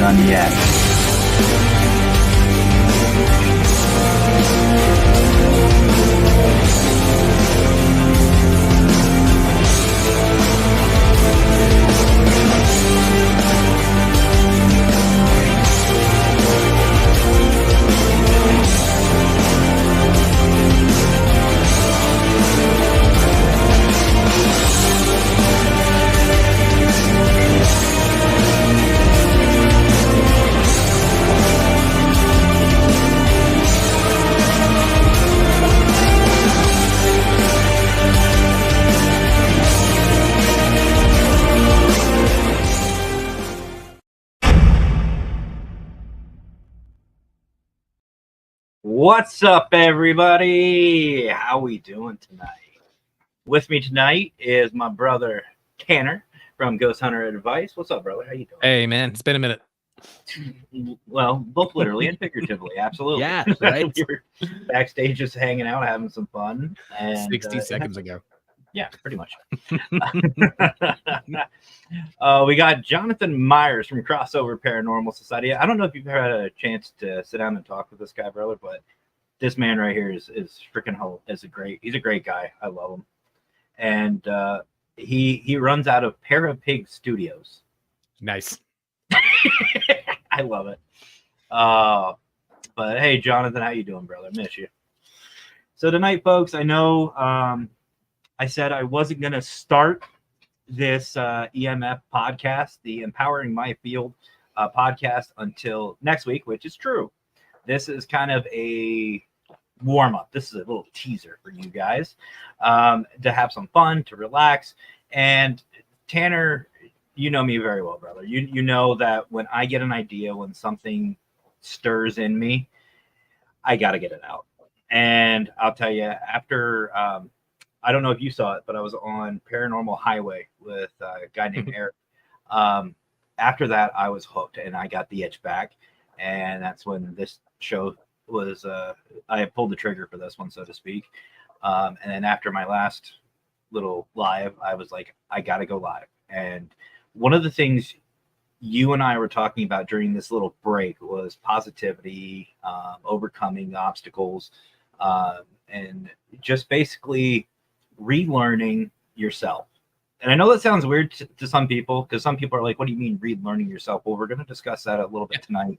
done yet. What's up, everybody? How we doing tonight? With me tonight is my brother Tanner from Ghost Hunter Advice. What's up, brother? How you doing? Hey, man, it's been a minute. Well, both literally and figuratively, absolutely. Yeah, right. We were backstage just hanging out, having some fun. And 60 seconds ago. Yeah, pretty much. We got Jonathan Myers from Crossover Paranormal Society. I don't know if you've had a chance to sit down and talk with this guy, brother, but this man right here is freaking he's a great guy. I love him. And he runs out of Parapig Studios. Nice. I love it. But hey, Jonathan, how you doing, brother? Miss you. So tonight, folks, I know I said I wasn't going to start this EMF podcast, the Empowering My Field podcast, until next week, which is true. This is kind of a warm-up. This is a little teaser for you guys to have some fun, to relax. And Tanner, you know me very well, brother. You know that when I get an idea, when something stirs in me, I got to get it out. And I'll tell you, after I don't know if you saw it, but I was on Paranormal Highway with a guy named Eric. After that, I was hooked, and I got the itch back. And that's when this show was, I pulled the trigger for this one, so to speak. And then after my last little live, I was like, I got to go live. And one of the things you and I were talking about during this little break was positivity, overcoming obstacles, and just basically relearning yourself. And I know that sounds weird to some people, because some people are like, what do you mean relearning yourself? Well, we're going to discuss that a little bit tonight.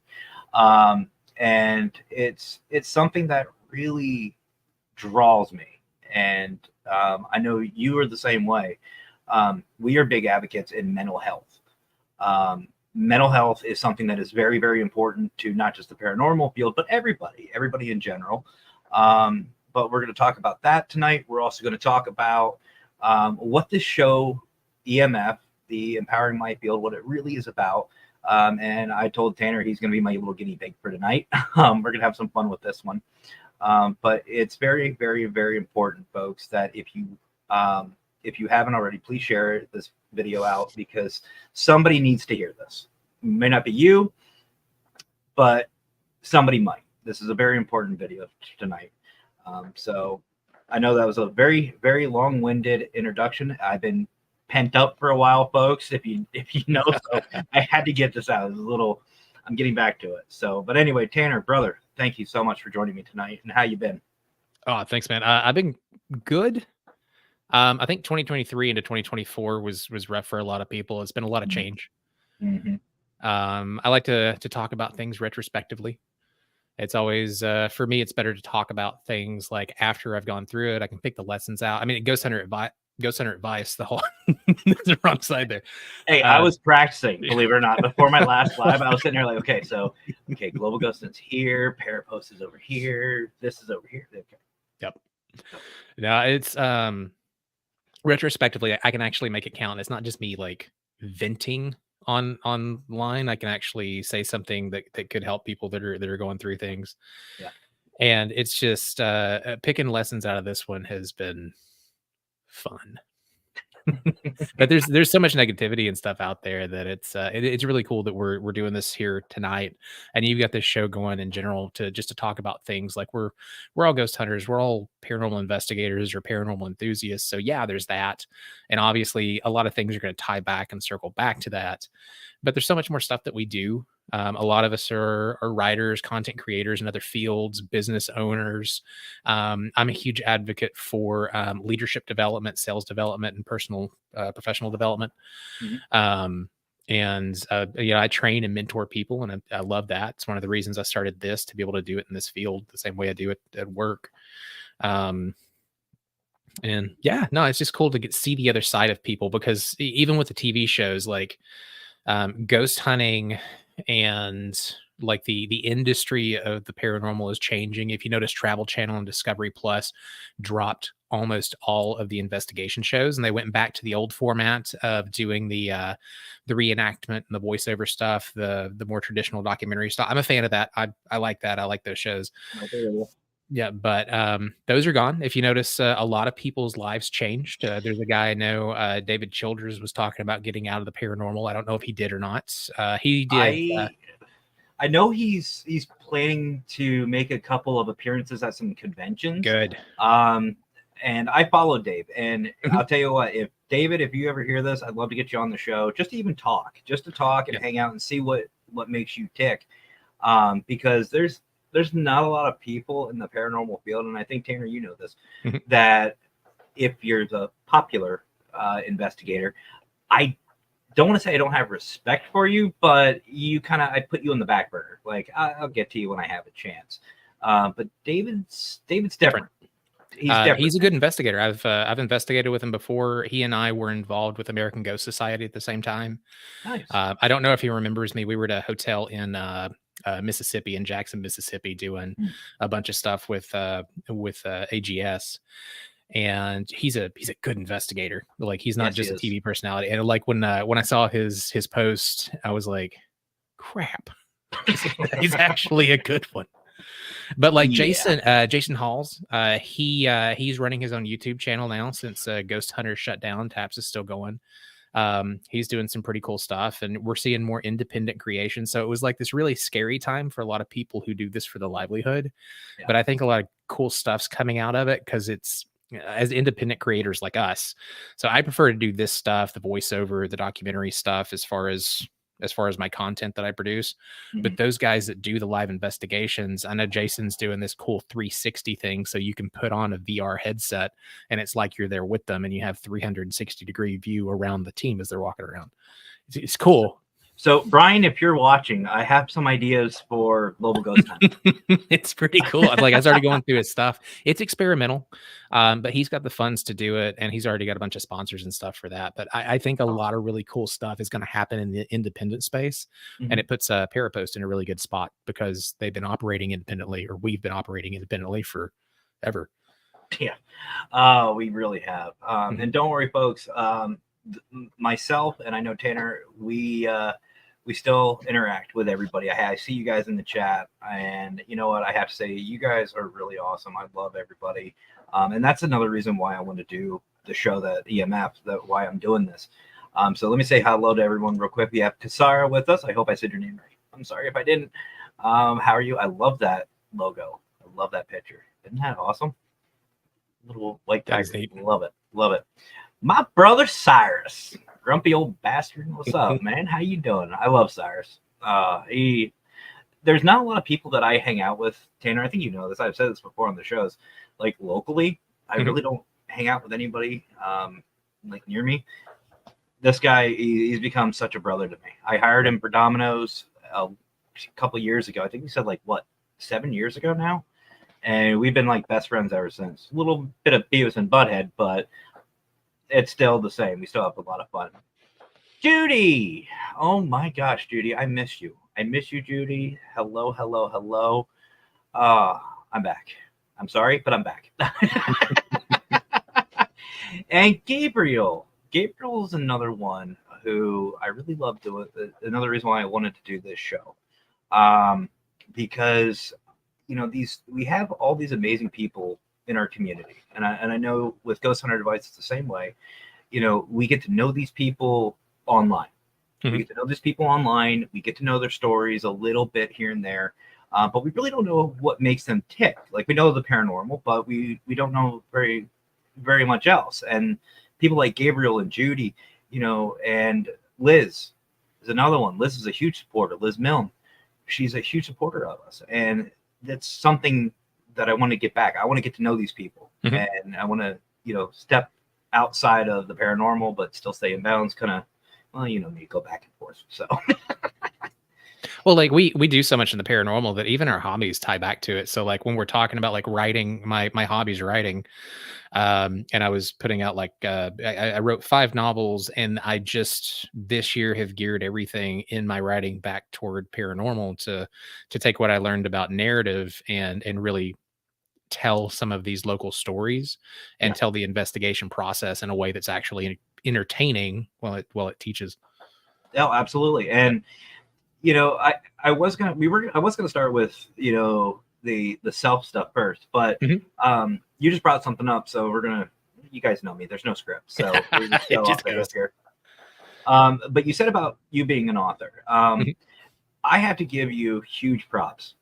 And it's something that really draws me. And I know you are the same way. We are big advocates in mental health. Mental health is something that is very, very important to not just the paranormal field, but everybody in general. But we're going to talk about that tonight. We're also going to talk about what this show, EMF, the Empowering My Field, what it really is about. And I told Tanner he's going to be my little guinea pig for tonight. We're going to have some fun with this one. But it's very, very, very important, folks, that if you haven't already, please share this video out, because somebody needs to hear this. It may not be you, but somebody might. This is a very important video tonight. So I know that was a very, very long-winded introduction. I've been pent up for a while, folks, if you know, so I had to get this out. It was a little, I'm getting back to it. So, but anyway, Tanner, brother, thank you so much for joining me tonight. And how you been? Oh, thanks, man. I've been good. I think 2023 into 2024 was rough for a lot of people. It's been a lot of change. Mm-hmm. I like to talk about things retrospectively. It's always, for me, it's better to talk about things like after I've gone through it. I can pick the lessons out. I mean, Ghost Hunter Advice, the whole the wrong side there. Hey, I was practicing, believe it or not, before my last live. I was sitting there like, okay, Global Ghost Hunt's here, Parapost is over here, this is over here. Okay. Yep. Now it's retrospectively, I can actually make it count. It's not just me like venting online. I can actually say something that could help people that are going through things. Yeah. And it's just picking lessons out of this one has been fun. But there's so much negativity and stuff out there that it's really cool that we're doing this here tonight, and you've got this show going in general to talk about things like we're all ghost hunters, we're all paranormal investigators or paranormal enthusiasts. So yeah, there's that, and obviously a lot of things are going to tie back and circle back to that. But there's so much more stuff that we do A lot of us are writers, content creators in other fields, business owners. I'm a huge advocate for leadership development, sales development, and personal professional development. Mhm. I train and mentor people, and I love that. It's one of the reasons I started this, to be able to do it in this field the same way I do it at work. And yeah, no, it's just cool to see the other side of people, because even with the TV shows, like ghost hunting and like the industry of the paranormal is changing. If you notice, Travel Channel and Discovery Plus dropped almost all of the investigation shows, and they went back to the old format of doing the reenactment and the voiceover stuff, the more traditional documentary stuff. I'm a fan of that. I like that. I like those shows. Yeah, but those are gone. If you notice, a lot of people's lives changed. There's a guy I know, David Childers, was talking about getting out of the paranormal. I don't know if he did or not. He did. I know he's planning to make a couple of appearances at some conventions. Good. And I follow Dave, and I'll tell you what, if you ever hear this, I'd love to get you on the show, just to even talk, and hang out and see what makes you tick. Because there's not a lot of people in the paranormal field, and I think, Tanner, you know this, that if you're the popular investigator, I don't want to say I don't have respect for you, but I put you on the back burner. Like, I'll get to you when I have a chance. But David's different. He's a good investigator. I've investigated with him before. He and I were involved with American Ghost Society at the same time. Nice. I don't know if he remembers me. We were at a hotel in Mississippi, in Jackson, Mississippi, doing a bunch of stuff with AGS. And he's a good investigator. Like, he's not just a TV personality. And like when I saw his post, I was like, crap, he's actually a good one. But like Jason Halls, he's running his own YouTube channel now since Ghost Hunter shut down. Taps is still going. He's doing some pretty cool stuff, and we're seeing more independent creation. So it was like this really scary time for a lot of people who do this for the livelihood. Yeah. But I think a lot of cool stuff's coming out of it, because it's as independent creators like us. So I prefer to do this stuff, the voiceover, the documentary stuff, as far as my content that I produce. But those guys that do the live investigations, I know Jason's doing this cool 360 thing, so you can put on a VR headset and it's like you're there with them, and you have 360-degree view around the team as they're walking around. It's cool. So, Brian, if you're watching, I have some ideas for Global Ghost Hunt. It's pretty cool. Like, I started going through his stuff. It's experimental, but he's got the funds to do it, and he's already got a bunch of sponsors and stuff for that. But I think a lot of really cool stuff is going to happen in the independent space, and it puts Parapost in a really good spot, because they've been operating independently, or we've been operating independently forever. Yeah, we really have. And don't worry, folks. Myself and I know Tanner, we still interact with everybody. I see you guys in the chat, and you know what? I have to say, you guys are really awesome. I love everybody, and that's another reason why I want to do the show, that EMF, why I'm doing this. So let me say hello to everyone real quick. We have Kasara with us. I hope I said your name right. I'm sorry if I didn't. How are you? I love that logo. I love that picture. Isn't that awesome? Little white tiger. Love it. My brother Cyrus, grumpy old bastard. What's up, man? How you doing? I love Cyrus. There's not a lot of people that I hang out with, Tanner. I think you know this. I've said this before on the shows. Like, locally, I really don't hang out with anybody like near me. This guy, he's become such a brother to me. I hired him for Domino's a couple years ago. I think he said 7 years ago now, and we've been like best friends ever since. A little bit of Beavis and Butthead, but it's still the same. We still have a lot of fun. Judy, oh my gosh, Judy, I miss you. Judy. Hello. I'm back. I'm sorry, but I'm back. And Gabriel's another one who I really love doing. Another reason why I wanted to do this show, because we have all these amazing people in our community, and I know with Ghost Hunter Advice it's the same way. We get to know these people online. We get to know these people online. We get to know their stories a little bit here and there, but we really don't know what makes them tick. Like, we know the paranormal, but we don't know very, very much else. And people like Gabriel and Judy, and Liz is another one. Liz is a huge supporter. Liz Milne. she's a huge supporter of us, and that's something that I want to get back. I want to get to know these people, and I want to, step outside of the paranormal, but still stay in bounds. Kind of, well, me, go back and forth. So. Well, like we do so much in the paranormal that even our hobbies tie back to it. So like when we're talking about like writing, my hobby's writing, and I was putting out like I wrote 5 novels, and I just this year have geared everything in my writing back toward paranormal to take what I learned about narrative and really tell some of these local stories and tell the investigation process in a way that's actually entertaining while it teaches. Oh, absolutely. And I was gonna start with the self stuff first, but you just brought something up, so you guys know me. There's no script, so we just go off the hip here. But you said about you being an author. I have to give you huge props,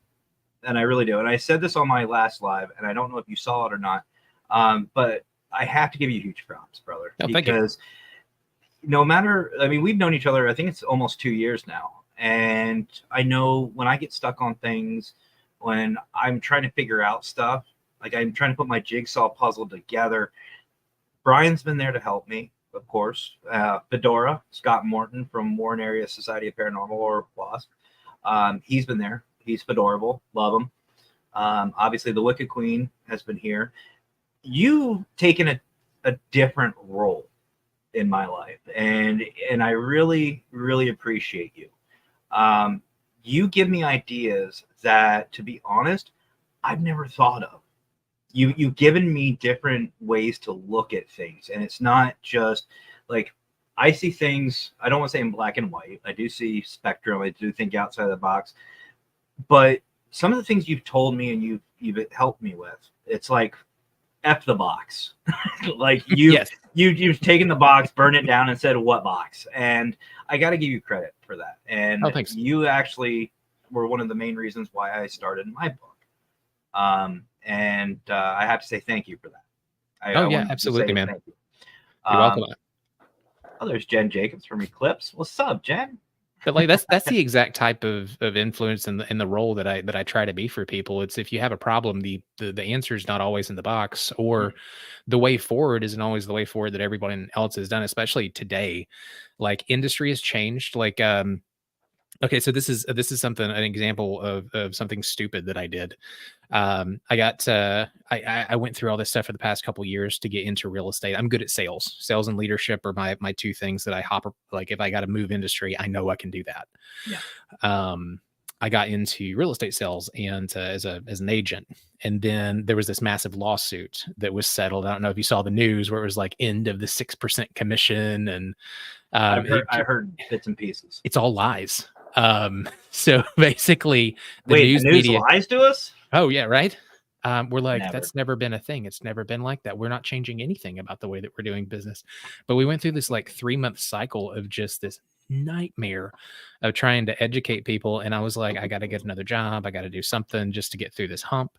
and I really do. And I said this on my last live, and I don't know if you saw it or not, but I have to give you huge props, brother, because no matter, I mean, we've known each other, I think it's almost 2 years now. And I know when I get stuck on things, when I'm trying to figure out stuff, like I'm trying to put my jigsaw puzzle together, Brian's been there to help me, of course. Fedora, Scott Morton from Warren Area Society of Paranormal, or WASP. He's been there. He's fedorable. Love him. Obviously, the Wicked Queen has been here. You've taken a different role in my life, and I really, really appreciate you. You give me ideas that, to be honest, I've never thought of. You've given me different ways to look at things, and it's not just like I see things. I don't want to say in black and white. I do see spectrum. I do think outside the box, but some of the things you've told me and you've helped me with, it's like F the box. Like you've taken the box, burned it down, and said, what box? And I got to give you credit for that. And you actually were one of the main reasons why I started my book. And I have to say thank you for that. Absolutely, man. Thank you. You're welcome. Oh, there's Jen Jacobs from Eclipse. What's up, Jen? But like that's the exact type of influence in the role that I try to be for people. It's if you have a problem, the answer is not always in the box, or the way forward isn't always the way forward that everyone else has done, especially today. Like industry has changed. Like okay, so this is an example of something stupid that I did. I went through all this stuff for the past couple of years to get into real estate. I'm good at sales and leadership are my 2 things that I like if I got to move industry, I know I can do that. Yeah. I got into real estate sales and as an agent, and then there was this massive lawsuit that was settled. I don't know if you saw the news where it was like end of the 6% commission, and I heard bits and pieces. It's all lies. So basically, the news media lies to us. Oh yeah, right. We're like, that's never been a thing. It's never been like that. We're not changing anything about the way that we're doing business. But we went through this like 3-month cycle of just this nightmare of trying to educate people. And I was like, I got to get another job. I got to do something just to get through this hump.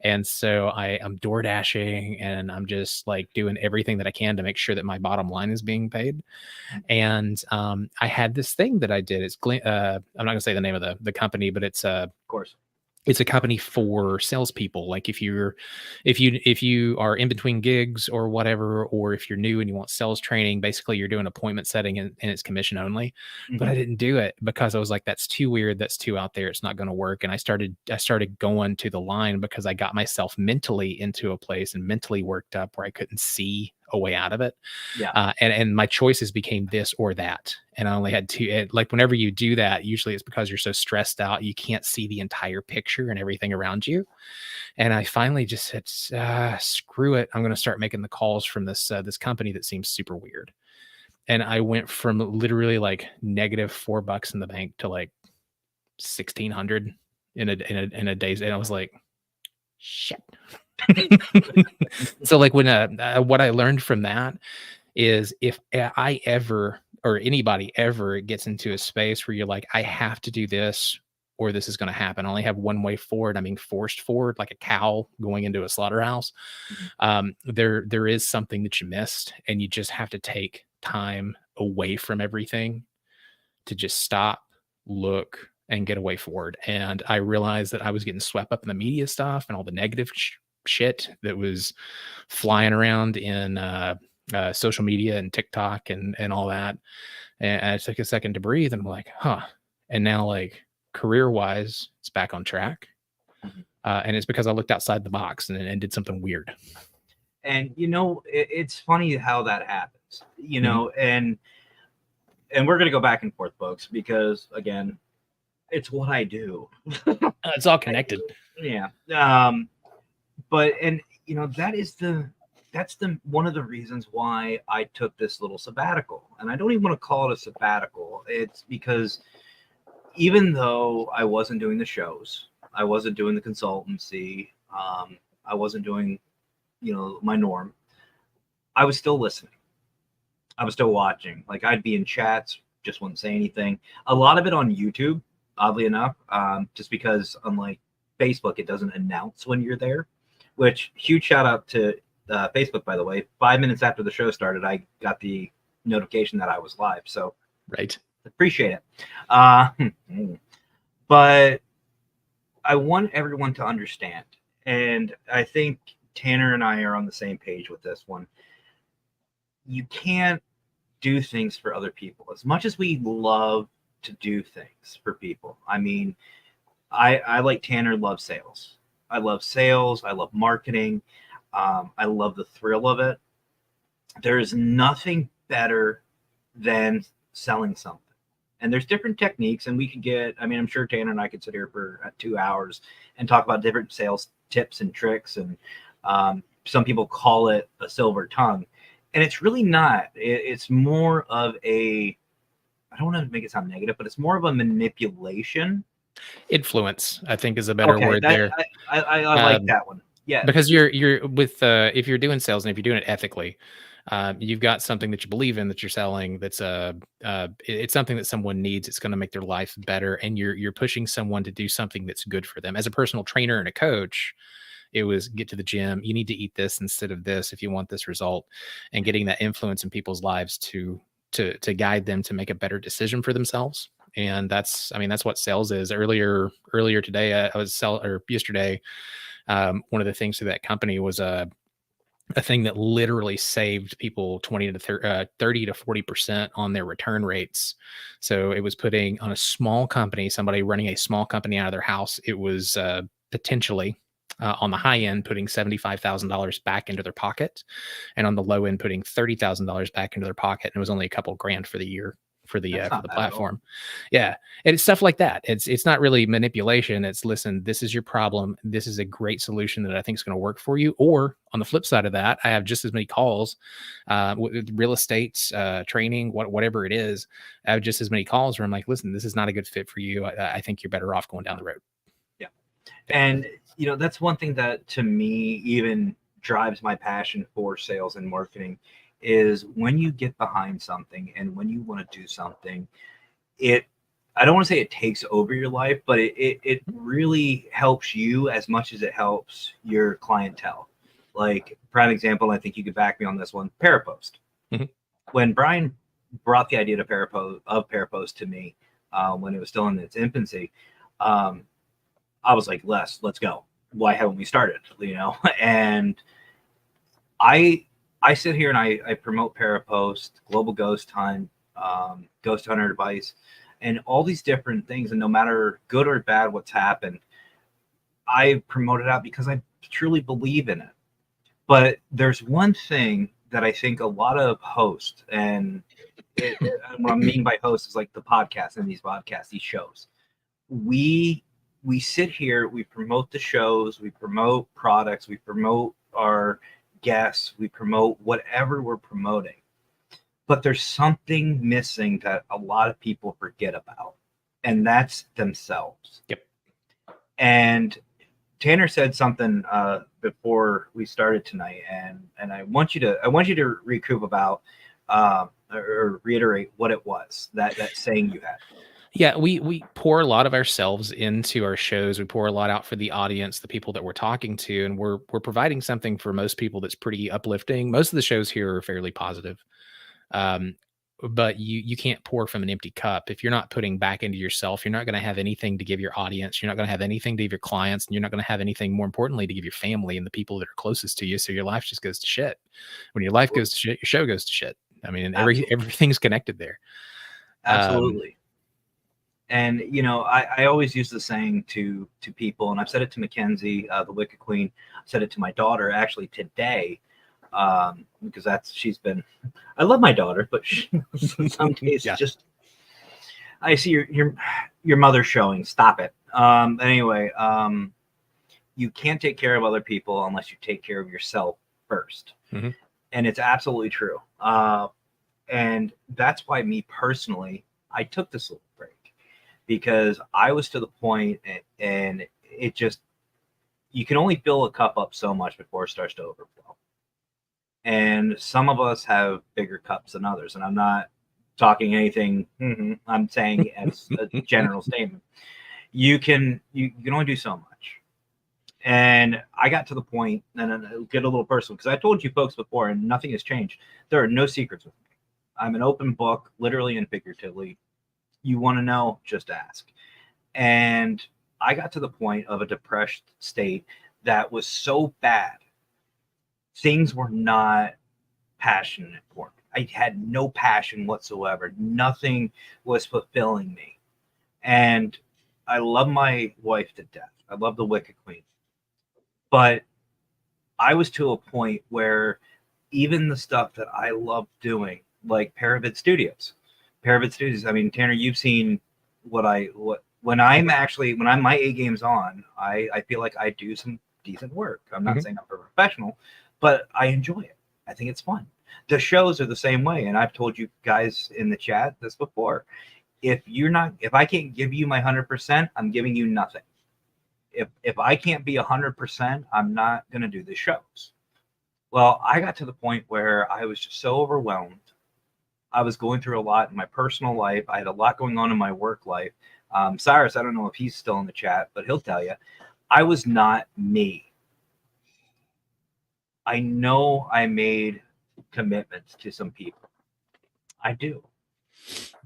And so I'm door dashing, and I'm just like doing everything that I can to make sure that my bottom line is being paid. And I had this thing that I did. It's I'm not gonna say the name of the company, but it's of course. It's a company for salespeople. Like if you are in between gigs or whatever, or if you're new and you want sales training, basically you're doing appointment setting and it's commission only. But I didn't do it because I was like, that's too weird. That's too out there. It's not going to work. And I started going to the line because I got myself mentally into a place and mentally worked up where I couldn't see a way out of it. Yeah. And my choices became this or that. And I only had 2. Like whenever you do that, usually it's because you're so stressed out, you can't see the entire picture and everything around you. And I finally just said, screw it. I'm going to start making the calls from this company that seems super weird. And I went from literally like negative $4 in the bank to like 1,600 in a day. And I was like, shit. So like when what I learned from that is if I ever, or anybody ever gets into a space where you're like, I have to do this or this is going to happen, I only have one way forward, I'm being forced forward like a cow going into a slaughterhouse. There is something that you missed, and you just have to take time away from everything to just stop, look, and get a way forward. And I realized that I was getting swept up in the media stuff and all the negative shit that was flying around in social media and TikTok and all that. And I took a second to breathe and I'm like, huh. And now, like, career wise, it's back on track. Mhm. And it's because I looked outside the box and did something weird. And it's funny how that happens, Mhm. and we're gonna go back and forth, folks, because again, it's what I do. It's all connected. Yeah. But that's the one of the reasons why I took this little sabbatical. And I don't even want to call it a sabbatical. It's because even though I wasn't doing the shows, I wasn't doing the consultancy, I wasn't doing, my norm, I was still listening. I was still watching. Like, I'd be in chats, just wouldn't say anything. A lot of it on YouTube, oddly enough, just because unlike Facebook, it doesn't announce when you're there. Which, huge shout out to Facebook, by the way. 5 minutes after the show started, I got the notification that I was live. So Right. appreciate it. Uh, but I want everyone to understand, and I think Tanner and I are on the same page with this one. You can't do things for other people as much as we love to do things for people. I mean, I like Tanner, love sales. I love sales. I love marketing. I love the thrill of it. There is nothing better than selling something. And there's different techniques, and we could I'm sure Tanner and I could sit here for 2 hours and talk about different sales tips and tricks. And some people call it a silver tongue. And it's really not. It's more of I don't want to make it sound negative, but it's more of a manipulation. Influence, I think, is a better word there. I like that one. Yeah. Because you're with if you're doing sales and if you're doing it ethically, you've got something that you believe in that you're selling. That's it's something that someone needs. It's going to make their life better, and you're pushing someone to do something that's good for them. As a personal trainer and a coach, it was get to the gym. You need to eat this instead of this if you want this result, and getting that influence in people's lives to guide them to make a better decision for themselves. And that's what sales is. Earlier today, yesterday, one of the things to that company was a thing that literally saved people 30 to 40% on their return rates. So it was putting on a small company, somebody running a small company out of their house. It was potentially on the high end, putting $75,000 back into their pocket, and on the low end, putting $30,000 back into their pocket. And it was only a couple grand for the year for the platform. Yeah. And it's stuff like that. It's not really manipulation. It's, listen, this is your problem. This is a great solution that I think is going to work for you. Or on the flip side of that, I have just as many calls with real estate training, whatever it is. I have just as many calls where I'm like, listen, this is not a good fit for you. I think you're better off going down the road. Yeah. And that's one thing that to me even drives my passion for sales and marketing is when you get behind something and when you want to do something, I don't want to say it takes over your life, but it really helps you as much as it helps your clientele. Like, prime example, I think you could back me on this one, Parapost. Mm-hmm. When Brian brought the idea of Parapost to me when it was still in its infancy, I was like, let's go. Why haven't we started? And I sit here and I promote Parapost, Global Ghost Hunt, Ghost Hunter Advice, and all these different things. And no matter good or bad what's happened, I promote it out because I truly believe in it. But there's one thing that I think a lot of hosts, and what I mean by hosts is like the podcast and these shows, we sit here, we promote the shows, we promote products, we promote our guests, we promote whatever we're promoting, but there's something missing that a lot of people forget about, and that's themselves. Yep. And Tanner said something before we started tonight, and I want you to recoup about or reiterate what it was, that saying you had. Yeah, we pour a lot of ourselves into our shows. We pour a lot out for the audience, the people that we're talking to, and we're providing something for most people that's pretty uplifting. Most of the shows here are fairly positive. but you can't pour from an empty cup. If you're not putting back into yourself, you're not going to have anything to give your audience. You're not going to have anything to give your clients, and you're not going to have anything, more importantly, to give your family and the people that are closest to you. So your life just goes to shit. When your life goes to shit, your show goes to shit. I mean, and everything's connected there. Absolutely. And I always use the saying to people, and I've said it to Mackenzie, the Wicked Queen. I said it to my daughter actually today, because I love my daughter, but some days just I see your mother showing. Stop it. Anyway, you can't take care of other people unless you take care of yourself first, and it's absolutely true. And that's why me personally, I took this little break. Because I was to the point, and it just, you can only fill a cup up so much before it starts to overflow. And some of us have bigger cups than others. And I'm not talking anything, I'm saying as a general statement. You can only do so much. And I got to the point, and I'll get a little personal, because I told you folks before, and nothing has changed. There are no secrets with me. I'm an open book, literally and figuratively. You want to know, just ask. And I got to the point of a depressed state that was so bad. Things were not passionate for me. I had no passion whatsoever. Nothing was fulfilling me. And I love my wife to death. I love the Wicked Queen. But I was to a point where even the stuff that I love doing, like Paravid Studios, I mean, Tanner, you've seen when my A game's on, I feel like I do some decent work. I'm not saying I'm a professional, but I enjoy it. I think it's fun. The shows are the same way. And I've told you guys in the chat this before. If I can't give you my 100%, I'm giving you nothing. If I can't be 100%, I'm not going to do the shows. Well, I got to the point where I was just so overwhelmed. I was going through a lot in my personal life. I had a lot going on in my work life. Cyrus, I don't know if he's still in the chat, but he'll tell you, I was not me. I know I made commitments to some people. I do.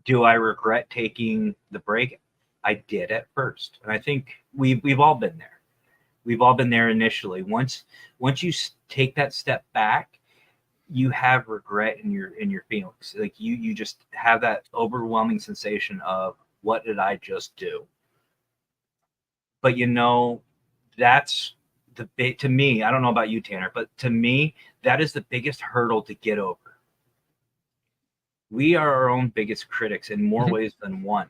Do I regret taking the break? I did at first. And I think we've all been there. We've all been there initially. Once you take that step back, you have regret in your feelings. Like you just have that overwhelming sensation of, what did I just do? But that's the big, to me, I don't know about you, Tanner, but to me, that is the biggest hurdle to get over. We are our own biggest critics in more ways than one.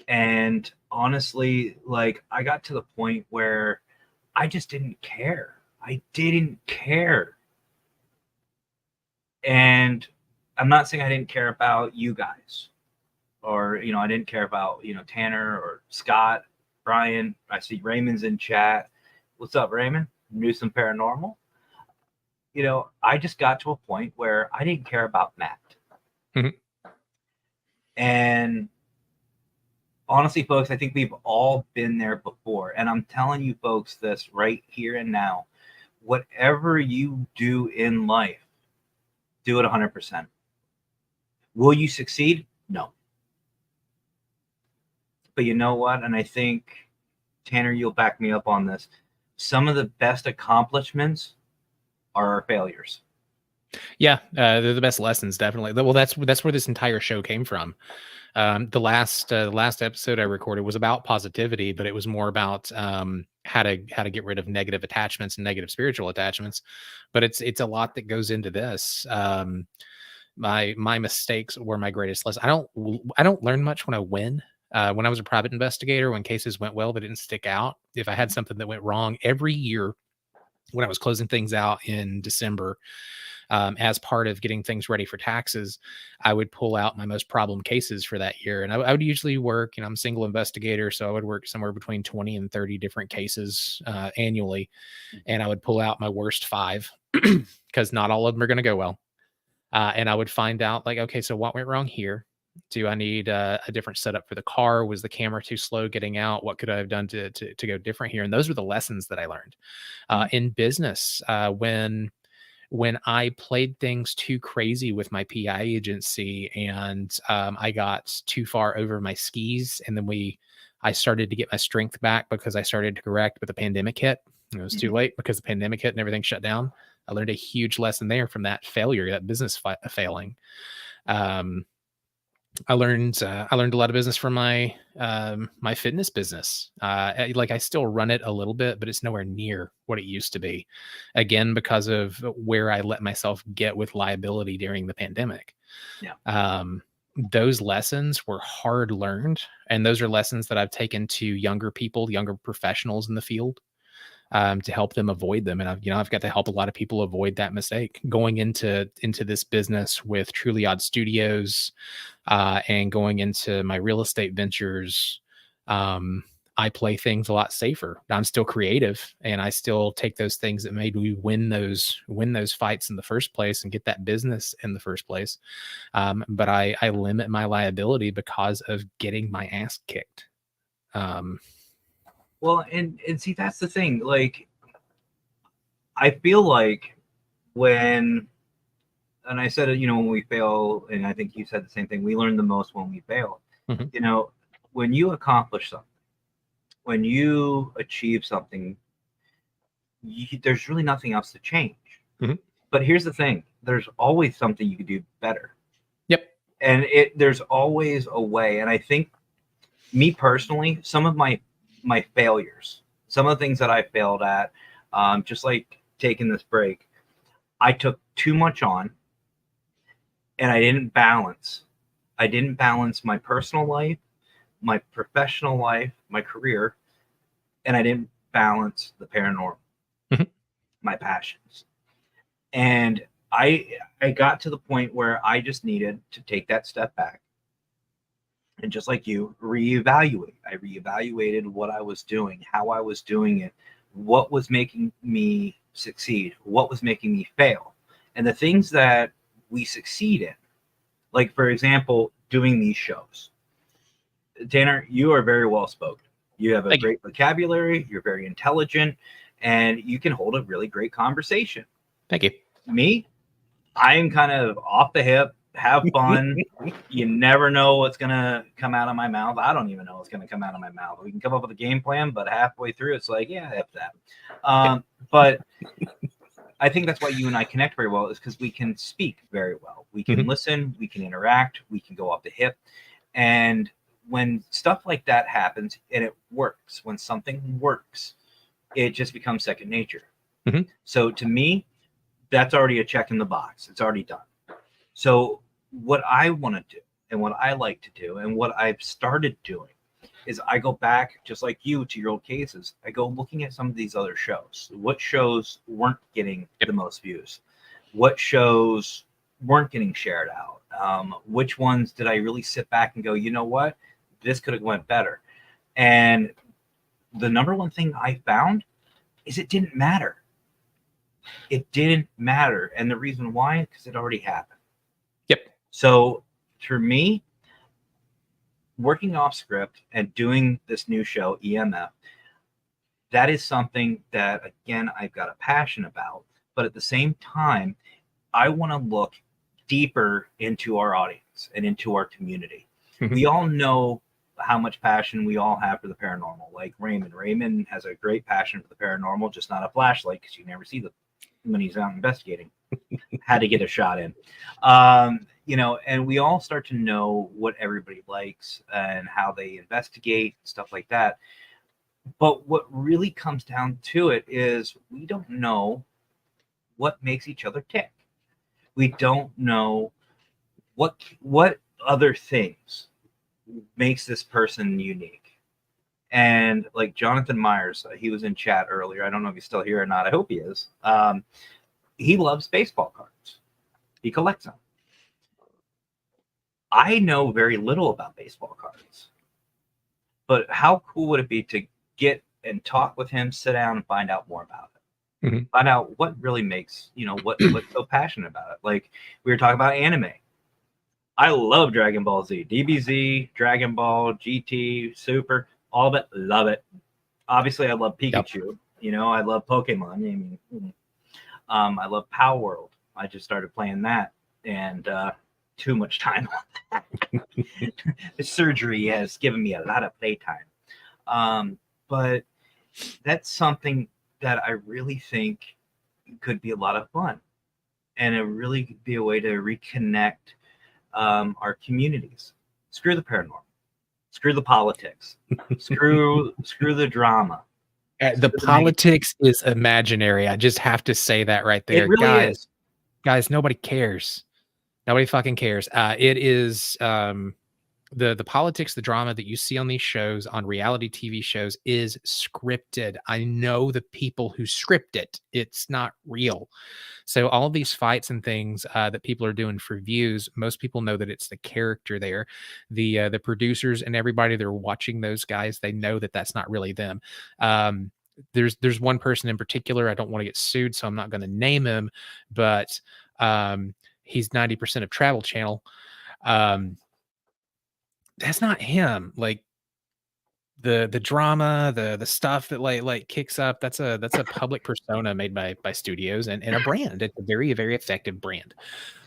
And honestly, like, I got to the point where I just didn't care. I didn't care. And I'm not saying I didn't care about you guys, or, I didn't care about, Tanner or Scott, Brian. I see Raymond's in chat. What's up, Raymond? Newsome Paranormal. I just got to a point where I didn't care about Matt. And honestly, folks, I think we've all been there before. And I'm telling you folks this right here and now. Whatever you do in life, do it 100%. Will you succeed? No. But you know what? And I think, Tanner, you'll back me up on this. Some of the best accomplishments are our failures. Yeah, they're the best lessons, definitely. Well, that's where this entire show came from. The last episode I recorded was about positivity, but it was more about how to get rid of negative attachments and negative spiritual attachments. But it's a lot that goes into this. My mistakes were my greatest lesson. I don't learn much when I win. When I was a private investigator, when cases went well, they didn't stick out. If I had something that went wrong every year, when I was closing things out in December, as part of getting things ready for taxes, I would pull out my most problem cases for that year. And I would usually work, I'm a single investigator, so I would work somewhere between 20 and 30 different cases annually. And I would pull out my worst 5 because not all of them are going to go well. And I would find out, like, okay, so what went wrong here? Do I need a different setup for the car? Was the camera too slow getting out? What could I have done to go different here? And those were the lessons that I learned in business. When when I played things too crazy with my PI agency, and I got too far over my skis, and then I started to get my strength back because I started to correct, but the pandemic hit. It was too late because the pandemic hit and everything shut down. I learned a huge lesson there from that failure, that business failing. I learned a lot of business from my my fitness business. Like I still run it a little bit, but it's nowhere near what it used to be. Again, because of where I let myself get with liability during the pandemic. Yeah. Those lessons were hard learned, and those are lessons that I've taken to younger people, younger professionals in the field, to help them avoid them. And I've got to help a lot of people avoid that mistake going into this business with Truly Odd Studios, and going into my real estate ventures. I play things a lot safer. I'm still creative, and I still take those things that made me win those fights in the first place and get that business in the first place. But I limit my liability because of getting my ass kicked. Well, and see, that's the thing. Like, I feel like when, and I said it, when we fail, and I think you said the same thing, we learn the most when we fail. Mhm. When you accomplish something, when you achieve something, there's really nothing else to change. Mhm. But here's the thing: there's always something you could do better. Yep. And there's always a way. And I think, me personally, some of my failures, some of the things that I failed at, just like taking this break, I took too much on, and I didn't balance. I didn't balance my personal life, my professional life, my career, and I didn't balance the paranormal, Mhm. my passions. And I got to the point where I just needed to take that step back and, just like you, reevaluate. I reevaluated what I was doing, how I was doing it, what was making me succeed, what was making me fail. And the things that we succeed in, like, for example, doing these shows. Tanner, you are very well spoken. You have a Thank you. great vocabulary, you're very intelligent, and you can hold a really great conversation. Thank you. Me, I'm kind of off the hip, have fun. You never know what's going to come out of my mouth. I don't even know what's going to come out of my mouth. We can come up with a game plan, but halfway through, it's like, yeah, F that. But I think that's why you and I connect very well, is because we can speak very well. We can listen, we can interact, we can go off the hip. And when stuff like that happens and it works, when something works, it just becomes second nature. So to me, that's already a check in the box. It's already done. So what I want to do, and what I like to do, and what I've started doing, is I go back, just like you, to your old cases. I go looking at some of these other shows. What shows weren't getting the most views? What shows weren't getting shared out? Which ones did I really sit back and go, you know what? This could have went better. And the number one thing I found is it didn't matter. It didn't matter. And the reason why, because it already happened. Yep. So for me, working off script and doing this new show, EMF, that is something that, again, I've got a passion about. But at the same time, I want to look deeper into our audience and into our community. We all know how much passion we all have for the paranormal. Like Raymond. Raymond has a great passion for the paranormal, just not a flashlight, because you never see them when he's out investigating. Had to get a shot in. And we all start to know what everybody likes and how they investigate, stuff like that. But what really comes down to it is we don't know what makes each other tick. We don't know what other things makes this person unique. And like Jonathan Myers, he was in chat earlier. I don't know if he's still here or not. I hope he is. He loves baseball cards. He collects them. I know very little about baseball cards, but how cool would it be to get and talk with him, sit down and find out more about it? Find out what really makes, what's so passionate about it. Like we were talking about anime. I love Dragon Ball Z, DBZ, Dragon Ball, GT, Super, all of it. Love it. Obviously, I love Pikachu. Yep. I love Pokemon. I love Power World. I just started playing that, and too much time on that. The surgery has given me a lot of playtime. But that's something that I really think could be a lot of fun, and it really could be a way to reconnect our communities. Screw the paranormal. Screw the politics. screw the drama. The politics is imaginary. I just have to say that right there. It really is. Guys, nobody cares. Nobody fucking cares. It is the politics, the drama that you see on these shows, on reality TV shows, is scripted. I know the people who script it. It's not real. So all these fights and things that people are doing for views, most people know that it's the character there. The producers and everybody that are watching those guys, they know that that's not really them. There's one person in particular. I don't want to get sued, so I'm not going to name him, but he's 90% of Travel Channel. That's not him. Like the drama, the stuff that like kicks up, that's a public persona made by studios and a brand. It's a very, very effective brand.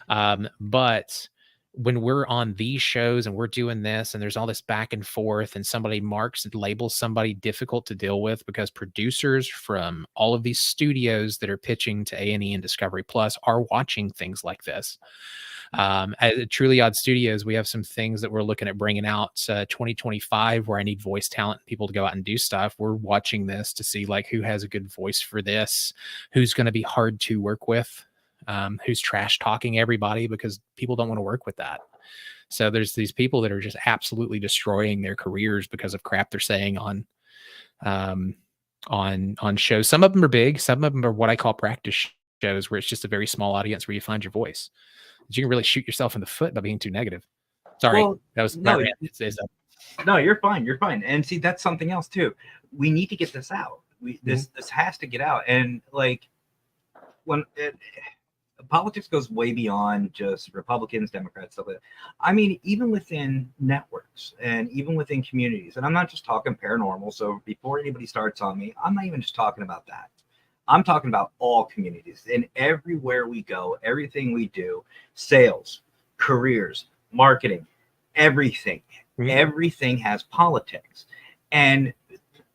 But when we're on these shows and we're doing this and there's all this back and forth and somebody marks and labels somebody difficult to deal with because producers from all of these studios that are pitching to A&E and Discovery Plus are watching things like this. At Truly Odd Studios, we have some things that we're looking at bringing out 2025 where I need voice talent and people to go out and do stuff. We're watching this to see like who has a good voice for this, who's going to be hard to work with, who's trash talking everybody because people don't want to work with that. So there's these people that are just absolutely destroying their careers because of crap they're saying on shows. Some of them are big. Some of them are what I call practice shows where it's just a very small audience where you find your voice. You can really shoot yourself in the foot by being too negative. Sorry, well, that was no. No, you're fine. You're fine. And see, that's something else too. We need to get this out. This has to get out. And like when politics goes way beyond just Republicans, Democrats, stuff like that. I mean, even within networks and even within communities. And I'm not just talking paranormal. So before anybody starts on me, I'm not even just talking about that. I'm talking about all communities and everywhere we go, everything we do, sales, careers, marketing, everything. Mm-hmm. Everything has politics. And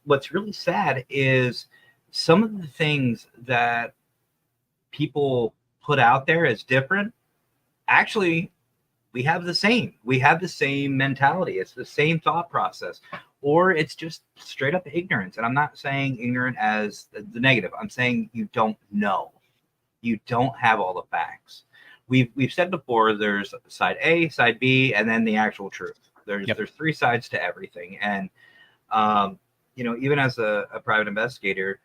what's really sad is some of the things that people put out there as different, actually, we have the same. We have the same mentality. It's the same thought process. Or it's just straight up ignorance. And I'm not saying ignorant as the negative. I'm saying you don't know. You don't have all the facts. We've said before, there's side A, side B, and then the actual truth. There's three sides to everything. And, even as a private investigator,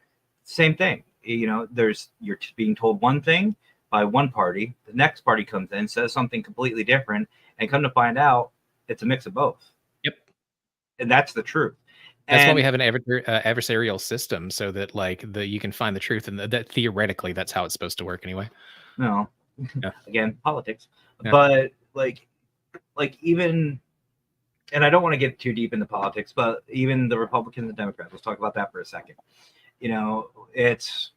same thing. You're being told one thing by one party. The next party comes in, says something completely different, and come to find out it's a mix of both. And that's the truth. That's why we have an adversarial system, so that you can find the truth, and that theoretically that's how it's supposed to work anyway. No, again, politics, but like even, and I don't want to get too deep into politics, but even the Republicans and Democrats. Let's talk about that for a second. It's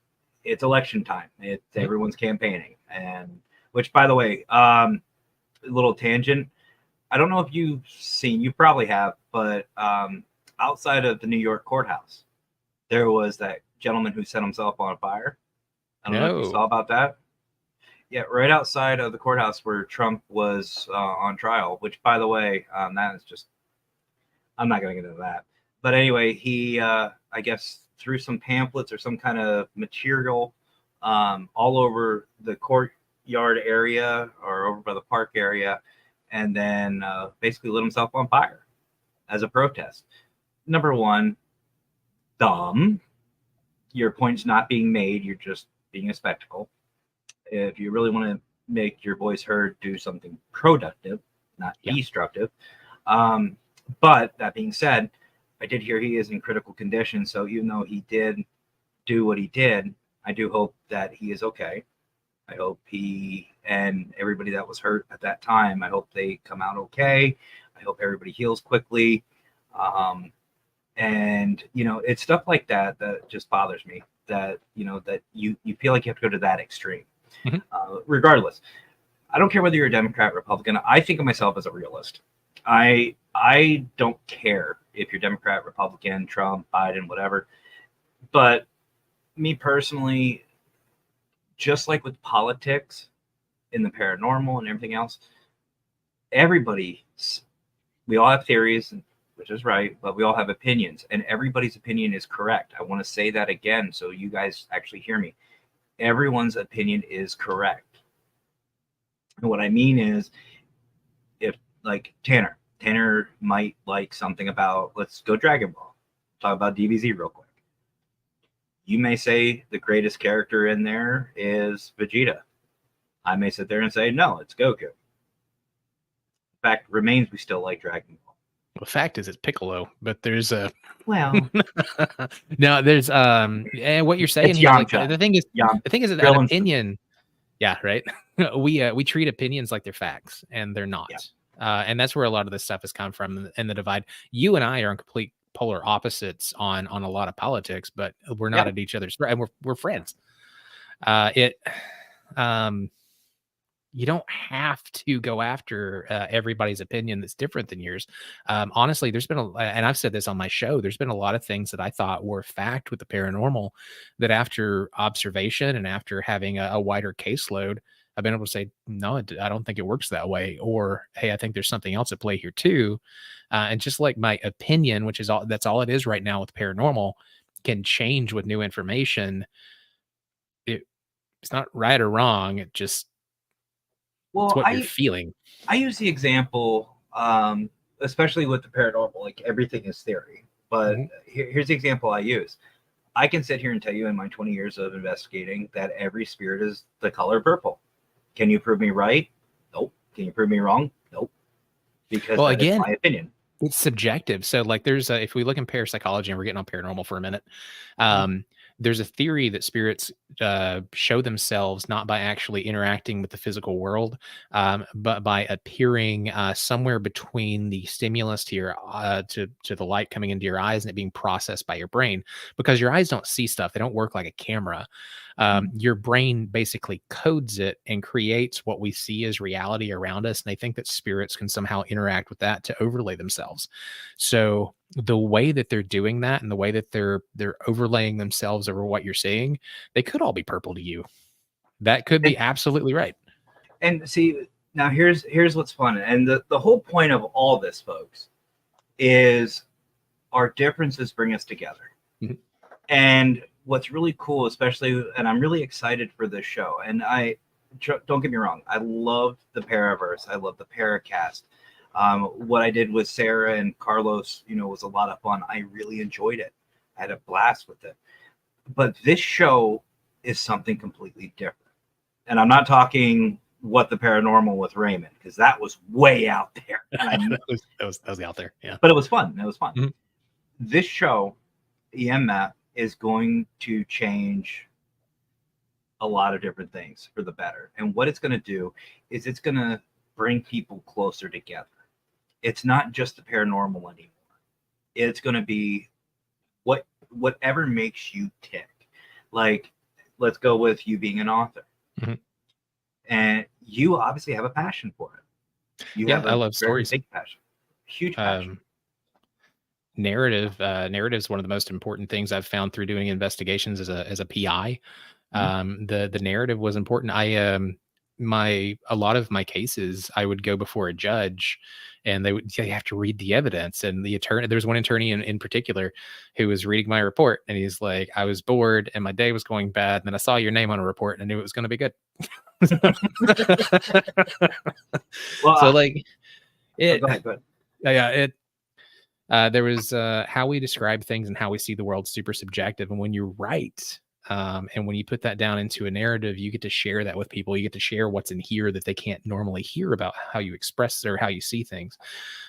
election time. Everyone's campaigning, and which, by the way, a little tangent. I don't know if you probably have, but outside of the New York courthouse, there was that gentleman who set himself on fire. I don't know if you saw about that. Yeah, right outside of the courthouse where Trump was on trial, which, by the way, that is just, I'm not going to get into that. But anyway, he, I guess, threw some pamphlets or some kind of material all over the courtyard area or over by the park area, and then basically lit himself on fire as a protest. Number one, dumb. Your point's not being made. You're just being a spectacle. If you really want to make your voice heard, do something productive, not destructive. But that being said, I did hear he is in critical condition. So even though he did do what he did, I do hope that he is okay. I hope he and everybody that was hurt at that time, I hope they come out okay. I hope everybody heals quickly. And, it's stuff like that that just bothers me. that that you feel like you have to go to that extreme. Mhm. Regardless, I don't care whether you're a Democrat, Republican. I think of myself as a realist. I don't care if you're Democrat, Republican, Trump, Biden, whatever. But me personally, just like with politics, in the paranormal and everything else, we all have theories, which is right, but we all have opinions, and everybody's opinion is correct. I want to say that again so you guys actually hear me. Everyone's opinion is correct. And what I mean is, if like Tanner might like something about, let's go Dragon Ball, talk about DBZ real quick. You may say the greatest character in there is Vegeta. I may sit there and say, no, it's Goku. Fact remains, we still like Dragon Ball. The fact is, it's Piccolo, but there's a Well, no, there's and what you're saying it's here, like, Yamcha. the thing is that Krillin. opinion, yeah, right. we treat opinions like they're facts, and they're not. Yeah. And that's where a lot of this stuff has come from in the divide. You and I are on complete polar opposites on a lot of politics, but we're not at each other's, and we're friends. You don't have to go after everybody's opinion that's different than yours. Honestly, there's been and I've said this on my show, there's been a lot of things that I thought were fact with the paranormal that after observation and after having a wider caseload, I've been able to say, no, I don't think it works that way. Or, hey, I think there's something else at play here too. And just like my opinion, which is that's all it is right now with paranormal, can change with new information. It's not right or wrong. It just, it's what you're feeling. I use the example, especially with the paranormal, like everything is theory. But here's the example I use. I can sit here and tell you in my 20 years of investigating that every spirit is the color purple. Can you prove me right? Nope. Can you prove me wrong? Nope. Because well, that again, is my opinion. It's subjective. So like there's if we look in parapsychology, and we're getting on paranormal for a minute, there's a theory that spirits show themselves not by actually interacting with the physical world, but by appearing somewhere between the stimulus to your to the light coming into your eyes and it being processed by your brain, because your eyes don't see stuff. They don't work like a camera. Your brain basically codes it and creates what we see as reality around us. And they think that spirits can somehow interact with that to overlay themselves. So the way that they're doing that and the way that they're overlaying themselves over what you're seeing, they could all be purple to you. That could be absolutely right. And see, now here's what's fun. And the whole point of all this, folks, is our differences bring us together. Mm-hmm. And what's really cool, especially, and I'm really excited for this show. And don't get me wrong, I love the Paraverse. I love the Paracast. What I did with Sarah and Carlos, was a lot of fun. I really enjoyed it. I had a blast with it. But this show is something completely different. And I'm not talking What the Paranormal with Raymond, because that was way out there. that was out there, yeah. But it was fun. It was fun. Mm-hmm. This show, EMF, is going to change a lot of different things for the better. And what it's going to do is it's going to bring people closer together. It's not just the paranormal anymore. It's going to be whatever makes you tick. Like, let's go with you being an author. Mm-hmm. And you obviously have a passion for it. I love stories. Big passion. Huge passion. Narrative is one of the most important things I've found through doing investigations as a PI. Mm-hmm. The narrative was important. A lot of my cases, I would go before a judge and they have to read the evidence. And the attorney, there's one attorney in particular who was reading my report and he's like, I was bored and my day was going bad. And then I saw your name on a report and I knew it was going to be good. Well, so like it, go ahead. Yeah, there was how we describe things and how we see the world super subjective. And when you're right, and when you put that down into a narrative, you get to share that with people. You get to share what's in here that they can't normally hear about how you express or how you see things.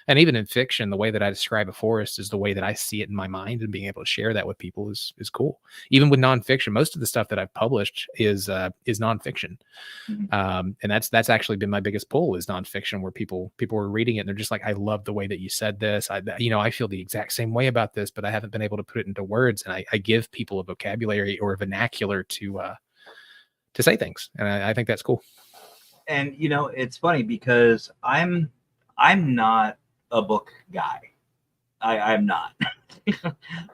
And even in fiction, the way that I describe a forest is the way that I see it in my mind, and being able to share that with people is cool. Even with nonfiction, most of the stuff that I've published is nonfiction. Mm-hmm. And that's actually been my biggest pull, is nonfiction, where people are reading it and they're just like, I love the way that you said this. I feel the exact same way about this, but I haven't been able to put it into words. And I give people a vocabulary or a vernacular to say things, and I think that's cool. And it's funny because I'm not a book guy. I'm not.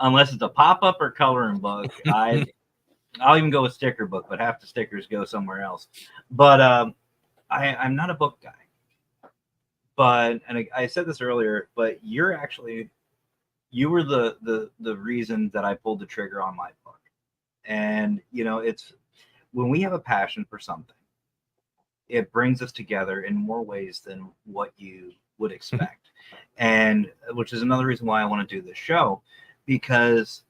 Unless it's a pop-up or coloring book. I'll even go with sticker book, but half the stickers go somewhere else. But I'm not a book guy. But, and I said this earlier, but you were the reason that I pulled the trigger on my book. And it's when we have a passion for something, it brings us together in more ways than what you would expect. And which is another reason why I want to do this show, because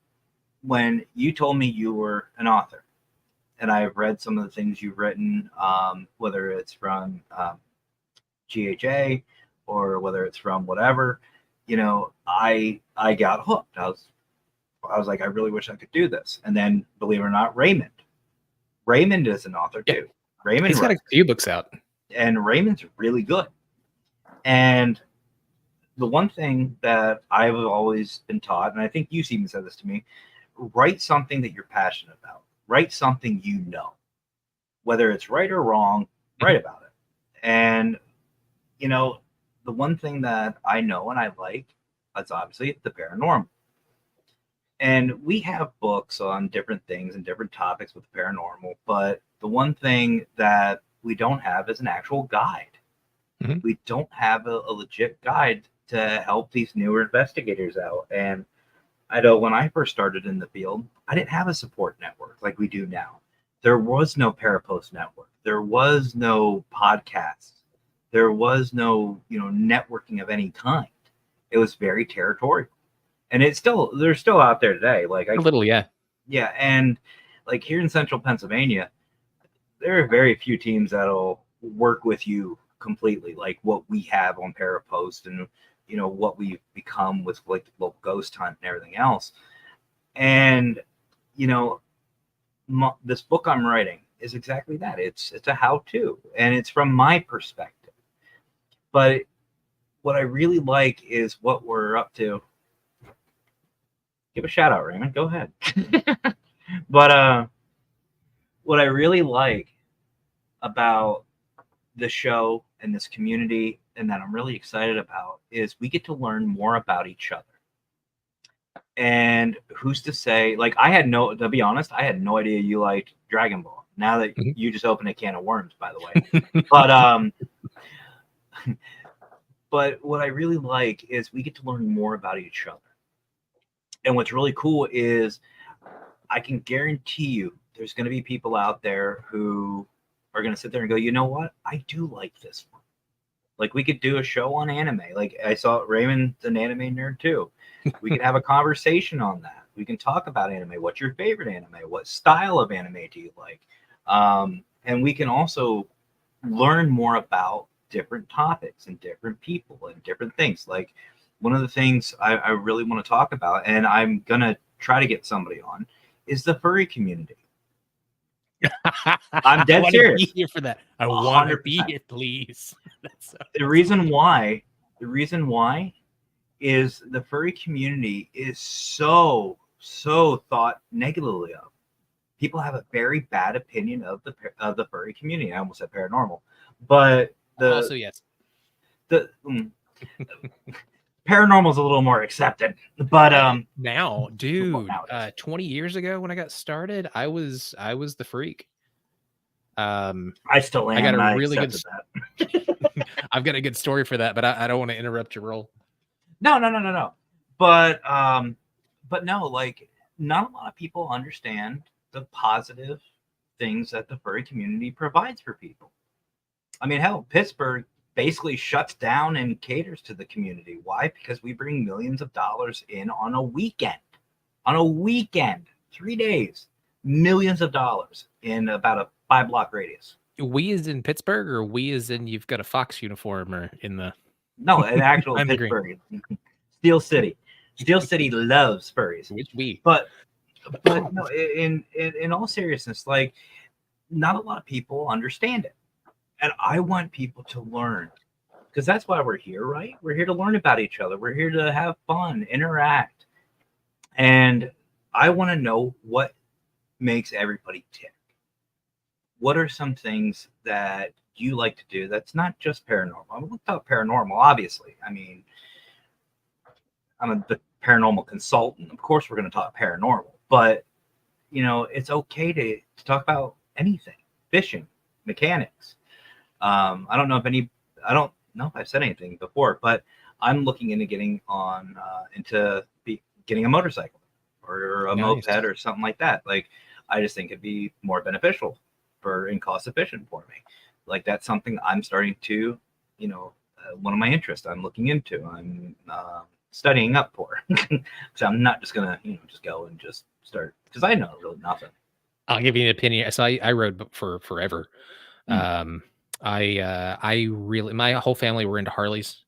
when you told me you were an author, and I have read some of the things you've written, whether it's from GHA or whether it's from whatever, I got hooked. I was like, I really wish I could do this. And then, believe it or not, Raymond is an author too. Raymond, he's got a few books out, and Raymond's really good. And the one thing that I've always been taught, and I think you even said this to me, write something that you're passionate about. Write something whether it's right or wrong, write about it. And the one thing that I know and I like, that's obviously the paranormal. And we have books on different things and different topics with the paranormal, but the one thing that we don't have is an actual guide. Mm-hmm. We don't have a legit guide to help these newer investigators out. And I know when I first started in the field, I didn't have a support network like we do now. There was no Parapost network. There was no podcasts. There was no, networking of any kind. It was very territorial. And they're still out there today. Like a little, yeah. Yeah. And like here in central Pennsylvania, there are very few teams that'll work with you completely, like what we have on Parapost and what we've become with like the local ghost hunt and everything else. And this book I'm writing is exactly that. It's a how-to, and it's from my perspective. But what I really like is what we're up to. Give a shout out, Raymond. Go ahead. But what I really like about the show and this community, and that I'm really excited about, is we get to learn more about each other. And who's to say, like, to be honest, I had no idea you liked Dragon Ball. Now that you just opened a can of worms, by the way. But what I really like is we get to learn more about each other. And what's really cool is I can guarantee you there's going to be people out there who are going to sit there and go, you know what? I do like this one. Like, we could do a show on anime. Like, I saw Raymond's an anime nerd too. We could have a conversation on that. We can talk about anime. What's your favorite anime? What style of anime do you like? And we can also learn more about different topics and different people and different things. Like, one of the things I really want to talk about, and I'm going to try to get somebody on, is the furry community. I'm dead serious. Be here for that. I want to be here, please. The reason why is the furry community is so thought negatively of. People have a very bad opinion of the furry community. I almost said paranormal, but also yes, the paranormal is a little more accepted. But now, dude, 20 years ago when I got started, I was the freak. I still am. I got a really good. I've got a good story for that, but I don't want to interrupt your role. No. But no, like, not a lot of people understand the positive things that the furry community provides for people. I mean, hell, Pittsburgh basically shuts down and caters to the community. Why? Because we bring millions of dollars in on a weekend. 3 days, millions of dollars in about a 5-block radius. We is in Pittsburgh, or we is in you've got a Fox uniform, or in the no, an actual Pittsburgh. Steel City loves furries. Which we. But no, in all seriousness, like, not a lot of people understand it. And I want people to learn, because that's why we're here, right? We're here to learn about each other. We're here to have fun, interact. And I want to know what makes everybody tick? What are some things that you like to do that's not just paranormal? I'm going to talk paranormal, obviously. I mean, I'm the paranormal consultant. Of course, we're going to talk paranormal, but it's okay to talk about anything. Fishing, mechanics. I don't know if I've said anything before, but I'm looking into getting getting a motorcycle or a Nice. moped or something like that. Like, I just think it'd be more beneficial and cost efficient for me. Like, that's something I'm starting to, one of my interests I'm looking into. I'm studying up for. So I'm not just gonna, just go and just start, because I know really nothing. I'll give you an opinion. So I rode for forever. I really, my whole family were into Harleys.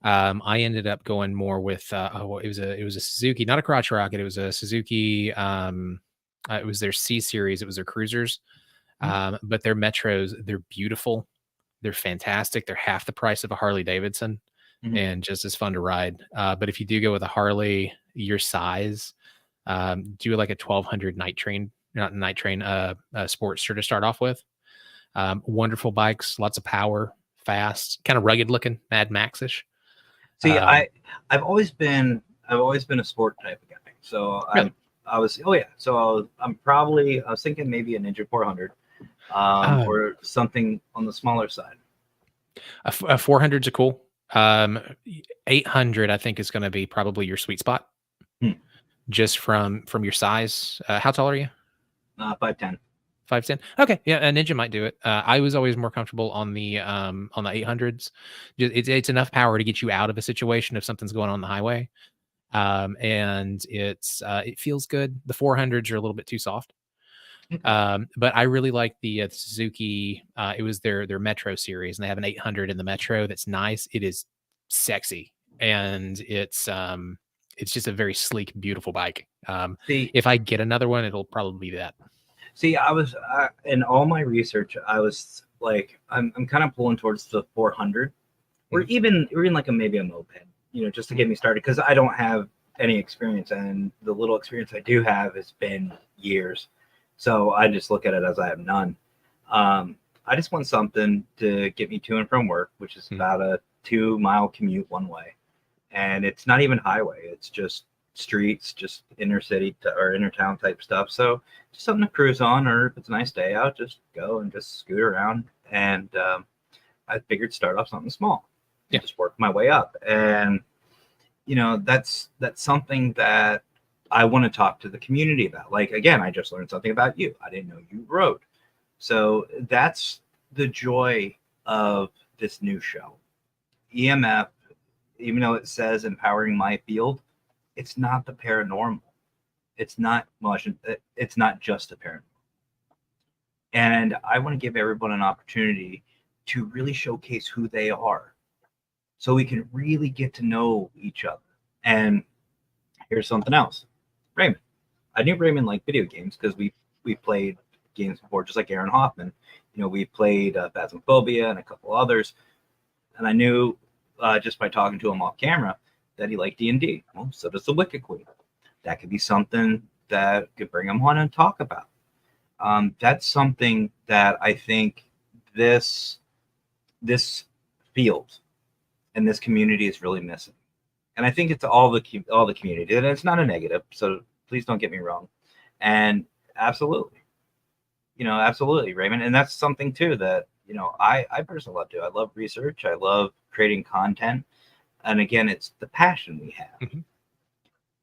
I ended up going more with it was a Suzuki, not a crotch rocket. It was a Suzuki. It was their C series. It was their cruisers. But their Metros, they're beautiful. They're fantastic. They're half the price of a Harley Davidson and just as fun to ride. But if you do go with a Harley your size, do like a 1200 night train Sportster to start off with. Wonderful bikes, lots of power, fast, kind of rugged looking, Mad Max-ish. See, I've always been a sport type of guy. So really? I was thinking maybe a Ninja 400 or something on the smaller side. A 400's a cool. 800 I think is going to be probably your sweet spot. Just from your size. How tall are you? 5'10". 5'10". Okay, yeah, a Ninja might do it. I was always more comfortable on the 800s. It's enough power to get you out of a situation if something's going on the highway, and it feels good. The 400s are a little bit too soft, but I really like the Suzuki. It was their Metro series, and they have an 800 in the Metro that's nice. It is sexy, and it's just a very sleek, beautiful bike. If I get another one, it'll probably be that. See, I was in all my research, I was like, I'm kind of pulling towards the 400, or even like maybe a moped, just to get me started, because I don't have any experience, and the little experience I do have has been years, so I just look at it as I have none. I just want something to get me to and from work, which is about a 2-mile commute one way, and it's not even highway; it's just streets, just inner city or inner town type stuff. So just something to cruise on, or if it's a nice day out, just go and just scoot around. And I figured start off something small, just work my way up. And that's something that I want to talk to the community about. Like, again, I just learned something about you. I didn't know you rode. So that's the joy of this new show. EMF, even though it says empowering my field, it's not the paranormal. It's not just a paranormal. And I want to give everyone an opportunity to really showcase who they are, so we can really get to know each other. And here's something else. Raymond. I knew Raymond liked video games because we played games before, just like Aaron Hoffman. We played Phasmophobia and a couple others. And I knew just by talking to him off camera that he liked D&D. Well, so does the Wicked Queen. That could be something that could bring him on and talk about. That's something that I think this field and this community is really missing. And I think it's all the community, and it's not a negative. So please don't get me wrong. And absolutely, Raymond. And that's something too that I personally love to do. I love research. I love creating content. And again, it's the passion we have.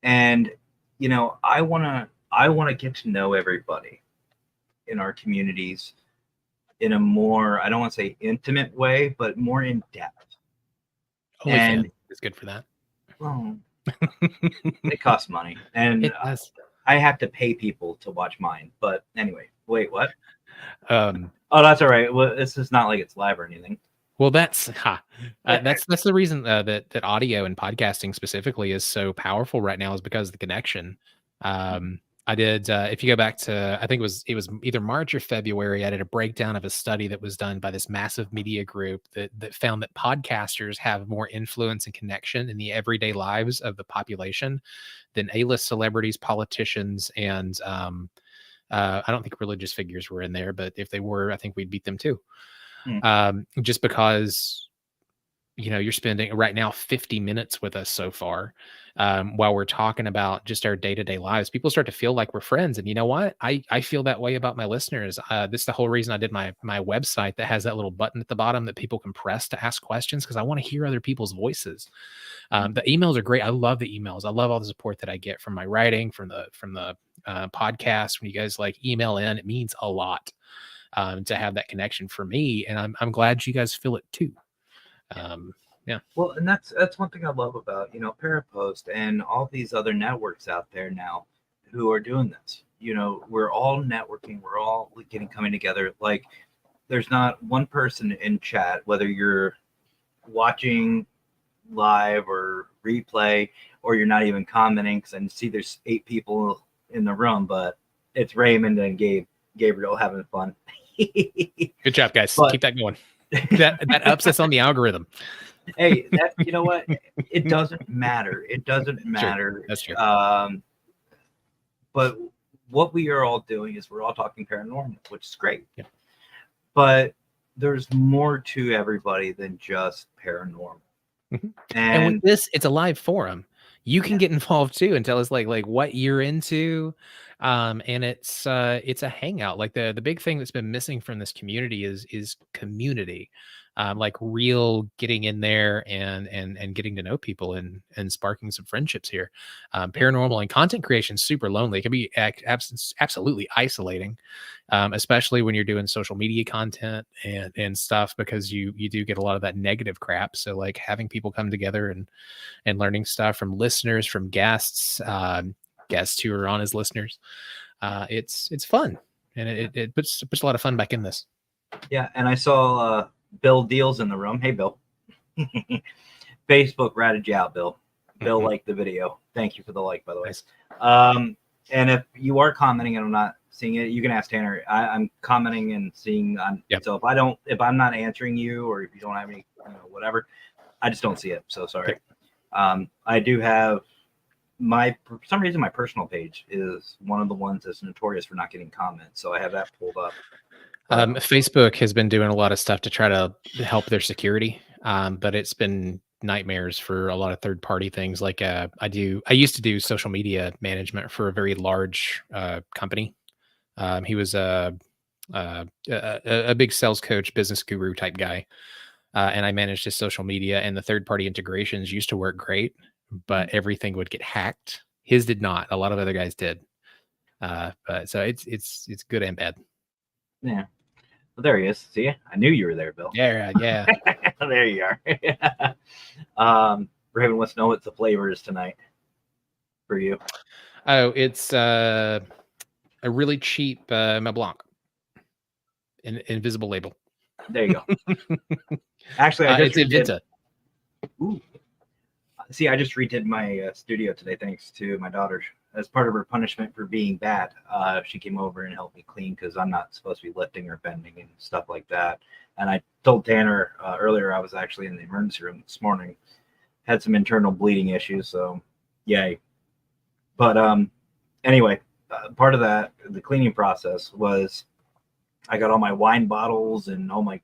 And I want to get to know everybody in our communities in a more, I don't want to say intimate way, but more in depth. And it's good for that. Well, it costs money, and I have to pay people to watch mine. But anyway, wait, what? Oh, that's all right. Well, this is not like it's live or anything. Well, that's the reason that audio and podcasting specifically is so powerful right now, is because of the connection. I did, if you go back to, I think it was either March or February, I did a breakdown of a study that was done by this massive media group that found that podcasters have more influence and connection in the everyday lives of the population than A-list celebrities, politicians, and I don't think religious figures were in there, but if they were, I think we'd beat them too. Hmm. Just because you're spending right now 50 minutes with us so far, while we're talking about just our day-to-day lives. People start to feel like we're friends, and you know what, I feel that way about my listeners. This is the whole reason I did my website that has that little button at the bottom that people can press to ask questions, because I want to hear other people's voices. The emails are great. I love the emails. I love all the support that I get from my writing, from the podcast. When you guys like email in, it means a lot, to have that connection for me, and I'm glad you guys feel it too. Yeah. Well, and that's one thing I love about Parapost and all these other networks out there now who are doing this. We're all networking. We're all coming together. Like, there's not one person in chat, whether you're watching live or replay, or you're not even commenting, because I see there's 8 people in the room, but it's Raymond and Gabriel having fun. Good job, guys. But keep that going. That ups us on the algorithm. Hey, that you know what? It doesn't matter. It doesn't matter. True. That's true. But what we are all doing is we're all talking paranormal, which is great. Yeah. But there's more to everybody than just paranormal. Mm-hmm. And with this, it's a live forum. You can get involved too and tell us like what you're into. And it's a hangout. Like the big thing that's been missing from this community is community. Like real getting in there and getting to know people and sparking some friendships here. Paranormal and content creation is super lonely. It can be absolutely isolating, especially when you're doing social media content and stuff, because you do get a lot of that negative crap. So like having people come together and learning stuff from listeners, from guests who are on as listeners, it's fun, and it puts a lot of fun back in this. Yeah, and I saw Bill Deals in the room. Hey, Bill. Facebook ratted you out, Bill. Bill liked the video. Thank you for the like, by the way. Nice. And if you are commenting and I'm not seeing it, you can ask Tanner. I'm commenting and seeing. Yep. So if I'm not answering you, or if you don't have any, whatever, I just don't see it. So sorry. Okay. I do have for some reason, my personal page is one of the ones that's notorious for not getting comments. So I have that pulled up. Facebook has been doing a lot of stuff to try to help their security, but it's been nightmares for a lot of third-party things. Like I used to do social media management for a very large company. He was a big sales coach, business guru type guy, and I managed his social media. And the third-party integrations used to work great, but everything would get hacked. His did not. A lot of other guys did. But so it's good and bad. Yeah. Well, there he is. See, I knew you were there, Bill. Yeah. There you are. Raven wants to know what the flavor is tonight for you. Oh, it's a really cheap Mont Blanc, invisible label. There you go. Actually, I just it's Inventa. Ooh. See, I just redid my studio today, thanks to my daughter. As part of her punishment for being bad, she came over and helped me clean, because I'm not supposed to be lifting or bending and stuff like that. And I told Tanner earlier, I was actually in the emergency room this morning, had some internal bleeding issues, so yay. But anyway, part of the cleaning process was I got all my wine bottles and all my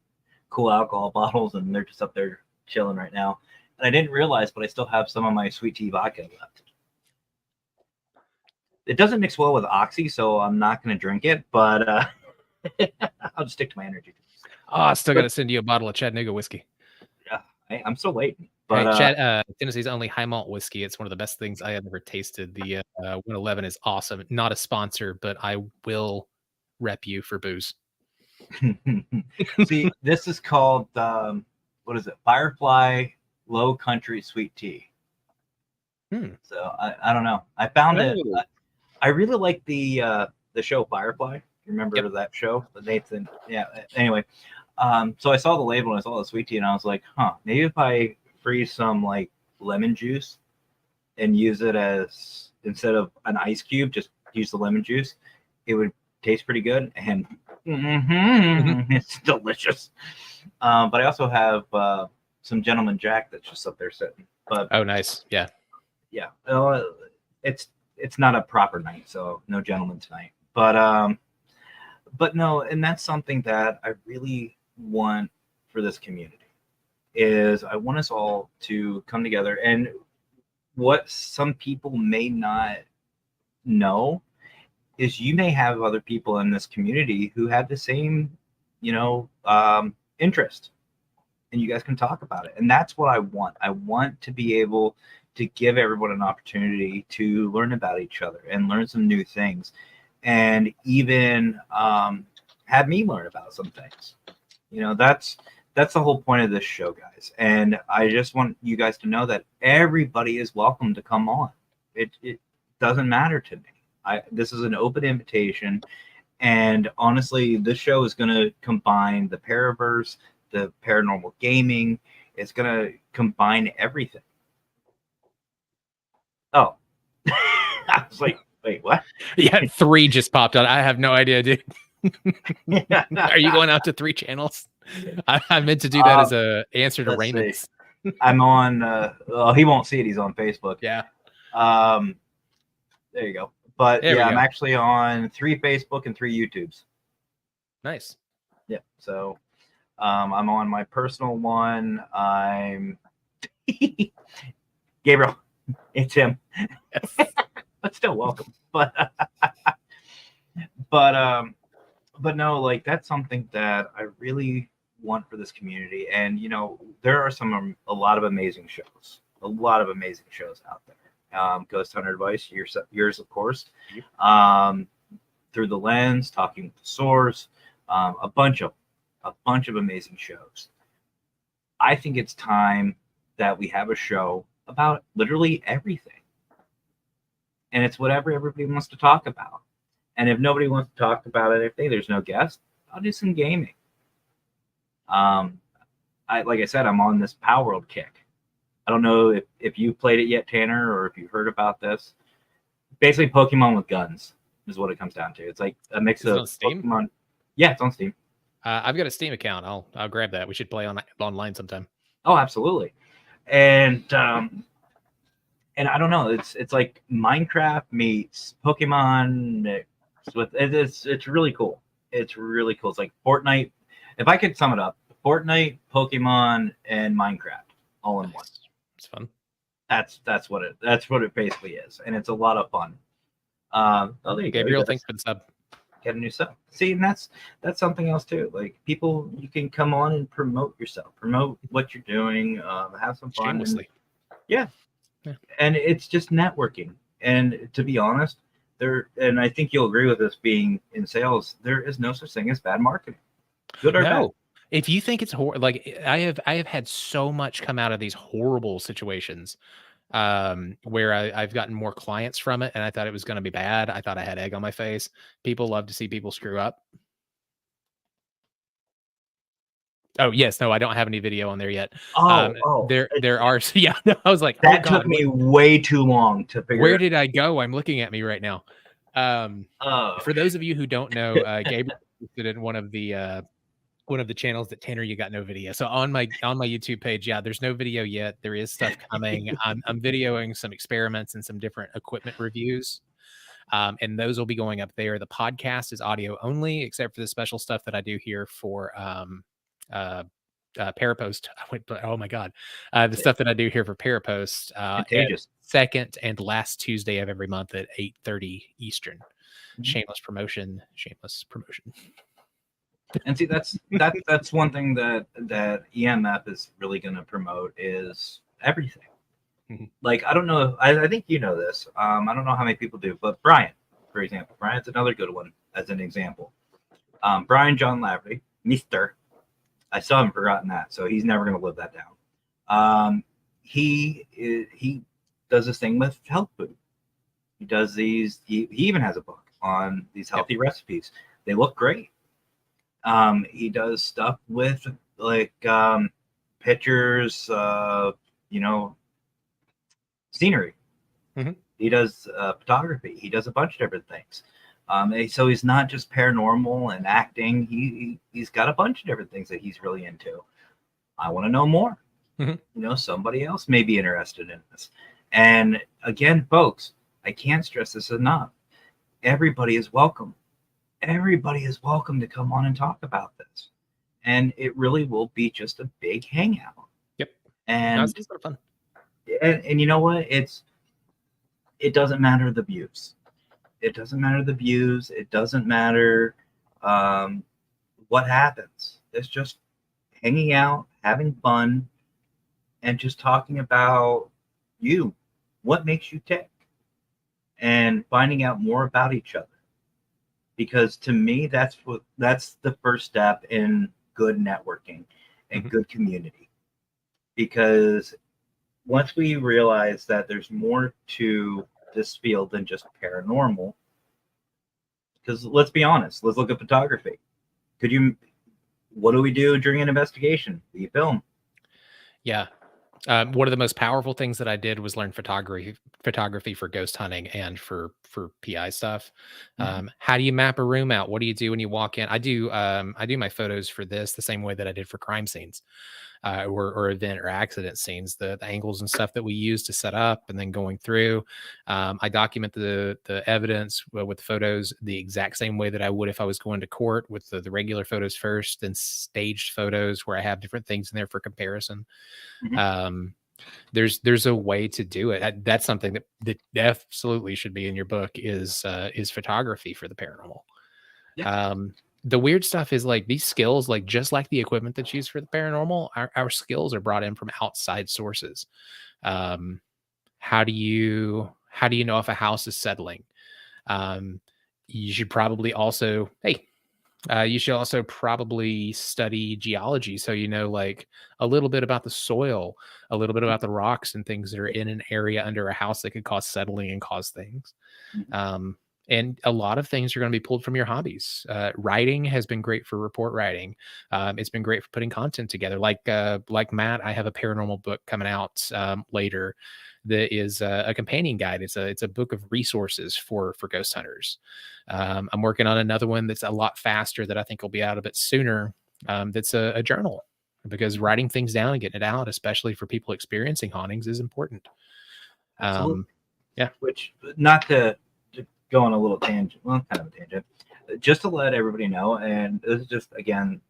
cool alcohol bottles, and they're just up there chilling right now. And I didn't realize, but I still have some of my sweet tea vodka left. It doesn't mix well with Oxy, so I'm not going to drink it, but I'll just stick to my energy. Oh, I still got to send you a bottle of Chattanooga whiskey. Yeah, I'm still waiting. But Tennessee's only high malt whiskey. It's one of the best things I have ever tasted. The 111 is awesome. Not a sponsor, but I will rep you for booze. See, this is called, what is it? Firefly Low Country Sweet Tea. So I don't know. I found it. I really like the show Firefly. You remember that show? The Nathan. Yeah. Anyway, so I saw the label and I saw the sweet tea, and I was like, maybe if I freeze some like lemon juice and use it as, instead of an ice cube, just use the lemon juice, it would taste pretty good. And it's delicious. But I also have some Gentleman Jack that's just up there sitting. But oh, nice. Yeah. It's not a proper night, so no gentleman tonight. But no, and that's something that I really want for this community is I want us all to come together. And what some people may not know is you may have other people in this community who have the same, interest, and you guys can talk about it. And that's what I want. I want to be able to give everyone an opportunity to learn about each other and learn some new things, and even have me learn about some things. That's the whole point of this show, guys. And I just want you guys to know that everybody is welcome to come on. It doesn't matter to me. This is an open invitation. And honestly, this show is going to combine the Paraverse, the paranormal gaming. It's going to combine everything. Oh, I was like, wait, what? Yeah, 3 just popped out. I have no idea, dude. Are you going out to 3 channels? I meant to do that as a answer to Raymond's. I'm on. He won't see it. He's on Facebook. Yeah. There you go. But there I'm actually on 3 Facebook and 3 YouTubes. Nice. Yeah. So I'm on my personal one. I'm Gabriel. It's him. Yes. But still welcome. But no, like that's something that I really want for this community. And there are a lot of amazing shows. A lot of amazing shows out there. Ghost Hunter Advice, yours of course. Through the Lens, Talking with the Source, a bunch of amazing shows. I think it's time that we have a show about literally everything. And it's whatever everybody wants to talk about. And if nobody wants to talk about it, there's no guest, I'll do some gaming. Like I said, I'm on this Power World kick. I don't know if you've played it yet, Tanner, or if you've heard about this. Basically, Pokemon with guns is what it comes down to. It's like a mix of Pokemon. Yeah, it's on Steam. I've got a Steam account. I'll grab that. We should play online sometime. Oh, absolutely. And I don't know. It's like Minecraft meets Pokemon mixed with it's really cool. It's really cool. It's like Fortnite. If I could sum it up, Fortnite, Pokemon, and Minecraft all in one. It's fun. That's what it basically is, and it's a lot of fun. Gabriel, thanks for the sub. Get a new sub. See, and that's something else too. Like people, you can come on and promote yourself, promote what you're doing, have some fun. Shamelessly. Yeah, and it's just networking. And to be honest, and I think you'll agree with this, being in sales, there is no such thing as bad marketing, good or bad. If you think it's like I have had so much come out of these horrible situations where I've gotten more clients from it, and I thought it was going to be bad. I thought I had egg on my face. People love to see people screw up. Oh yes, no, I don't have any video on there yet. There are. Yeah, I was like, that took me way too long to figure. Where did I go? I'm looking at me right now. For those of you who don't know, Gabriel posted in one of the channels that Tanner, you got no video. So on my YouTube page, there's no video yet. There is stuff coming. I'm videoing some experiments and some different equipment reviews. And those will be going up there. The podcast is audio only, except for the special stuff that I do here for Parapost. Oh my God. The stuff that I do here for Parapost, second and last Tuesday of every month at 8:30 Eastern. Shameless promotion. And see, that's one thing that EMF is really going to promote is everything. Mm-hmm. Like, I don't know. I think you know this. I don't know how many people do, but Brian, for example, Brian's another good one as an example. Brian John Laverty, Mr. I still haven't forgotten that, so he's never going to live that down. He does this thing with health food. He does these. He even has a book on these healthy recipes. They look great. He does stuff with like pictures, scenery. Mm-hmm. He does photography. He does a bunch of different things. So he's not just paranormal and acting. He's got a bunch of different things that he's really into. I want to know more. Mm-hmm. Somebody else may be interested in this. And again, folks, I can't stress this enough. Everybody is welcome. everybody is welcome to come on and talk about this. And it really will be just a big hangout. Yep. And No, it's just a lot of fun. and you know what? It doesn't matter the views. It doesn't matter the views. It doesn't matter what happens. It's just hanging out, having fun, and just talking about you, what makes you tick, and finding out more about each other. Because to me, that's the first step in good networking and good community. Because once we realize that there's more to this field than just paranormal, because let's be honest, let's look at photography. What do we do during an investigation? We film. Yeah. One of the most powerful things that I did was learn photography for ghost hunting and for PI stuff. How do you map a room out? What do you do when you walk in? I do my photos for this the same way that I did for crime scenes, or event or accident scenes, the angles and stuff that we use to set up, and then going through. I document the evidence with photos the exact same way that I would if I was going to court, with the regular photos first, then staged photos where I have different things in there for comparison. There's a way to do it. That's something that absolutely should be in your book is photography for the paranormal. Yeah. The weird stuff is like these skills, like just like the equipment that's used for the paranormal, our skills are brought in from outside sources. How do you know if a house is settling? You should probably also, you should also probably study geology, so you know, like a little bit about the soil, a little bit about the rocks and things that are in an area under a house that could cause settling and cause things. And a lot of things are going to be pulled from your hobbies. Writing has been great for report writing. It's been great for putting content together. Like Matt, I have a paranormal book coming out later that is a companion guide. It's a book of resources for ghost hunters. I'm working on another one that's a lot faster that I think will be out a bit sooner. That's a journal, because writing things down and getting it out, especially for people experiencing hauntings, is important. Absolutely. Yeah. Which, not to go on a little tangent, well, kind of a tangent, just to let everybody know, and this is just, again,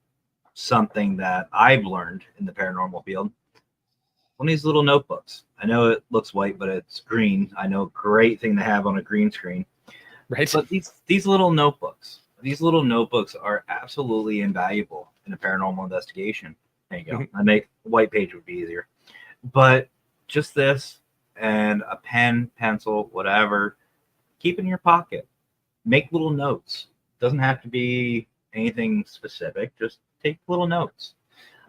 something that I've learned in the paranormal field. One of these little notebooks. I know it looks white, but it's green. I know, great thing to have on a green screen. Right. But these little notebooks are absolutely invaluable in a paranormal investigation. There you go. I make white page would be easier. But just this and a pen, pencil, whatever, keep in your pocket. Make little notes. Doesn't have to be anything specific. Just take little notes.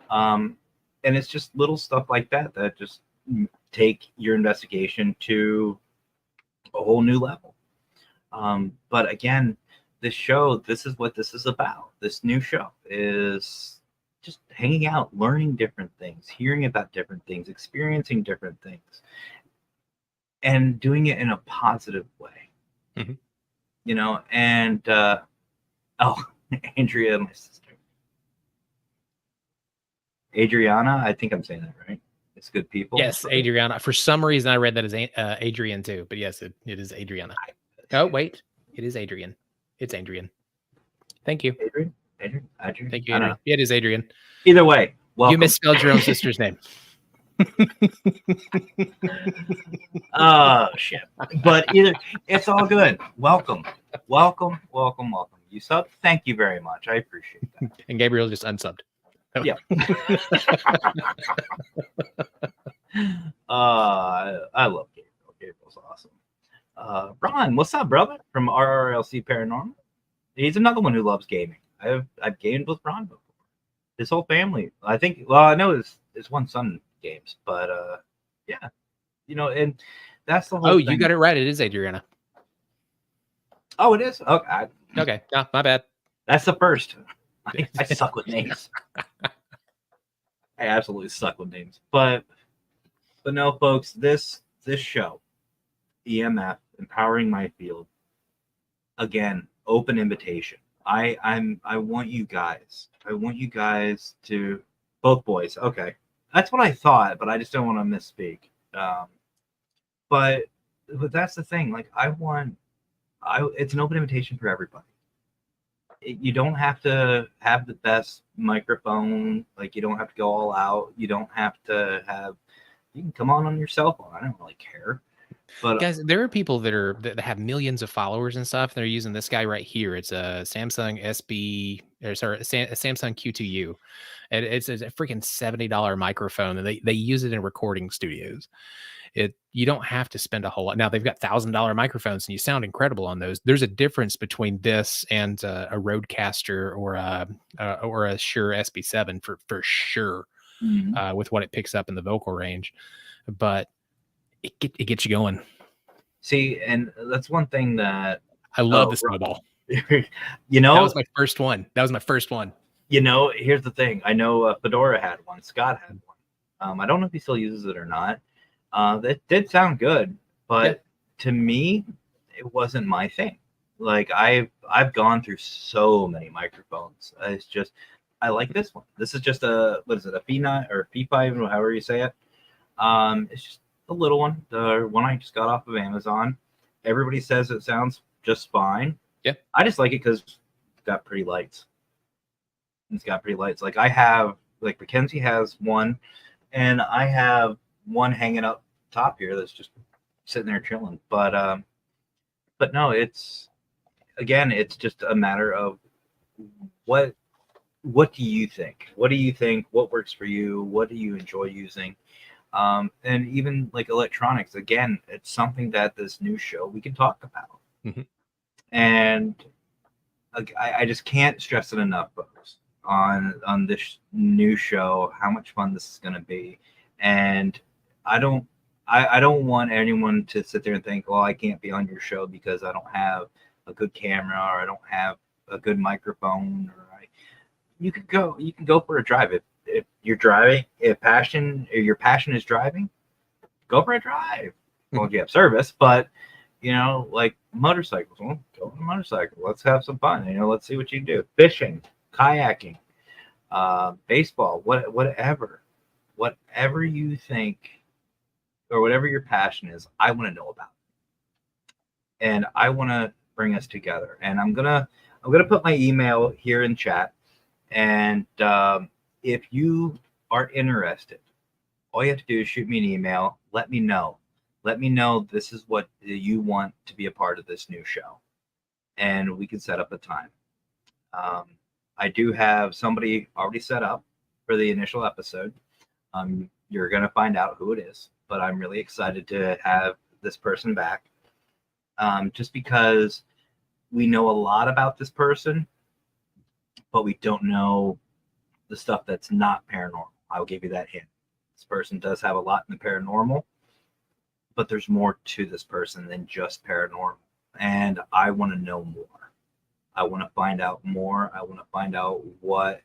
And it's just little stuff like that just take your investigation to a whole new level. But again, this is what this is about. This new show is just hanging out, learning different things, hearing about different things, experiencing different things, and doing it in a positive way. You know, and Andrea, my sister. Adriana, I think I'm saying that right. It's good people. Yes, right? Adriana. For some reason, I read that as Adrian too, but yes, it is Adriana. Oh, wait, it is Adrian. It's Adrian. Thank you. Adrian. Thank you, Adrian. It is Adrian. Either way, welcome. You misspelled your own sister's name. Oh shit! But it's all good. Welcome. You subbed. Thank you very much. I appreciate that. And Gabriel just unsubbed. Oh. Yeah. I love Gabriel. Gabriel's awesome. Ron, what's up, brother? From RRLC Paranormal. He's another one who loves gaming. I've gamed with Ron before. His whole family. I think. Well, I know his one son games, but yeah, you know, and that's the whole. Oh, thing. you got it right. It is Adriana. Oh, it is. Okay. Okay. No, my bad. That's the first. I suck with names. I absolutely suck with names. But no, folks, this show, EMF, Empowering My Field, again, open invitation. I want you guys. I want you guys to, both boys. Okay. That's what I thought, but I just don't want to misspeak. But that's the thing. Like, it's an open invitation for everybody. you don't have to have the best microphone. Like, you don't have to go all out. You don't have to have. You can come on your cell phone. I don't really care. But Guys, there are people that have millions of followers and stuff. They're using this guy right here. It's a Samsung SB, or sorry, a Samsung Q2U, and it's a freaking $70 microphone, and they use it in recording studios. You don't have to spend a whole lot. Now they've got $1,000 microphones, and you sound incredible on those. There's a difference between this and a Rodecaster or a Shure SB7 for sure, with what it picks up in the vocal range, but it gets you going. see, and that's one thing that I love the snowball. You know, that was my first one. You know, here's the thing. I know Fedora had one. Scott had one. I don't know if he still uses it or not. That did sound good, but to me, it wasn't my thing. Like, I've gone through so many microphones. It's just, I like this one. This is just a P9 or P5, or however you say it. It's just a little one, the one I just got off of Amazon. Everybody says it sounds just fine. Yeah, I just like it because it's got pretty lights. Like, I have, like, Mackenzie has one, and I have one hanging up top here that's just sitting there chilling. But no, it's just a matter of what do you think? What do you think? What works for you? What do you enjoy using? And even like electronics, again, it's something that this new show we can talk about. Mm-hmm. And I just can't stress it enough, folks, on this new show, how much fun this is going to be. And I don't want anyone to sit there and think, well, I can't be on your show because I don't have a good camera, or I don't have a good microphone, or you can go for a drive. If you're driving, your passion is driving, go for a drive. Well, you have service, but like motorcycles, well, go on a motorcycle. Let's have some fun. Let's see what you do. Fishing, kayaking, baseball, whatever you think, or whatever your passion is, I want to know about it. And I want to bring us together. And I'm gonna put my email here in chat. And if you are interested, all you have to do is shoot me an email. Let me know. This is what you want to be a part of this new show, and we can set up a time. I do have somebody already set up for the initial episode. You're going to find out who it is, but I'm really excited to have this person back, just because we know a lot about this person, but we don't know the stuff that's not paranormal. I'll give you that hint. This person does have a lot in the paranormal, but there's more to this person than just paranormal. And I want to know more. I want to find out more. I want to find out what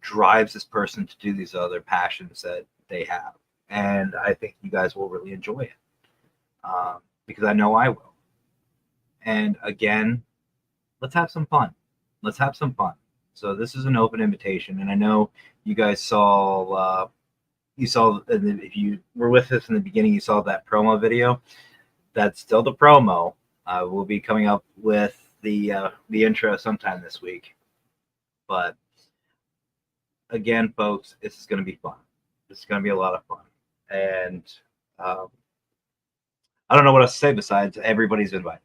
drives this person to do these other passions that they have. And I think you guys will really enjoy it, because I know I will. And again, let's have some fun. So this is an open invitation, and I know you guys saw. If you were with us in the beginning, you saw that promo video. That's still the promo. We'll be coming up with the intro sometime this week. But again, folks, this is going to be fun. This is going to be a lot of fun, and I don't know what else to say besides everybody's invited.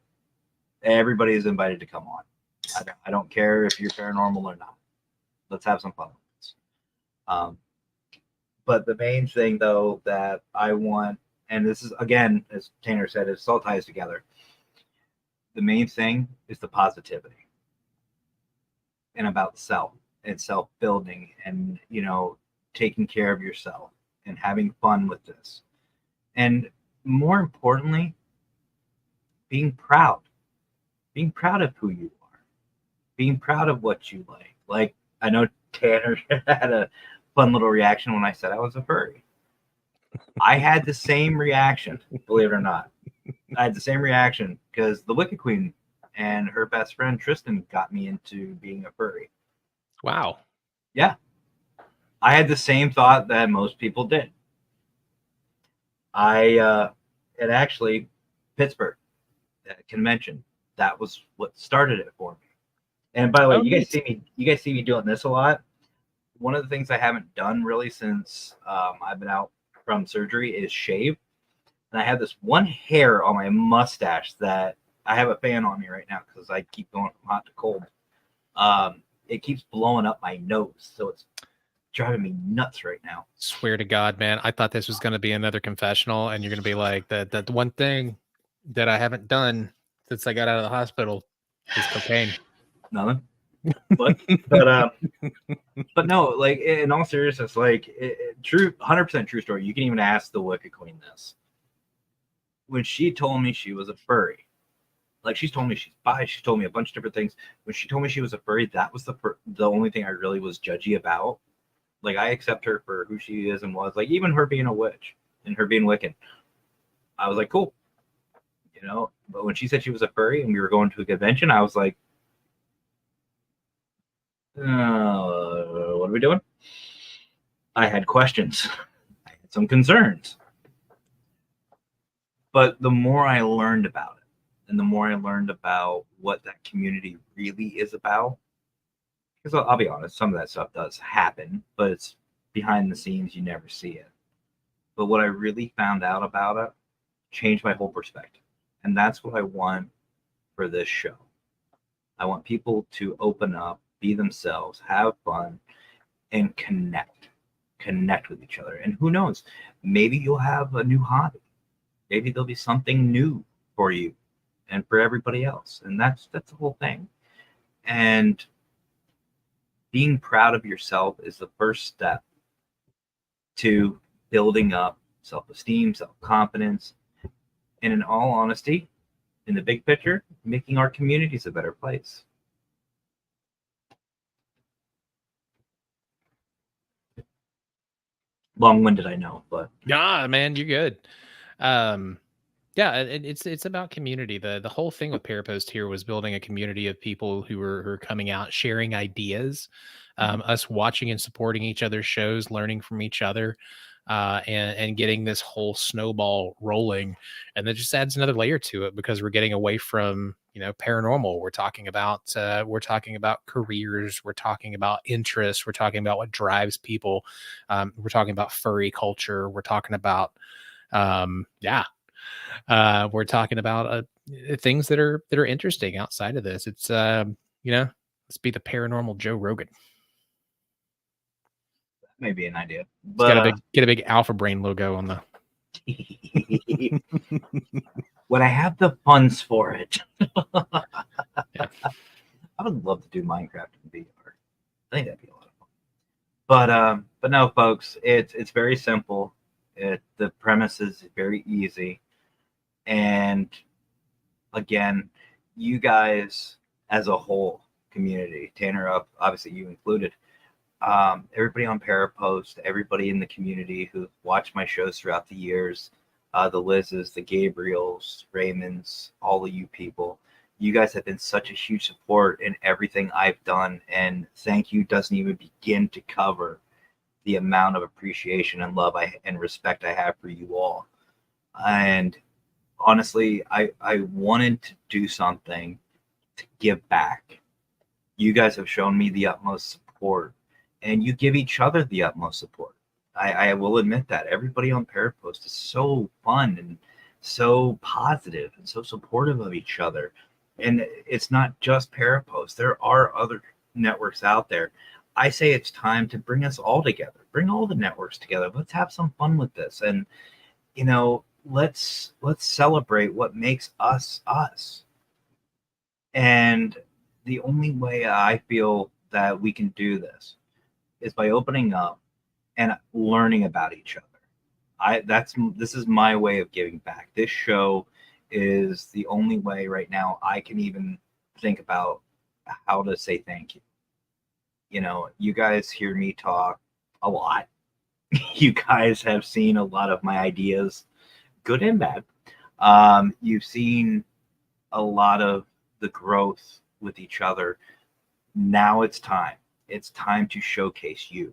Everybody is invited to come on. I don't care if you're paranormal or not. Let's have some fun with this. But the main thing, though, that I want, and this is, again, as Tanner said, it all ties together. The main thing is the positivity, and about self and self-building, and taking care of yourself and having fun with this. And more importantly, being proud of who you are, being proud of what you like. Like, I know Tanner had a fun little reaction when I said I was a furry. I had the same reaction, believe it or not. I had the same reaction because the Wicked Queen and her best friend Tristan got me into being a furry. Wow. Yeah. I had the same thought that most people did. And actually, Pittsburgh convention, that was what started it for me. And by the way, Oh, nice. you guys see me doing this a lot. One of the things I haven't done really since I've been out from surgery is shave. And I have this one hair on my mustache that I have a fan on me right now because I keep going from hot to cold. It keeps blowing up my nose, so it's driving me nuts right now. Swear to God, man, I thought this was going to be another confessional, and you're going to be like, that one thing that I haven't done since I got out of the hospital is cocaine. Nothing. But no, like in all seriousness, like true, 100% true story. You can even ask the Wicked Queen this. When she told me she was a furry, like she's told me she's bi, she's told me a bunch of different things. When she told me she was a furry, that was the only thing I really was judgy about. Like I accept her for who she is and was. Like even her being a witch and her being Wiccan, I was like, cool, you know. But when she said she was a furry and we were going to a convention, I was like, what are we doing? I had questions. I had some concerns. But the more I learned about it, and the more I learned about what that community really is about, because I'll be honest, some of that stuff does happen, but it's behind the scenes, you never see it. But what I really found out about it changed my whole perspective. And that's what I want for this show. I want people to open up, be themselves, have fun, and connect with each other. And who knows, maybe you'll have a new hobby. Maybe there'll be something new for you and for everybody else. And that's the whole thing. And being proud of yourself is the first step to building up self-esteem, self-confidence, and in all honesty, in the big picture, making our communities a better place. Long-winded, I know, but Nah, man, you're good. Yeah, it's about community. The whole thing with Parapost here was building a community of people who are coming out, sharing ideas, us watching and supporting each other's shows, learning from each other, and getting this whole snowball rolling. And that just adds another layer to it because we're getting away from paranormal. We're talking about careers. We're talking about interests. We're talking about what drives people. We're talking about furry culture. We're talking about we're talking about things that are interesting outside of this. It's let's be the paranormal Joe Rogan. that may be an idea. It's got But get a big Alpha Brain logo on the. when I have the funds for it, Yeah. I would love to do Minecraft in VR. I think that'd be a lot of fun. But no, folks, it's very simple. The premise is very easy, and again, you guys as a whole community, Tanner up, obviously you included, everybody on Parapost, everybody in the community who watched my shows throughout the years, the Liz's, the Gabriels, Raymonds, all of you people. You guys have been such a huge support in everything I've done, and thank you doesn't even begin to cover the amount of appreciation and love and respect I have for you all. And honestly, I wanted to do something to give back. You guys have shown me the utmost support, and you give each other the utmost support. I will admit that everybody on Parapost is so fun and so positive and so supportive of each other. And it's not just Parapost. There are other networks out there. I say it's time to bring us all together. Bring all the networks together. Let's have some fun with this. And let's celebrate what makes us us. And the only way I feel that we can do this is by opening up and learning about each other. This is my way of giving back. This show is the only way right now I can even think about how to say thank you. You guys hear me talk a lot. You guys have seen a lot of my ideas, good and bad. You've seen a lot of the growth with each other. Now it's time. It's time to showcase you.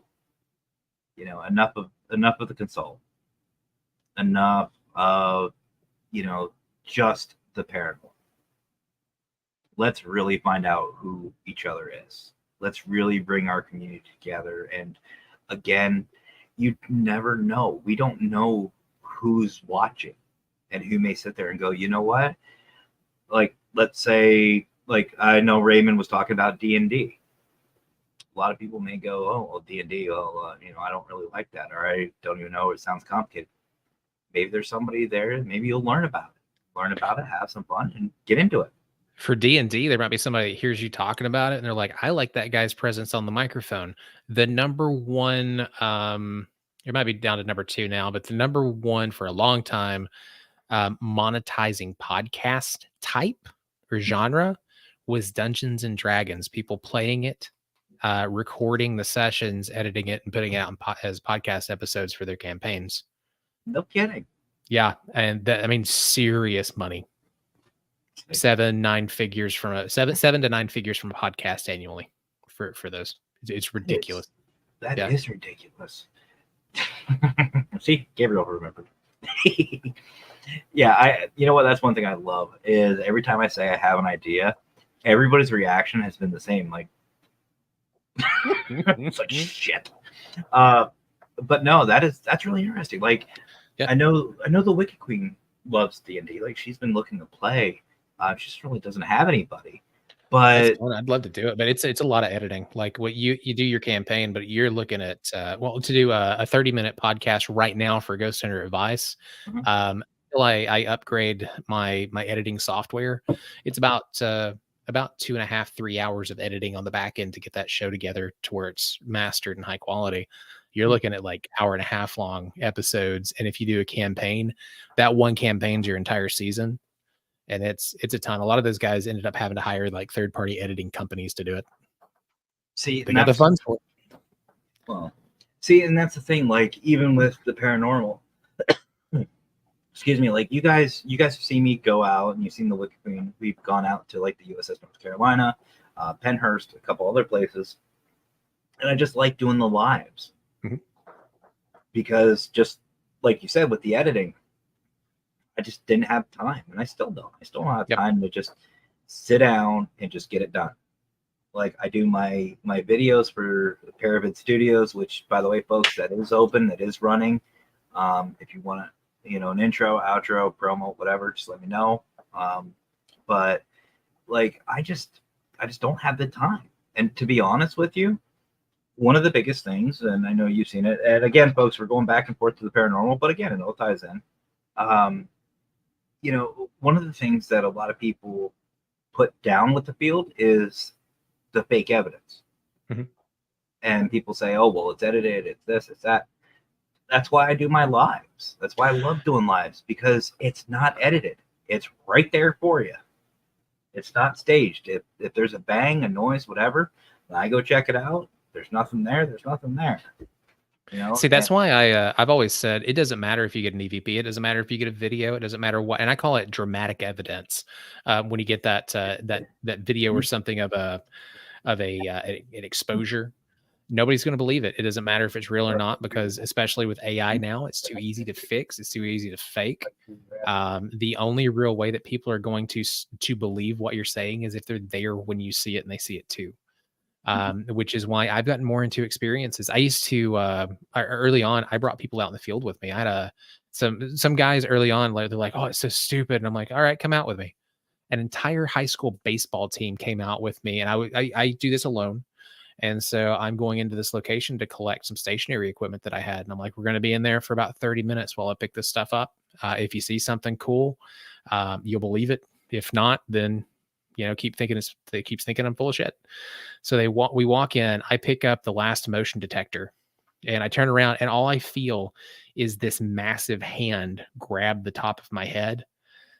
Enough of the consult. Enough of just the paranormal. let's really find out who each other is. Let's really bring our community together. And again, you never know. We don't know who's watching and who may sit there and go, you know what? Like, let's say, like, I know Raymond was talking about D&D. A lot of people may go, oh, well, D&D, well, I don't really like that, or I don't even know, it sounds complicated. Maybe there's somebody there, maybe you'll learn about it, have some fun, and get into it. For D&D, there might be somebody that hears you talking about it, and they're like, I like that guy's presence on the microphone. The number one, it might be down to number 2 now, but the number one for a long time, monetizing podcast type or genre was Dungeons and Dragons. People playing it, recording the sessions, editing it, and putting it out as podcast episodes for their campaigns. No kidding. Yeah, and that, I mean, serious money. 7 to 9 figures from a podcast annually for those. It's ridiculous. That is ridiculous. See, Gabriel remembered. Yeah, you know what? That's one thing I love is every time I say I have an idea, everybody's reaction has been the same. Like, it's like shit. But no, that's really interesting. Like, yeah. I know the Wicked Queen loves D&D. Like, she's been looking to play. She just really doesn't have anybody. But I'd love to do it, but it's a lot of editing. Like, what you do your campaign, but you're looking at to do a 30-minute podcast right now for Ghost Hunter Advice. Mm-hmm. I upgrade my editing software. It's about 2.5, 3 hours of editing on the back end to get that show together to where it's mastered and high quality. You're looking at like 1.5 hour long episodes. And if you do a campaign, that one campaign's your entire season. And it's a ton. A lot of those guys ended up having to hire like third-party editing companies to do it. See, they got the funds for it. Well, see, and that's the thing. Like, even with the paranormal, excuse me, like you guys have seen me go out, and you've seen the Wicked Queen. We've gone out to like the USS North Carolina, Penhurst, a couple other places, and I just like doing the lives. Mm-hmm. Because just like you said with the editing, I just didn't have time, and I still don't. I still don't have time to just sit down and just get it done. Like, I do my videos for Paravid Studios, which, by the way, folks, that is open, that is running. If you want to, an intro, outro, promo, whatever, just let me know. But like, I just don't have the time. And to be honest with you, one of the biggest things, and I know you've seen it, and again, folks, we're going back and forth to the paranormal, but again, it all ties in. One of the things that a lot of people put down with the field is the fake evidence. Mm-hmm. And people say, oh, well, it's edited, it's this, it's that. That's why I do my lives. That's why I love doing lives, because it's not edited. It's right there for you. It's not staged. If there's a bang, a noise, whatever, when I go check it out, there's nothing there. There's nothing there. See, that's why I've always said it doesn't matter if you get an EVP. It doesn't matter if you get a video. It doesn't matter what, and I call it dramatic evidence. When you get that video or something of an exposure, nobody's going to believe it. It doesn't matter if it's real or not, because especially with AI now, it's too easy to fix. It's too easy to fake. The only real way that people are going to believe what you're saying is if they're there when you see it and they see it too. Which is why I've gotten more into experiences. I used to early on, I brought people out in the field with me. I had some guys early on, they're like, oh, it's so stupid. And I'm like, all right, come out with me. An entire high school baseball team came out with me, and I do this alone. And so I'm going into this location to collect some stationary equipment that I had. And I'm like, we're going to be in there for about 30 minutes while I pick this stuff up. If you see something cool, you'll believe it. If not, then keep thinking I'm full of shit. So we walk in, I pick up the last motion detector, and I turn around, and all I feel is this massive hand grab the top of my head,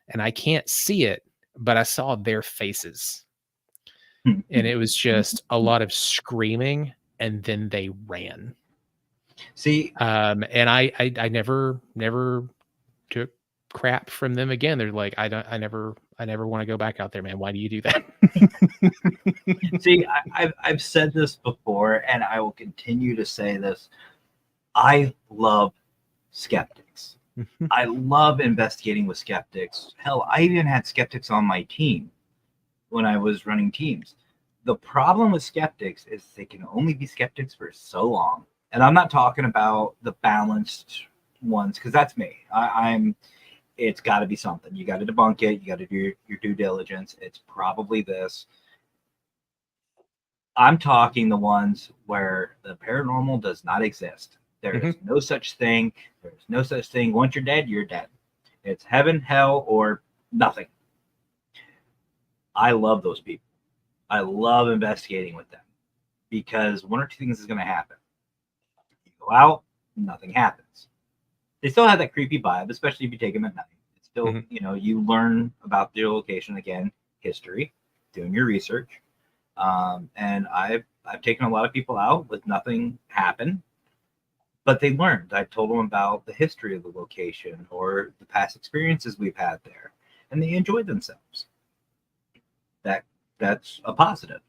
and I can't see it, but I saw their faces, and it was just a lot of screaming, and then they ran. See, and I never took crap from them again. They're like, I never want to go back out there, man. Why do you do that? See, I've said this before, and I will continue to say this. I love skeptics. I love investigating with skeptics. Hell, I even had skeptics on my team. when I was running teams. The problem with skeptics is they can only be skeptics for so long. And I'm not talking about the balanced ones, because that's me. I'm it's got to be something. You got to debunk it. You got to do your due diligence. It's probably this. I'm talking the ones where the paranormal does not exist. There is no such thing. There's no such thing. Once you're dead, you're dead. It's heaven, hell, or nothing. I love those people. I love investigating with them because one or two things is going to happen. You go out, nothing happens. They still have that creepy vibe, especially if you take them at night. It's still, you learn about their location again, history, doing your research. And I've taken a lot of people out with nothing happen, but they learned. I told them about the history of the location or the past experiences we've had there, and they enjoyed themselves. That's a positive.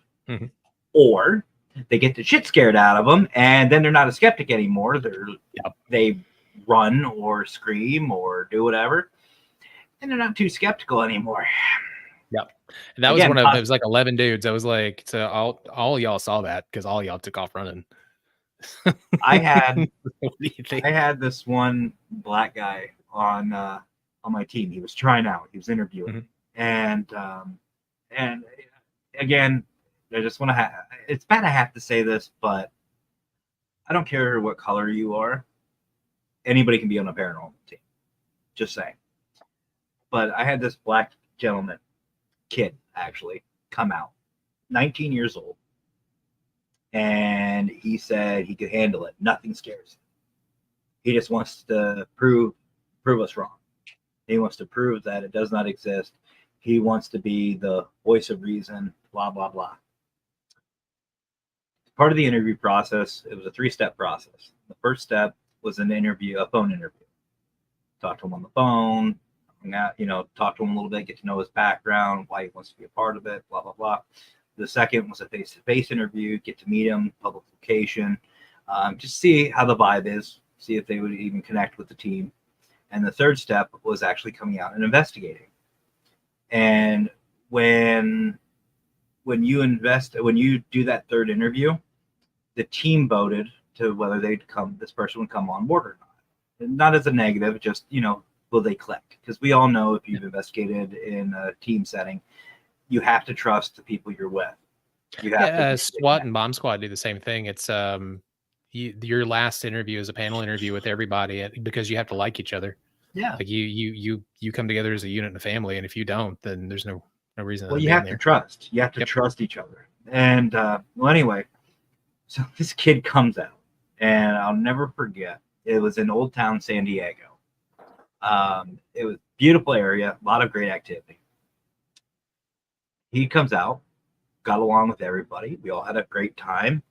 Or they get the shit scared out of them, and then they're not a skeptic anymore. They run or scream or do whatever, and they're not too skeptical anymore. Yep. And that was one of it was like 11 dudes. I was like, so all y'all saw that because all y'all took off running. I had this one black guy on my team. He was trying out. He was interviewing, and again, I just want to it's bad I have to say this, but I don't care what color you are. Anybody can be on a paranormal team. Just saying. But I had this black kid actually come out, 19 years old. And he said he could handle it. Nothing scares him. He just wants to prove us wrong. He wants to prove that it does not exist. He wants to be the voice of reason, blah, blah, blah. Part of the interview process, it was a 3-step process. The first step was a phone interview. Talk to him on the phone, talk to him a little bit, get to know his background, why he wants to be a part of it, blah, blah, blah. The second was a face-to-face interview, get to meet him, public location, just see how the vibe is, see if they would even connect with the team. And the third step was actually coming out and investigating. And when you do that third interview, the team voted to whether this person would come on board or not. And not as a negative, just, will they click? Because we all know if you've investigated in a team setting, you have to trust the people you're with. You have SWAT and Bomb Squad do the same thing. It's your last interview is a panel interview with everybody because you have to like each other. Yeah, like you come together as a unit and a family, and if you don't, then there's no reason. Well, you have to trust. You have to trust each other. And anyway, so this kid comes out, and I'll never forget. It was in Old Town, San Diego. It was a beautiful area, a lot of great activity. He comes out, got along with everybody. We all had a great time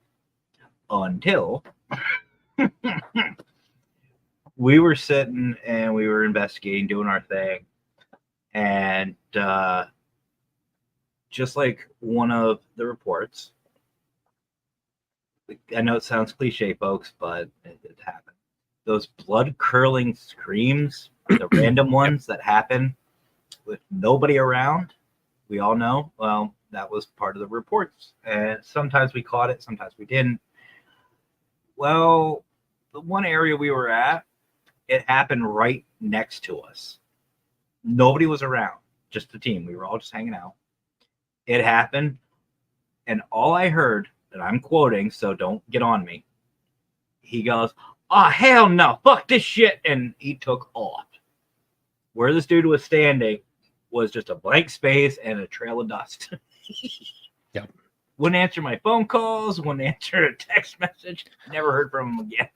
until we were sitting and we were investigating, doing our thing. And just like one of the reports, I know it sounds cliche, folks, but it happened. Those blood-curdling screams, the random ones that happen with nobody around, we all know, well, that was part of the reports. And sometimes we caught it, sometimes we didn't. Well, the one area we were at, it happened right next to us. Nobody was around, just the team. We were all just hanging out. It happened, and all I heard, and I'm quoting, so don't get on me. He goes, "Oh, hell no, fuck this shit," and he took off. Where this dude was standing was just a blank space and a trail of dust. Yep. Wouldn't answer my phone calls, wouldn't answer a text message. Never heard from him again.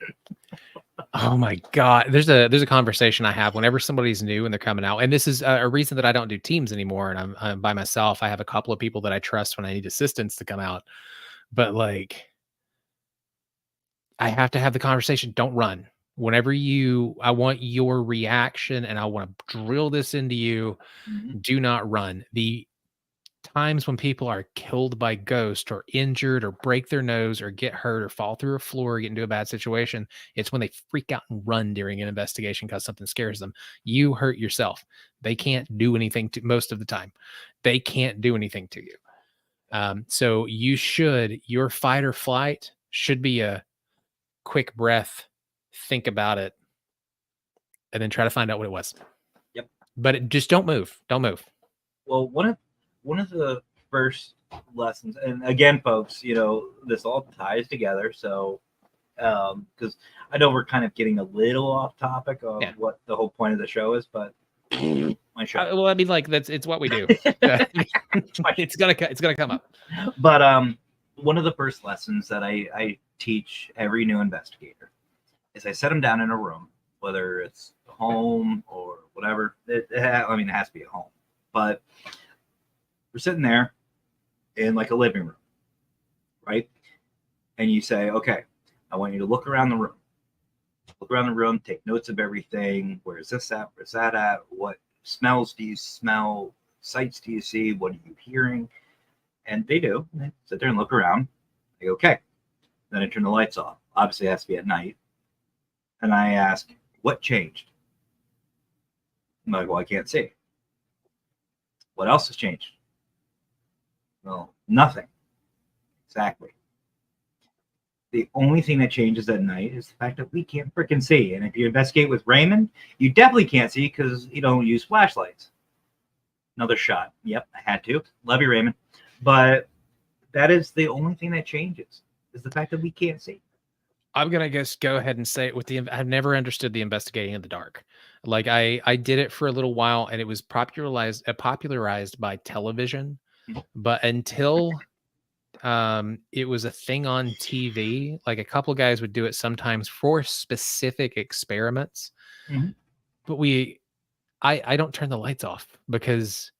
Oh my God. There's a conversation I have whenever somebody's new and they're coming out. And this is a reason that I don't do teams anymore. And I'm by myself. I have a couple of people that I trust when I need assistance to come out. But like, I have to have the conversation. Don't run. I want your reaction and I want to drill this into you. Mm-hmm. Do not run. The times when people are killed by ghosts or injured or break their nose or get hurt or fall through a floor or get into a bad situation, it's when they freak out and run during an investigation because something scares them. You hurt yourself. They can't do anything to most of the time. They can't do anything to you. So your fight or flight should be a quick breath, think about it, and then try to find out what it was. Yep. But just don't move. Don't move. Well, one of the first lessons, and again, folks, this all ties together. So, because I know we're kind of getting a little off topic of what the whole point of the show is, but my show. Well, I mean, like it's what we do. It's gonna come up. But one of the first lessons that I teach every new investigator is I set them down in a room, whether it's home or whatever. It has to be at home, but we're sitting there in like a living room, right? And you say, okay, I want you to look around the room. Look around the room, take notes of everything. Where is this at? Where's that at? What smells do you smell? Sights do you see? What are you hearing? And they do. They sit there and look around. I go, okay. Then I turn the lights off. Obviously, it has to be at night. And I ask, what changed? I'm like, well, I can't see. What else has changed? Well, nothing. Exactly. The only thing that changes at night is the fact that we can't freaking see. And if you investigate with Raymond, you definitely can't see because you don't use flashlights. Another shot. Yep, I had to. Love you, Raymond. But that is the only thing that changes, is the fact that we can't see. I'm gonna just go ahead and say it I've never understood the investigating in the dark. Like I did it for a little while, and it was popularized by television, but until it was a thing on TV, like a couple guys would do it sometimes for specific experiments. Mm-hmm. But I don't turn the lights off because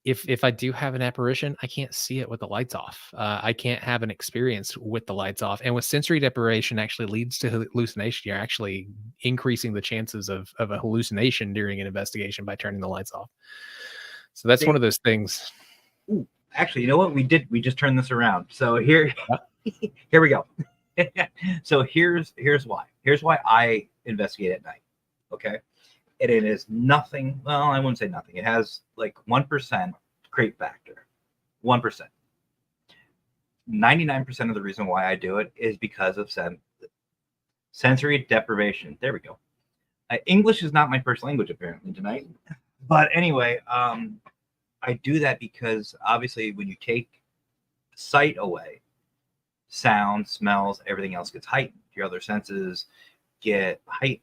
if I do have an apparition, I can't see it with the lights off. I can't have an experience with the lights off. And with sensory deprivation actually leads to hallucination. You're actually increasing the chances of a hallucination during an investigation by turning the lights off. So that's one of those things. Ooh, actually, you know what? We just turned this around. So here we go. So here's why. Here's why I investigate at night. Okay. And it is nothing. Well, I wouldn't say nothing. It has like 1% creep factor. 1%. 99% of the reason why I do it is because of sensory deprivation. There we go. English is not my first language apparently tonight. But anyway, I do that because obviously when you take sight away, sound, smells, everything else gets heightened. Your other senses get heightened.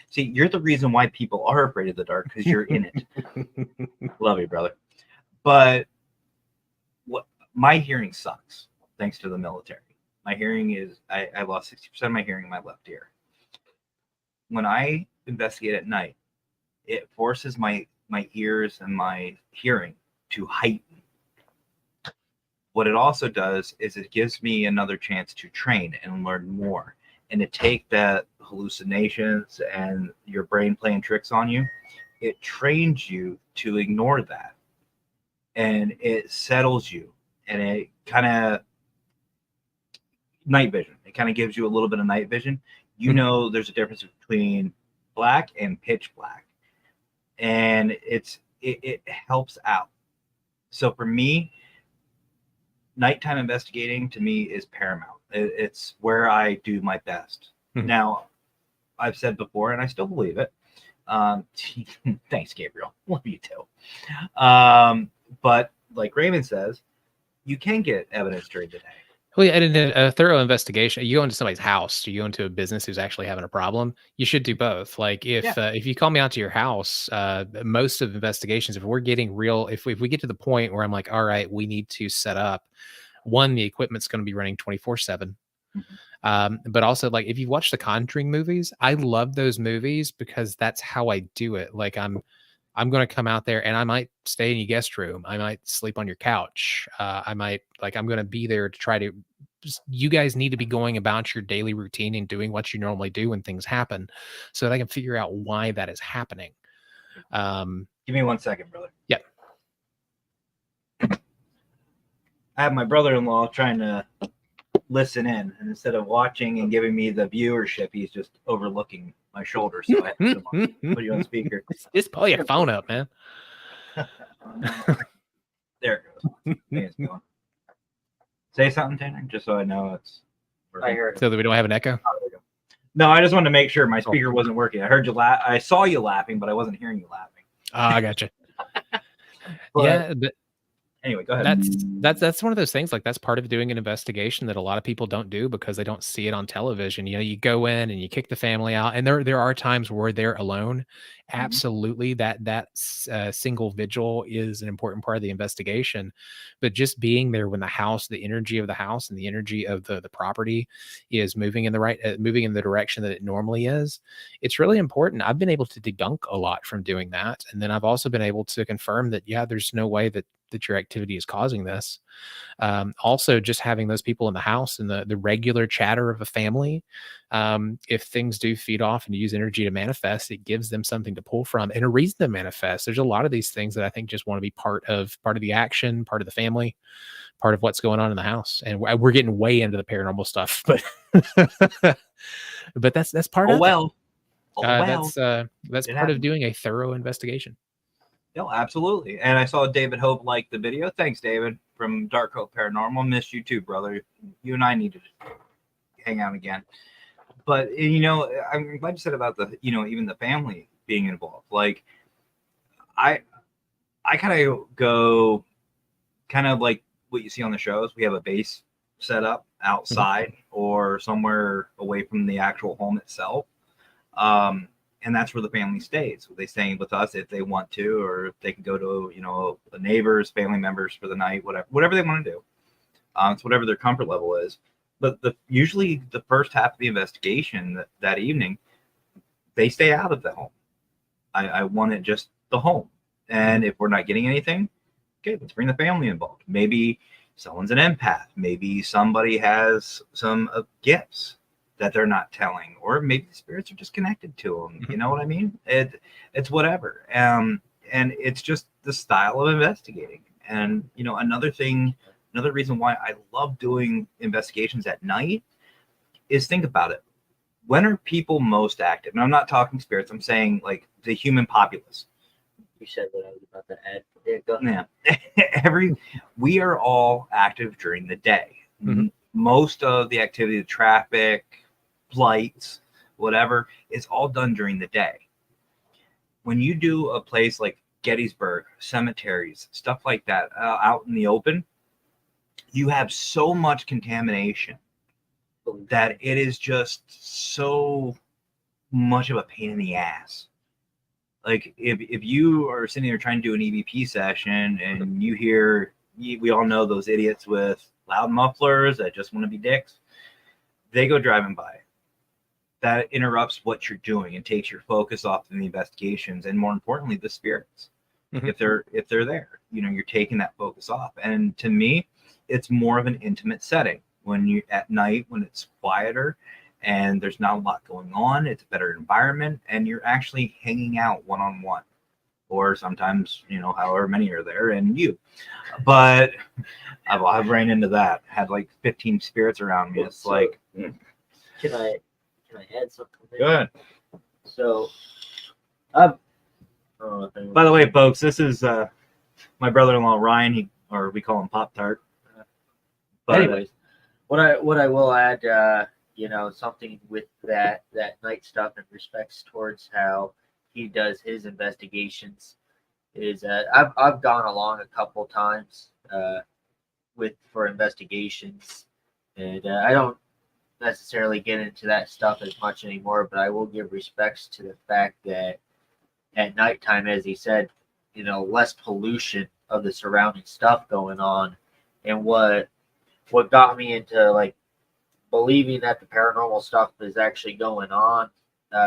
See, you're the reason why people are afraid of the dark, because you're in it. Love you, brother. But my hearing sucks thanks to the military. My hearing is I lost 60% of my hearing in my left ear. When I investigate at night, it forces my ears and my hearing to heighten. What it also does is it gives me another chance to train and learn more, and to take that hallucinations and your brain playing tricks on you. It trains you to ignore that, and it settles you, and it kind of night vision. It kind of gives you a little bit of night vision. You know, there's a difference between black and pitch black, and it helps out. So for me, nighttime investigating to me is paramount. It's where I do my best. Now, I've said before, and I still believe it. Thanks, Gabriel. Love you too. But like Raymond says, you can get evidence during the day. Well, yeah, and in a thorough investigation, you go into somebody's house, you go into a business who's actually having a problem, you should do both. Like if you call me out to your house, most of the investigations, if we're getting real, if we get to the point where I'm like, all right, we need to set up, one, the equipment's going to be running 24/7. But also, like, if you watch the Conjuring movies, I love those movies because that's how I do it. Like I'm going to come out there and I might stay in your guest room. I might sleep on your couch. I'm going to be there to try to you guys need to be going about your daily routine and doing what you normally do when things happen so that I can figure out why that is happening. Give me 1 second, brother. Yeah. I have my brother-in-law trying to listen in, and instead of watching and giving me the viewership, he's just overlooking my shoulder, so I had to put you on speaker. Just pull your phone up, man. There it goes. I think it's going. Say something, Tanner, just so I know it's working. I heard it. So that we don't have an echo. Oh, there we go. No, I just wanted to make sure my speaker wasn't working. I heard you laugh. I saw you laughing, but I wasn't hearing you laughing. I gotcha. But Yeah, but anyway, go ahead. that's one of those things. Like, that's part of doing an investigation that a lot of people don't do because they don't see it on television. You know, you go in and you kick the family out, and there are times where they're alone. Absolutely, that single vigil is an important part of the investigation. But just being there when the energy of the house and the energy of the property is moving in the direction that it normally is, it's really important. I've been able to debunk a lot from doing that, and then I've also been able to confirm that there's no way that your activity is causing this. Also, just having those people in the house and the regular chatter of a family, if things do feed off and use energy to manifest, it gives them something to pull from and a reason to manifest. There's a lot of these things that I think just want to be part of the action, part of the family, part of what's going on in the house. And we're getting way into the paranormal stuff, but but that's part of it. That's part of doing a thorough investigation. No, absolutely. And I saw David Hope like the video. Thanks, David, from Dark Hope Paranormal. Missed you too, brother. You and I need to hang out again. But, you know, I'm glad you said about the, you know, even the family being involved. Like, I kind of go kind of like what you see on the shows. We have a base set up outside or somewhere away from the actual home itself. And that's where the family stays. They stay with us if they want to, or if they can go to, you know, the neighbors, family members for the night, whatever they want to do. It's whatever their comfort level is. But usually the first half of the investigation that evening, they stay out of the home. I want it just the home. And if we're not getting anything, okay, let's bring the family involved. Maybe someone's an empath. Maybe somebody has some gifts that they're not telling, or maybe the spirits are just connected to them. You know what I mean? It's whatever. And it's just the style of investigating. And, you know, another reason why I love doing investigations at night is, think about it. When are people most active? And I'm not talking spirits. I'm saying like the human populace. You said what I was about to add. Yeah, go ahead. Yeah. We are all active during the day. Mm-hmm. Most of the activity, the traffic, flights, whatever, it's all done during the day. When you do a place like Gettysburg, cemeteries, stuff like that, out in the open, you have so much contamination that it is just so much of a pain in the ass. Like if you are sitting there trying to do an EVP session and you hear, we all know those idiots with loud mufflers that just want to be dicks, they go driving by. That interrupts what you're doing and takes your focus off of the investigations, and more importantly, the spirits. If they're there, you know, you're taking that focus off. And to me, it's more of an intimate setting when you at night, when it's quieter and there's not a lot going on. It's a better environment, and you're actually hanging out one-on-one, or sometimes, you know, however many are there and you. But I've ran into that. Had like 15 spirits around me. It's like, Can I add something there? go ahead. So, By the way, folks, this is my brother-in-law Ryan. Or we call him Pop Tart. But anyways, what I will add, you know, something with that night stuff in respects towards how he does his investigations is I've gone along a couple times for investigations, and I don't necessarily get into that stuff as much anymore, but I will give respects to the fact that at nighttime, as he said, you know, less pollution of the surrounding stuff going on. And what got me into like believing that the paranormal stuff is actually going on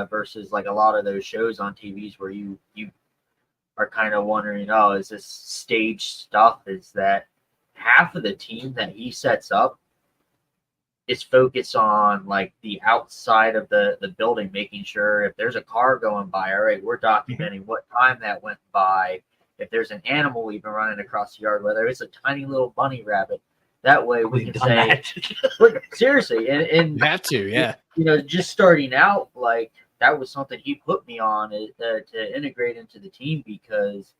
versus like a lot of those shows on TVs where you are kind of wondering, oh, is this staged stuff? Is that half of the team that he sets up is focused on like the outside of the building, making sure if there's a car going by, all right, we're documenting what time that went by. If there's an animal even running across the yard, whether it's a tiny little bunny rabbit, that way we can say, look, seriously, and You have to, yeah. You know, just starting out, like that was something he put me on to integrate into the team, because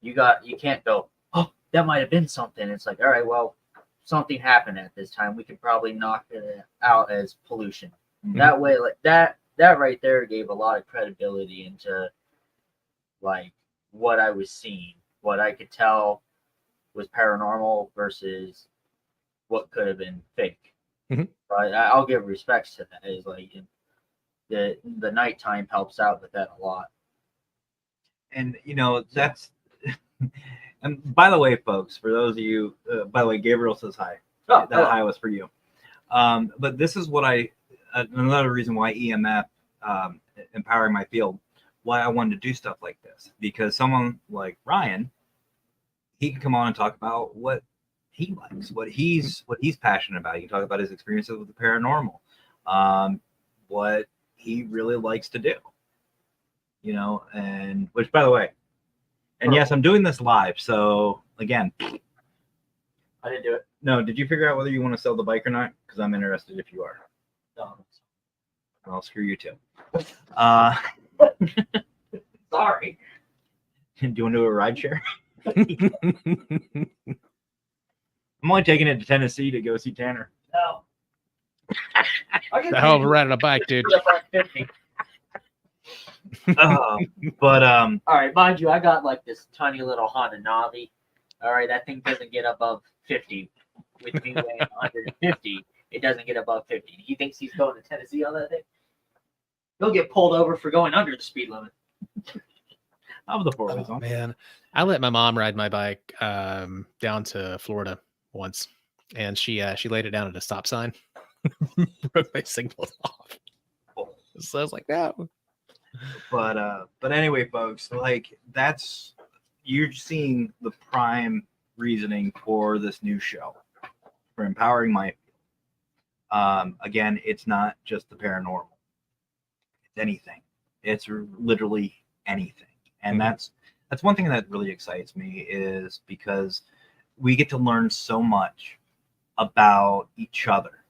you can't go, oh, that might have been something. It's like, all right, well, something happened at this time. We could probably knock it out as pollution. Mhm. That way, like that right there gave a lot of credibility into like what I was seeing, what I could tell was paranormal versus what could have been fake. Mhm. But I'll give respects to that. Is like the nighttime helps out with that a lot. And that's and by the way, folks, for those of you, by the way, Gabriel says hi. Oh, That hi was for you. But this is what another reason why EMF, empowering my field, why I wanted to do stuff like this, because someone like Ryan, he can come on and talk about what he likes, what he's passionate about. He can talk about his experiences with the paranormal, what he really likes to do, and which, by the way, and yes, I'm doing this live. So again, I didn't do it. no, did you figure out whether you want to sell the bike or not? Because I'm interested if you are. I'll screw you too. Sorry. Do you want to do a ride share? I'm only taking it to Tennessee to go see Tanner. No. The hell of a ride on a bike, dude. But All right, mind you, I got like this tiny little Honda Navi. All right, that thing doesn't get above 50. With me weighing 150, it doesn't get above 50. He thinks he's going to Tennessee on that thing. He'll get pulled over for going under the speed limit. I'm the four wheels Oh, on. man, I let my mom ride my bike down to Florida once, and she laid it down at a stop sign. Broke my signals off. So I was like, no. But anyway, folks, like you're seeing the prime reasoning for this new show, for empowering my. Again, it's not just the paranormal. It's anything. It's literally anything, and that's one thing that really excites me, is because we get to learn so much about each other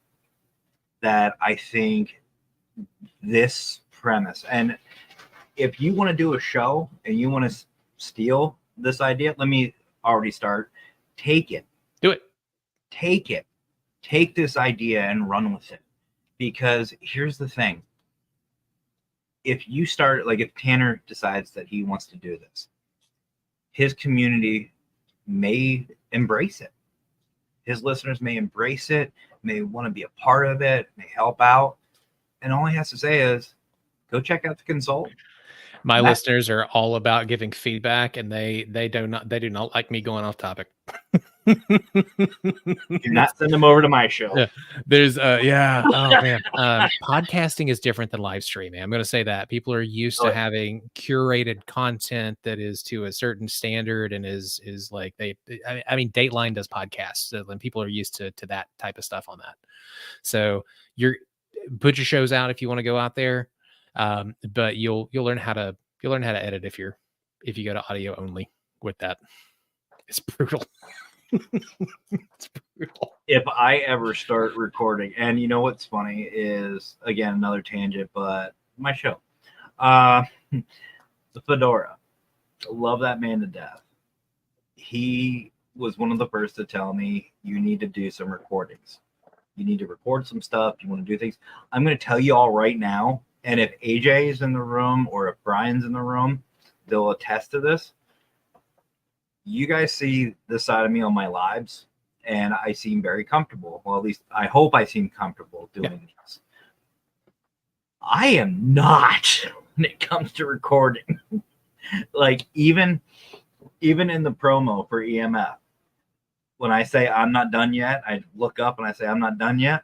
that I think this premise, and if you want to do a show and you want to steal this idea, let me already start. Take it. Do it. Take it. Take this idea and run with it. Because here's the thing. If you start, like if Tanner decides that he wants to do this, his community may embrace it. His listeners may embrace it, may want to be a part of it, may help out. And all he has to say is, go check out the consult. My listeners are all about giving feedback, and they do not like me going off topic. Do not send them over to my show. Yeah. There's oh man, podcasting is different than live streaming. I'm going to say that people are used to having curated content that is to a certain standard and is like I mean Dateline does podcasts, so then people are used to that type of stuff on that. So put your shows out if you want to go out there. But you'll learn how to edit if you go to audio only with that. It's brutal. It's brutal. If I ever start recording, and you know what's funny is, again, another tangent, but my show, the Fedora, love that man to death. He was one of the first to tell me, you need to do some recordings. You need to record some stuff. You want to do things. I'm going to tell you all right now. And if AJ is in the room or if Brian's in the room, they'll attest to this. You guys see this side of me on my lives, and I seem very comfortable. Well, at least I hope I seem comfortable doing this. I am not when it comes to recording. Like even in the promo for EMF, when I say I'm not done yet, I look up and I say I'm not done yet.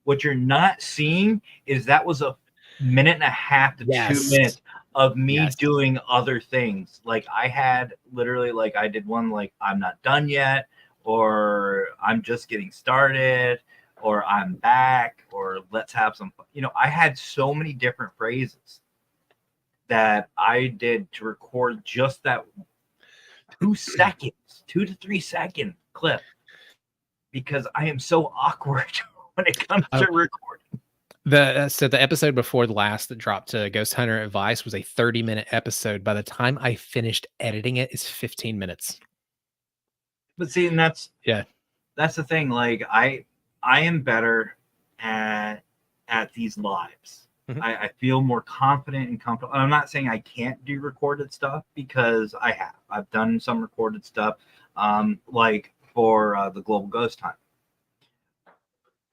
What you're not seeing is that was a minute and a half to 2 minutes of me doing other things. Like I had literally, like I did one like I'm not done yet, or I'm just getting started, or I'm back, or let's have some fun. I had so many different phrases that I did to record just that 2 to 3 second clip, because I am so awkward when it comes to recording. So the episode before the last that dropped to Ghost Hunter Advice was a 30-minute episode. By the time I finished editing it, it's 15 minutes. But see, and that's Yeah. that's the thing. Like I am better at these lives. Mhm. I feel more confident and comfortable. And I'm not saying I can't do recorded stuff because I have. I've done some recorded stuff, like for the Global Ghost Hunt.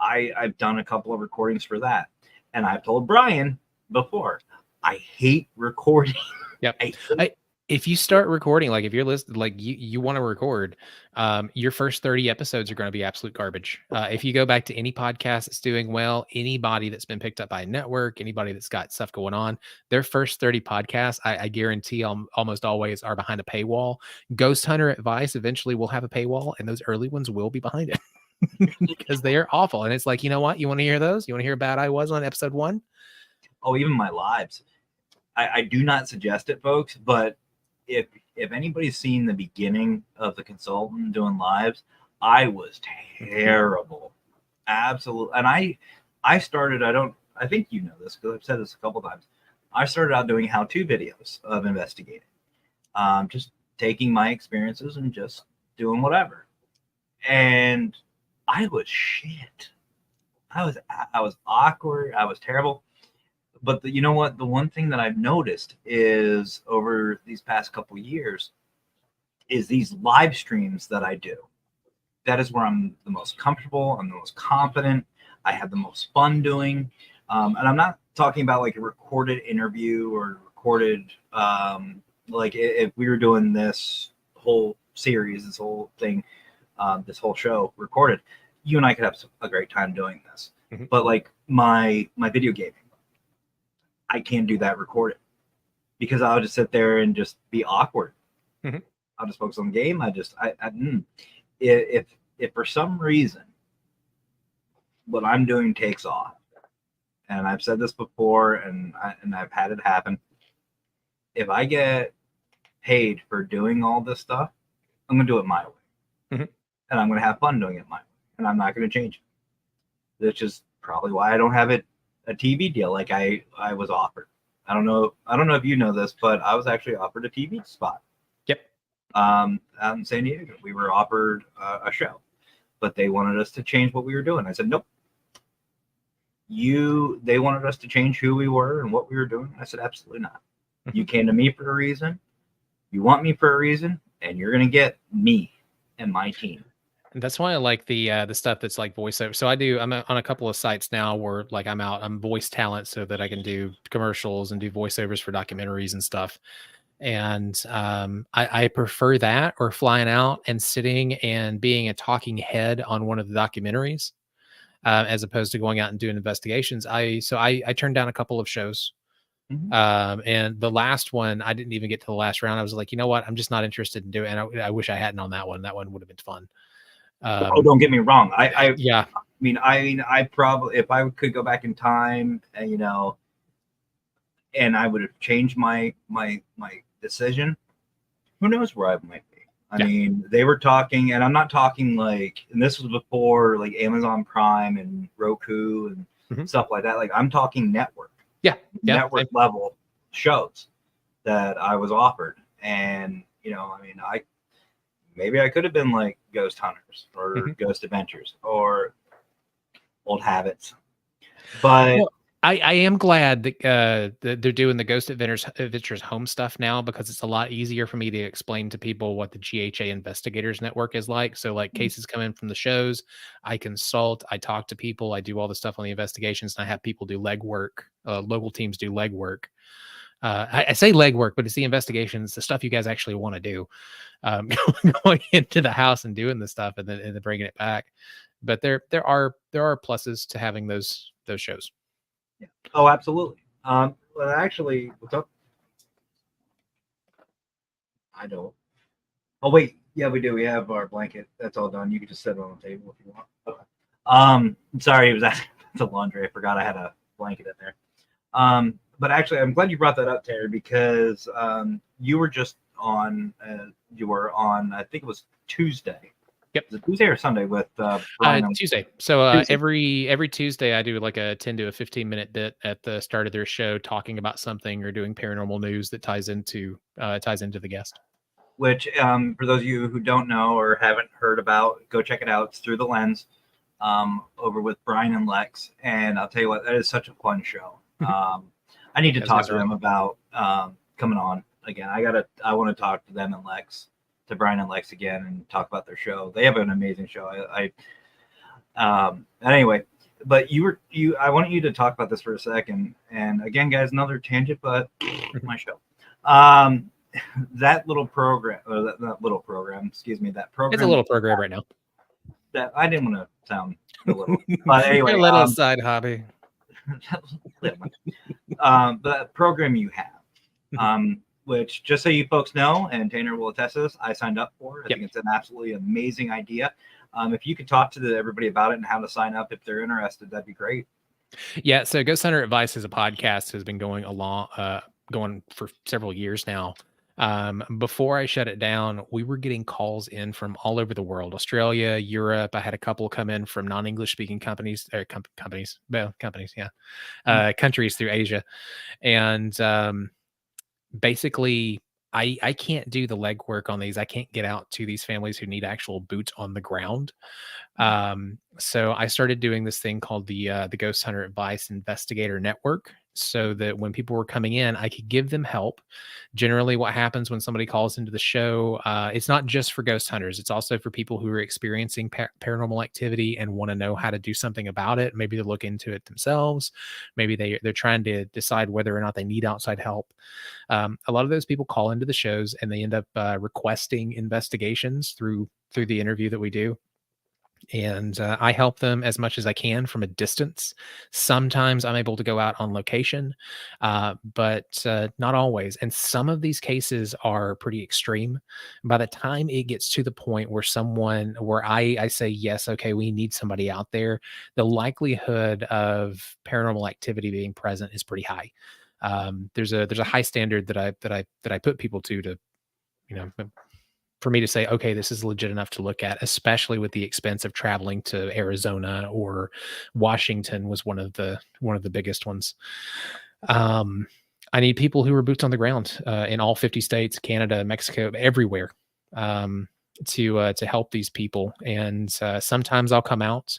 I've done a couple of recordings for that, and I've told Brian before, I hate recording. Yep. I If you start recording, like if you're listening, like you want to record, your first 30 episodes are going to be absolute garbage. If you go back to any podcast that's doing well, anybody that's been picked up by a network, anybody that's got stuff going on, their first 30 podcasts, I guarantee almost always are behind a paywall. Ghost Hunter Advice eventually will have a paywall, and those early ones will be behind it because they are awful. And it's like, you know what? You want to hear those? You want to hear how bad I was on episode 1? Oh, even my lives. I do not suggest it, folks, but if anybody's seen the beginning of the consultant doing lives, I was terrible. Absolutely. And I started, I think you know this because I've said this a couple times. I started out doing how-to videos of investigating. Just taking my experiences and just doing whatever. And I was shit. I was awkward. I was terrible. But you know what? The one thing that I've noticed is over these past couple years is these live streams that I do. That is where I'm the most comfortable. I'm the most confident. I have the most fun doing. And I'm not talking about like a recorded interview or recorded, like if we were doing this whole series, this whole thing, this whole show recorded, you and I could have a great time doing this. Mhm. But like my video gaming, I can't do that recorded because I'll just sit there and just be awkward. Mhm. I'll just focus on the game. If for some reason what I'm doing takes off, and I've said this before, and I've had it happen. If I get paid for doing all this stuff, I'm gonna do it my way, Mhm. and I'm gonna have fun doing it my way, and I'm not gonna change it. That's just probably why I don't have a TV deal like I was offered. I don't know if you know this, but I was actually offered a TV spot. Yep. Out in San Diego, we were offered a show, but they wanted us to change what we were doing. I said, nope. They wanted us to change who we were and what we were doing. I said, absolutely not. You came to me for a reason. You want me for a reason, and you're going to get me and my team. And that's why I like the stuff that's like voiceover. So I'm on a couple of sites now where like I'm voice talent so that I can do commercials and do voiceovers for documentaries and stuff. And I prefer that or flying out and sitting and being a talking head on one of the documentaries, as opposed to going out and doing investigations. I turned down a couple of shows. Mhm. And the last one, I didn't even get to the last round. I was like, you know what? I'm just not interested in doing it. And I wish I hadn't on that one. That one would have been fun. Don't get me wrong. Yeah. I probably, if I could go back in time, and I would have changed my decision, who knows where I might be. I mean, they were talking, and I'm not talking like, and this was before like Amazon Prime and Roku and stuff like that. Like I'm talking network. Network level shows that I was offered. And, maybe I could have been like Ghost Hunters or Ghost Adventures or Old Habits. But I am glad that they're doing the Ghost Adventures home stuff now, because it's a lot easier for me to explain to people what the GHA Investigators Network is like. So like cases come in from the shows, I consult, I talk to people, I do all the stuff on the investigations, and I have people do legwork. Local teams do legwork. I say legwork, but it's the investigations, the stuff you guys actually want to do, going into the house and doing the stuff and then bringing it back. But there are pluses to having those shows. Oh, absolutely. Well, actually, what's up? I don't. Oh, wait. Yeah, we do. We have our blanket. That's all done. You can just set it on the table if you want. Okay. Sorry, it was the laundry. I forgot I had a blanket in there. But actually, I'm glad you brought that up, Terry, because you were just on. You were on. I think it was Tuesday. Yep. Is it Tuesday or Sunday with Brian? Tuesday. So Tuesday. every Tuesday I do like a 10 to a 15-minute bit at the start of their show talking about something or doing paranormal news that ties into the guest. Which, for those of you who don't know or haven't heard about, go check it out. It's Through the Lens, over with Brian and Lex. And I'll tell you what, that is such a fun show. I need to Those talk guys to are them about coming on again. I want to talk to them and Lex, to Brian and Lex again, and talk about their show. They have an amazing show. Anyway, but I want you to talk about this for a second. And again, guys, another tangent, but my show. That little program, or that little program, excuse me, that program. It's a little program right now. That I didn't want to sound a little, but anyway, Your little side hobby. The program you have, which just so you folks know, and Tanner will attest to this, I signed up for. I think it's an absolutely amazing idea. If you could talk to everybody about it and how to sign up if they're interested, that'd be great. Yeah, so Ghost Hunter Advice is a podcast has been going for several years now. Before I shut it down, we were getting calls in from all over the world, Australia, Europe. I had a couple come in from non-English speaking countries through Asia. And basically I can't do the legwork on these. I can't get out to these families who need actual boots on the ground. So I started doing this thing called the Ghost Hunter Advice Investigator Network, so that when people were coming in, I could give them help. Generally, what happens when somebody calls into the show, it's not just for ghost hunters. It's also for people who are experiencing paranormal activity and want to know how to do something about it. Maybe to look into it themselves. Maybe they're trying to decide whether or not they need outside help. A lot of those people call into the shows and they end up requesting investigations through the interview that we do. And I help them as much as I can from a distance. Sometimes I'm able to go out on location, but not always. And some of these cases are pretty extreme. By the time it gets to the point where I say, yes, okay, we need somebody out there, the likelihood of paranormal activity being present is pretty high. There's a high standard that I put people to, for me to say, okay, this is legit enough to look at, especially with the expense of traveling to Arizona or Washington was one of the biggest ones. I need people who are boots on the ground in all 50 states, Canada, Mexico, everywhere, to help these people. And sometimes I'll come out.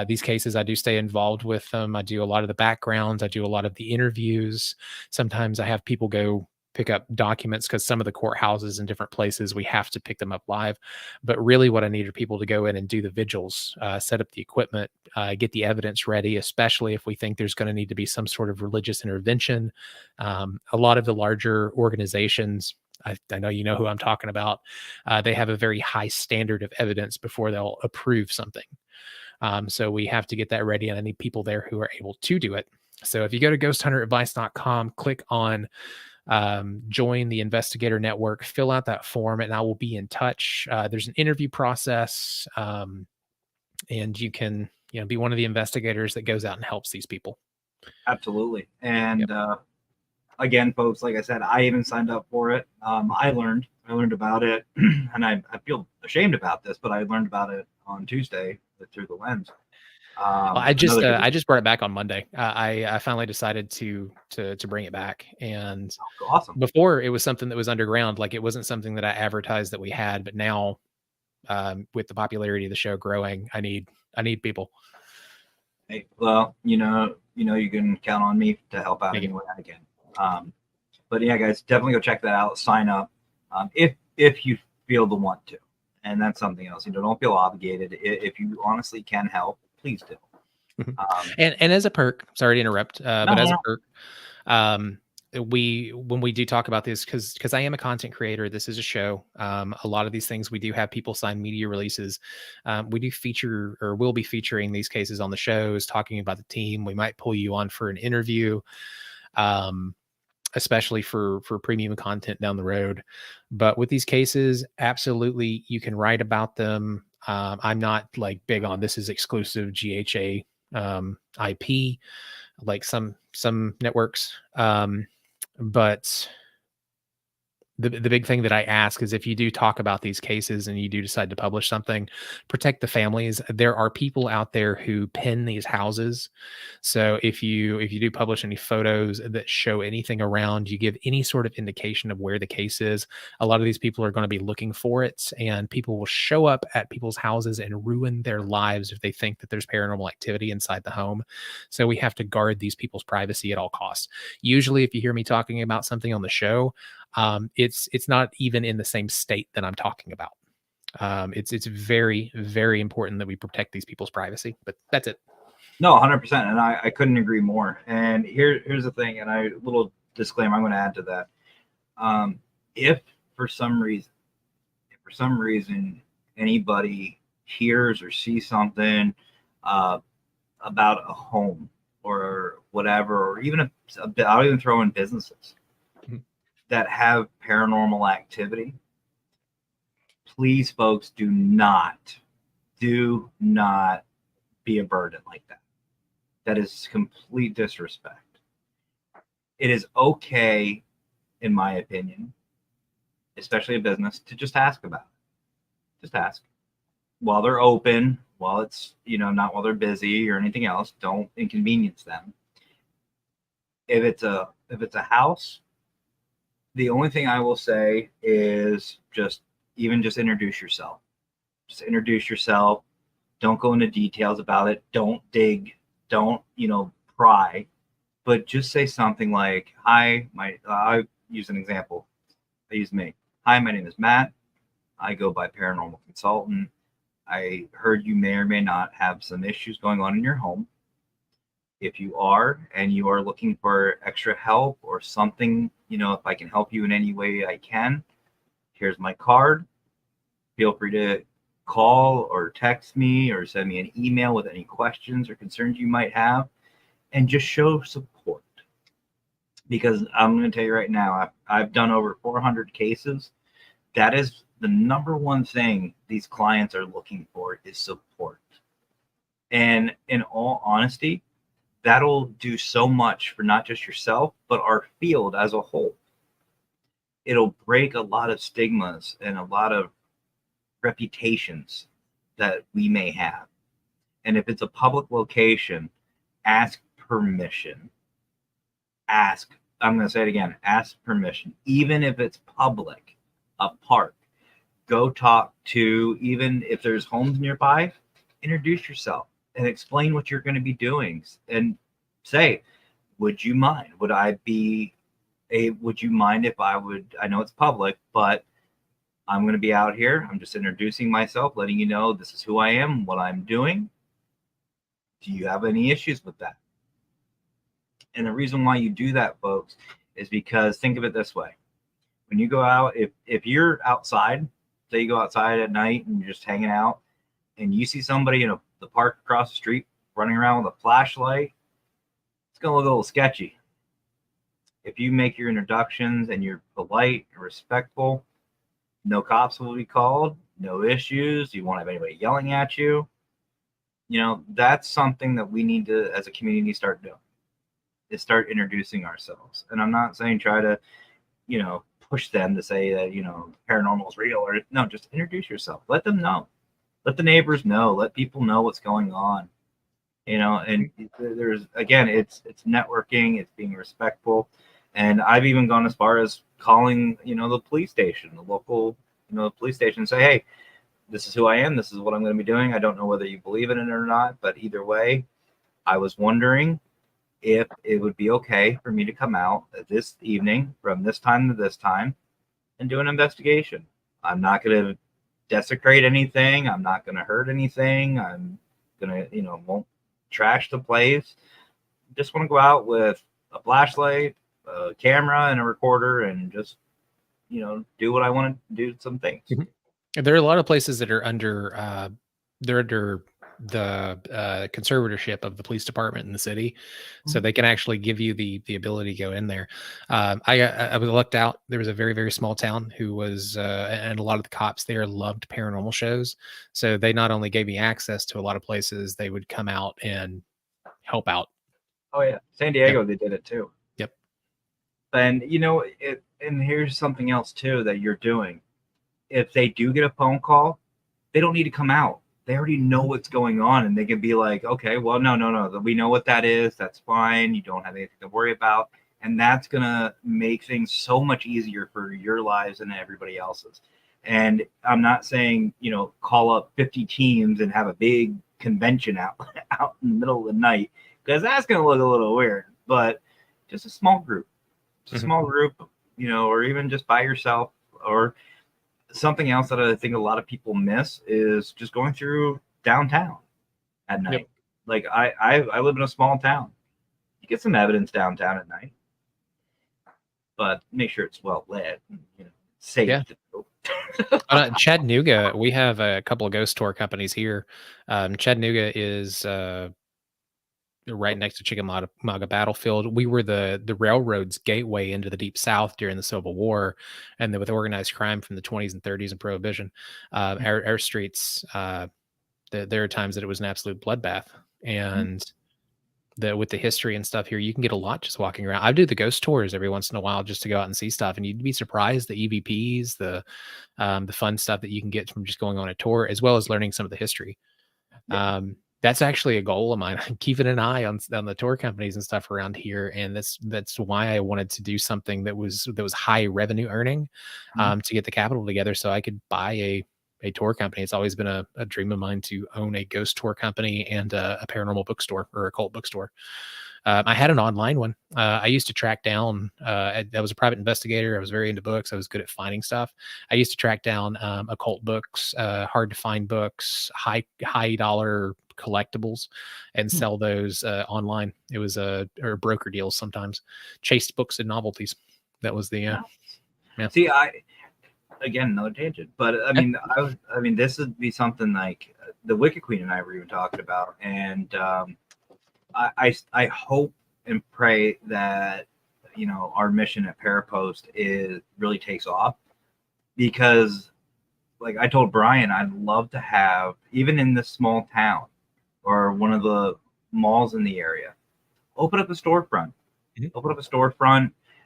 These cases, I do stay involved with them. I do a lot of the backgrounds. I do a lot of the interviews. Sometimes I have people go pick up documents, because some of the courthouses in different places, we have to pick them up live. But really what I need are people to go in and do the vigils, set up the equipment, get the evidence ready, especially if we think there's going to need to be some sort of religious intervention. A lot of the larger organizations, I know you know who I'm talking about, they have a very high standard of evidence before they'll approve something. So we have to get that ready, and I need people there who are able to do it. So if you go to ghosthunteradvice.com, click on join the investigator network, fill out that form, and I will be in touch. There's an interview process, and you can be one of the investigators that goes out and helps these people. Absolutely. And again, folks, like I said, I even signed up for it. I learned about it, and I feel ashamed about this, but I learned about it on Tuesday Through the Lens. I just brought it back on Monday. I finally decided to bring it back, and awesome. Before, it was something that was underground, like it wasn't something that I advertised that we had. But now, with the popularity of the show growing, I need people. Hey, well, you can count on me to help out any way I can. But yeah, guys, definitely go check that out. Sign up if you feel the want to, and that's something else. Don't feel obligated. If you honestly can help, please do. And as a perk, sorry to interrupt, but as a perk, when we do talk about this, because I am a content creator, this is a show. A lot of these things, we do have people sign media releases. We do feature, or will be featuring these cases on the shows, talking about the team. We might pull you on for an interview, especially for premium content down the road. But with these cases, absolutely, you can write about them. I'm not like big on this is exclusive GHA IP like some networks, but the big thing that I ask is if you do talk about these cases and you do decide to publish something, protect the families. There are people out there who pin these houses. So if you do publish any photos that show anything around, you give any sort of indication of where the case is, a lot of these people are going to be looking for it, and people will show up at people's houses and ruin their lives if they think that there's paranormal activity inside the home. So we have to guard these people's privacy at all costs. Usually if you hear me talking about something on the show, it's not even in the same state that I'm talking about. It's very, very important that we protect these people's privacy, but that's it. No, 100%. And I couldn't agree more. And here's the thing, and a little disclaimer I'm going to add to that. If for some reason anybody hears or sees something about a home or whatever, or even I'll even throw in businesses that have paranormal activity, please, folks, do not be a burden like that. That is complete disrespect. It is okay, in my opinion, especially a business, to just ask about it. Just ask. While they're open, while it's, not while they're busy or anything else, don't inconvenience them. If it's a house, the only thing I will say is just introduce yourself. Just introduce yourself. Don't go into details about it. Don't dig. Don't, pry. But just say something like, hi, I'll use an example. I use me. Hi, my name is Matt. I go by Paranormal Consultant. I heard you may or may not have some issues going on in your home. If you are, and you are looking for extra help or something, if I can help you in any way I can, here's my card. Feel free to call or text me or send me an email with any questions or concerns you might have, and just show support. Because I'm going to tell you right now, I've done over 400 cases. That is the number one thing these clients are looking for, is support. And in all honesty, that'll do so much for not just yourself, but our field as a whole. It'll break a lot of stigmas and a lot of reputations that we may have. And if it's a public location, ask permission. I'm going to say it again, ask permission. Even if it's public, a park, go talk to, even if there's homes nearby, introduce yourself and explain what you're going to be doing, and say, would you mind? Would you mind if I know it's public, but I'm going to be out here. I'm just introducing myself, letting you know this is who I am, what I'm doing. Do you have any issues with that? And the reason why you do that, folks, is because think of it this way. When you go out, if you're outside, say you go outside at night and you're just hanging out, and you see somebody in the park across the street running around with a flashlight, it's going to look a little sketchy. If you make your introductions and you're polite and respectful, no cops will be called, no issues. You won't have anybody yelling at you. That's something that we need to, as a community, start doing, is start introducing ourselves. And I'm not saying try to, push them to say that, paranormal is real, or no, just introduce yourself. Let them know. Let the neighbors know. Let people know what's going on. And there's, again, it's networking, it's being respectful. And I've even gone as far as calling, the police station, the local, police station, and say, hey, this is who I am. This is what I'm going to be doing. I don't know whether you believe in it or not, but either way, I was wondering if it would be okay for me to come out this evening from this time to this time and do an investigation. I'm not going to desecrate anything. I'm not going to hurt anything. I'm going to, won't trash the place. Just want to go out with a flashlight, a camera, and a recorder, and just, do what I want to do, some things. Mm-hmm. There are a lot of places that are under, they're under the conservatorship of the police department in the city, so they can actually give you the ability to go in there. I was looked out. There was a very, very small town who was and a lot of the cops there loved paranormal shows, so they not only gave me access to a lot of places, they would come out and help out. Oh yeah, San Diego, They did it too. Yep. And and here's something else too that you're doing. If they do get a phone call, they don't need to come out. They already know what's going on, and they can be like, okay, well, no, we know what that is. That's fine. You don't have anything to worry about. And that's going to make things so much easier for your lives and everybody else's. And I'm not saying, call up 50 teams and have a big convention out in the middle of the night, because that's going to look a little weird. But just a small group, small group, or even just by yourself. Or something else that I think a lot of people miss is just going through downtown at night. Yep. Like I live in a small town. You get some evidence downtown at night, but make sure it's well lit, safe. Yeah. Chattanooga, we have a couple of ghost tour companies here. Chattanooga is right next to Chickamauga Battlefield. We were the railroad's gateway into the Deep South during the Civil War, and then with organized crime from the 20s and 30s and Prohibition, our streets. There are times that it was an absolute bloodbath, and with the history and stuff here, you can get a lot just walking around. I do the ghost tours every once in a while just to go out and see stuff, and you'd be surprised the EVPs, the fun stuff that you can get from just going on a tour, as well as learning some of the history. Yeah. That's actually a goal of mine. I'm keeping an eye on the tour companies and stuff around here, and that's why I wanted to do something that was high revenue earning, to get the capital together so I could buy a tour company. It's always been a dream of mine to own a ghost tour company and a paranormal bookstore or a cult bookstore. I had an online one. I used to track down, I was a private investigator. I was very into books. I was good at finding stuff. I used to track down occult books, hard to find books, high dollar collectibles, and sell those online. It was or broker deals sometimes. Chased books and novelties. That was the yeah. See, again, another tangent, but I mean, this would be something like the Wicked Queen and I were even talking about, and I hope and pray that our mission at Parapost really takes off, because like I told Brian, I'd love to have, even in this small town or one of the malls in the area, open up a storefront,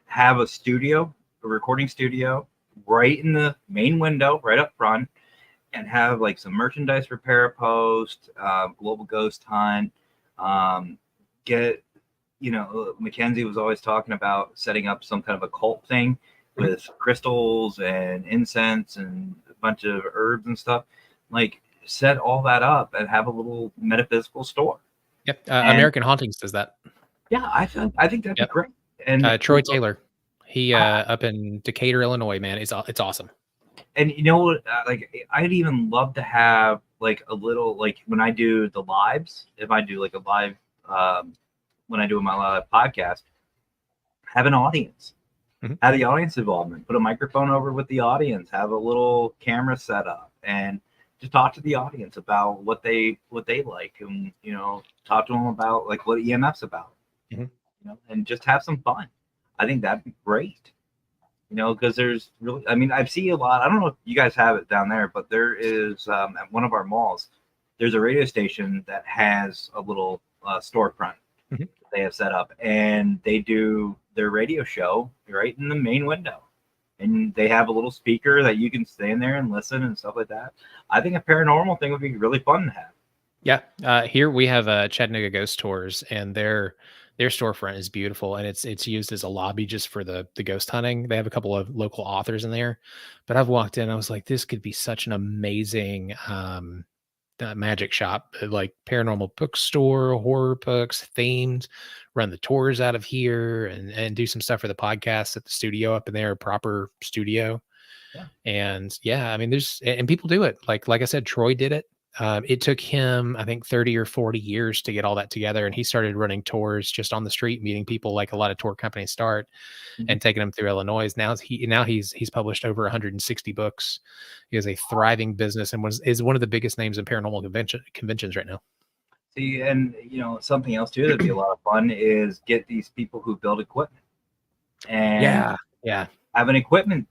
have a studio, a recording studio, right in the main window, right up front, and have like some merchandise for Parapost, Global Ghost Hunt. Mackenzie was always talking about setting up some kind of a cult thing with crystals and incense and a bunch of herbs and stuff. Like, set all that up and have a little metaphysical store. Yep. American Hauntings does that. Yeah, I think that'd be great. And Troy Taylor, he up in Decatur, Illinois, man, it's awesome. And I'd even love to have like a little, like when I do the lives, if I do like a live, when I do my live podcast, have an audience, have the audience involvement, put a microphone over with the audience, have a little camera set up, and just talk to the audience about what they like, and talk to them about like what EMF's about, and just have some fun. I think that'd be great, because there's really, I've seen a lot. I don't know if you guys have it down there, but there is at one of our malls, there's a radio station that has a little storefront they have set up, and they do their radio show right in the main window, and they have a little speaker that you can stand there and listen and stuff like that. I think a paranormal thing would be really fun to have. Yeah, here we have Chattanooga Ghost Tours, and their storefront is beautiful, and it's used as a lobby just for the ghost hunting. They have a couple of local authors in there, but I've walked in, I was like, this could be such an amazing magic shop, like paranormal bookstore, horror books, themed, run the tours out of here, and do some stuff for the podcast at the studio up in there, proper studio. Yeah. And yeah, and people do it. Like I said, Troy did it. It took him, I think, 30 or 40 years to get all that together. And he started running tours just on the street, meeting people like a lot of tour companies start, and taking them through Illinois. Now he's published over 160 books. He has a thriving business and is one of the biggest names in paranormal conventions right now. See, and something else too that'd be a lot of fun is get these people who build equipment, and have an equipment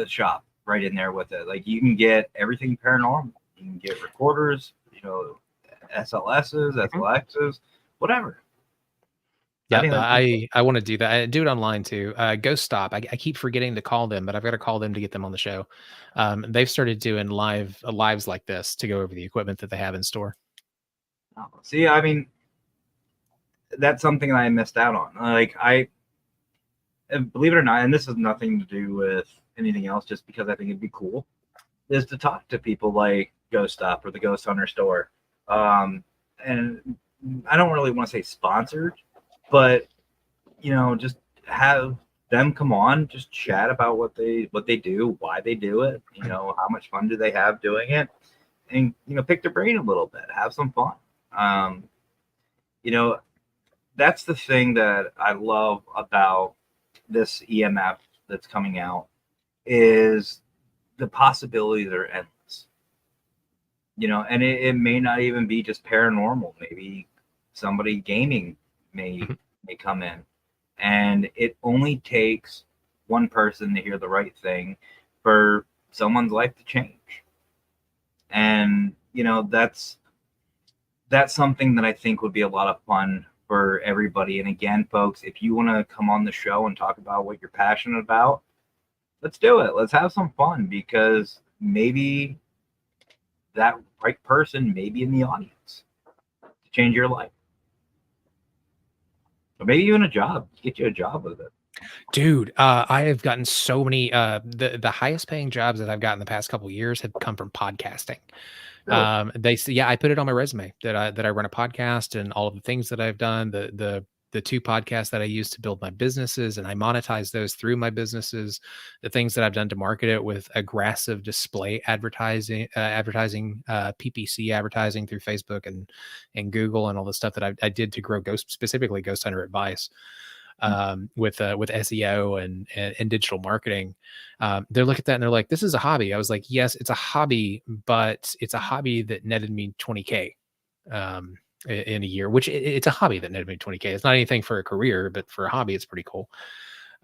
shop right in there with it. Like, you can get everything paranormal. You can get recorders, SLSs, SLXs, whatever. Yeah, think that's I want to do that. I do it online too. Ghost Stop. I keep forgetting to call them, but I've got to call them to get them on the show. They've started doing lives like this to go over the equipment that they have in store. cool. See, I mean, that's something that I missed out on. Like believe it or not, and this has nothing to do with anything else, just because I think it'd be cool, is to talk to people like Ghost Stop or the Ghost Hunter store. And I don't really want to say sponsored, but just have them come on, just chat about what they do, why they do it, how much fun do they have doing it, and pick their brain a little bit, have some fun. That's the thing that I love about this EMF that's coming out, is the possibilities are endless. And it may not even be just paranormal. Maybe somebody gaming may come in, and it only takes one person to hear the right thing for someone's life to change. And that's something that I think would be a lot of fun for everybody. And again, folks, if you want to come on the show and talk about what you're passionate about, let's do it. Let's have some fun, because maybe that right person may be in the audience to change your life. Or maybe even a job, get you a job with it. Dude, I have gotten so many, the highest paying jobs that I've gotten the past couple of years have come from podcasting. Really? They say, yeah, I put it on my resume that I run a podcast, and all of the things that I've done, the 2 podcasts that I use to build my businesses, and I monetize those through my businesses, the things that I've done to market it with aggressive display advertising, PPC advertising through Facebook and Google, and all the stuff that I did to grow specifically Ghost Hunter Advice. With SEO and digital marketing. They look at that and they're like, this is a hobby. I was like, yes, it's a hobby, but it's a hobby that netted me $20K in a year, which it's a hobby that netted me $20K. It's not anything for a career, but for a hobby, it's pretty cool.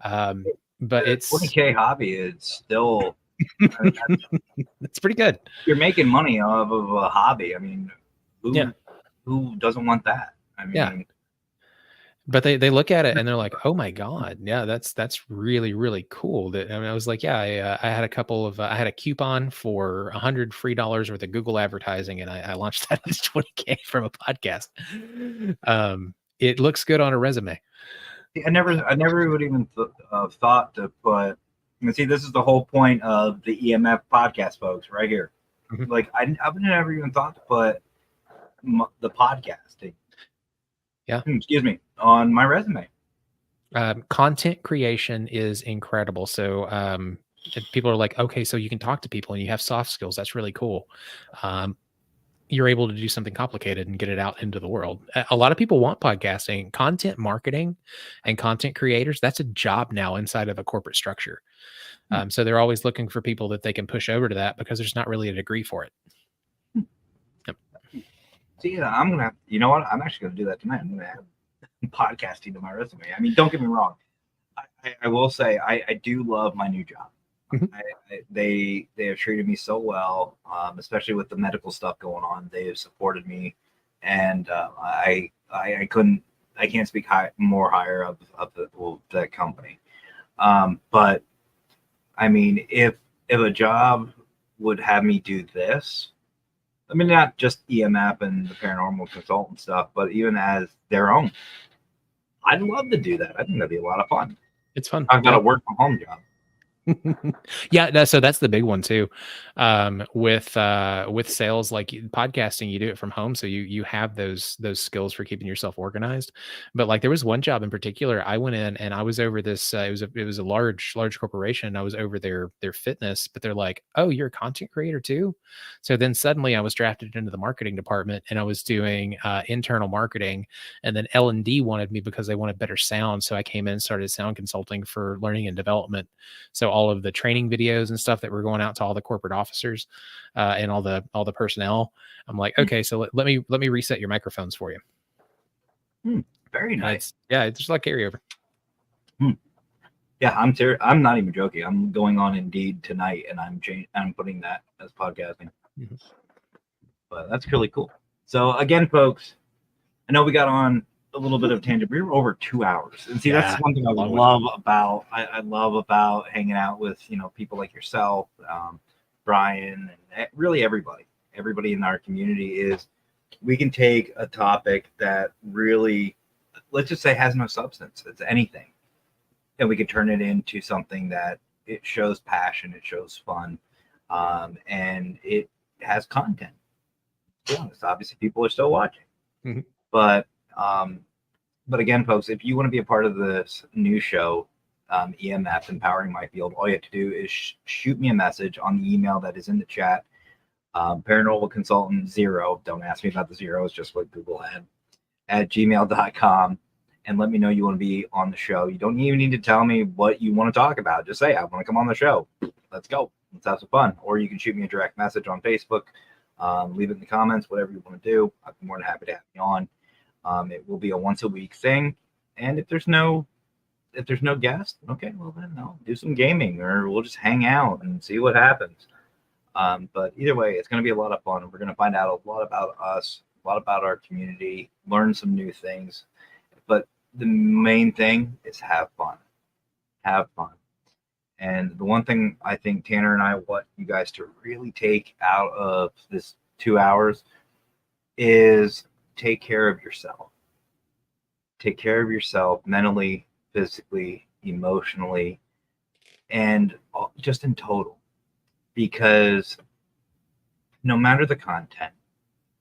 But it's $20K hobby is still, it's pretty good. You're making money off of a hobby. I mean, who doesn't want that? I mean, yeah. But they look at it and they're like, oh my God, yeah, that's really, really cool. I was like, yeah, I had a couple of, I had a coupon for $100 free worth of Google advertising, and I launched that as $20K from a podcast. It looks good on a resume. I never would even thought to put. See, this is the whole point of the EMF podcast, folks, right here. Mm-hmm. Like I've never even thought to put the podcasting. Yeah. Excuse me, on my resume. Content creation is incredible. So people are like, okay, so you can talk to people and you have soft skills. That's really cool. You're able to do something complicated and get it out into the world. A lot of people want podcasting, content marketing, and content creators. That's a job now inside of a corporate structure. So they're always looking for people that they can push over to that, because there's not really a degree for it. Yep. See, I'm gonna have, you know what? I'm actually gonna do that tonight. I'm gonna have podcasting to my resume. I mean, don't get me wrong. I will say I do love my new job. Mm-hmm. They have treated me so well, especially with the medical stuff going on. They have supported me, and I can't speak more higher of that company. But I mean, if a job would have me do this, I mean, not just EMF and the paranormal consultant stuff, but even as their own, I'd love to do that. I think that'd be a lot of fun. It's fun. I've got a work from home job. Yeah, so that's the big one too. With sales, like podcasting, you do it from home, so you have those skills for keeping yourself organized. But like, there was one job in particular, I went in and I was over this. It was a large corporation. I was over their fitness, but they're like, oh, you're a content creator too. So then suddenly I was drafted into the marketing department, and I was doing internal marketing. And then L&D wanted me because they wanted better sound, so I came in and started sound consulting for learning and development. So all of the training videos and stuff that were going out to all the corporate officers and all the personnel, I'm like, okay, so let me reset your microphones for you. Very nice. It's just like carryover. Yeah, I'm serious. I'm not even joking. I'm going on Indeed tonight, and I'm putting that as podcasting. But that's really cool. So again, folks, I know we got on a little bit of tangent. We were over 2 hours, and see, Yeah, that's one thing I long one. love about. I love about hanging out with people like yourself, Brian, and really everybody in our community is we can take a topic that really, let's just say, has no substance. It's anything, and we can turn it into something that it shows passion, it shows fun, and it has content. To be honest, obviously, people are still watching, Mhm. but again, folks, if you want to be a part of this new show, EMF Empowering My Field, all you have to do is shoot me a message on the email that is in the chat. Paranormal Consultant 0. Don't ask me about the zero. It's just what Google had at gmail.com. And let me know you want to be on the show. You don't even need to tell me what you want to talk about. Just say, I want to come on the show. Let's go. Let's have some fun. Or you can shoot me a direct message on Facebook. Leave it in the comments, whatever you want to do. I'd be more than happy to have you on. It will be a once a week thing. And if there's no guest, okay, well then I'll do some gaming or we'll just hang out and see what happens. But either way, it's going to be a lot of fun. We're going to find out a lot about us, a lot about our community, learn some new things. But the main thing is have fun. Have fun. And the one thing I think Tanner and I want you guys to really take out of this 2 hours is take care of yourself. Take care of yourself mentally, physically, emotionally, and just in total. Because no matter the content,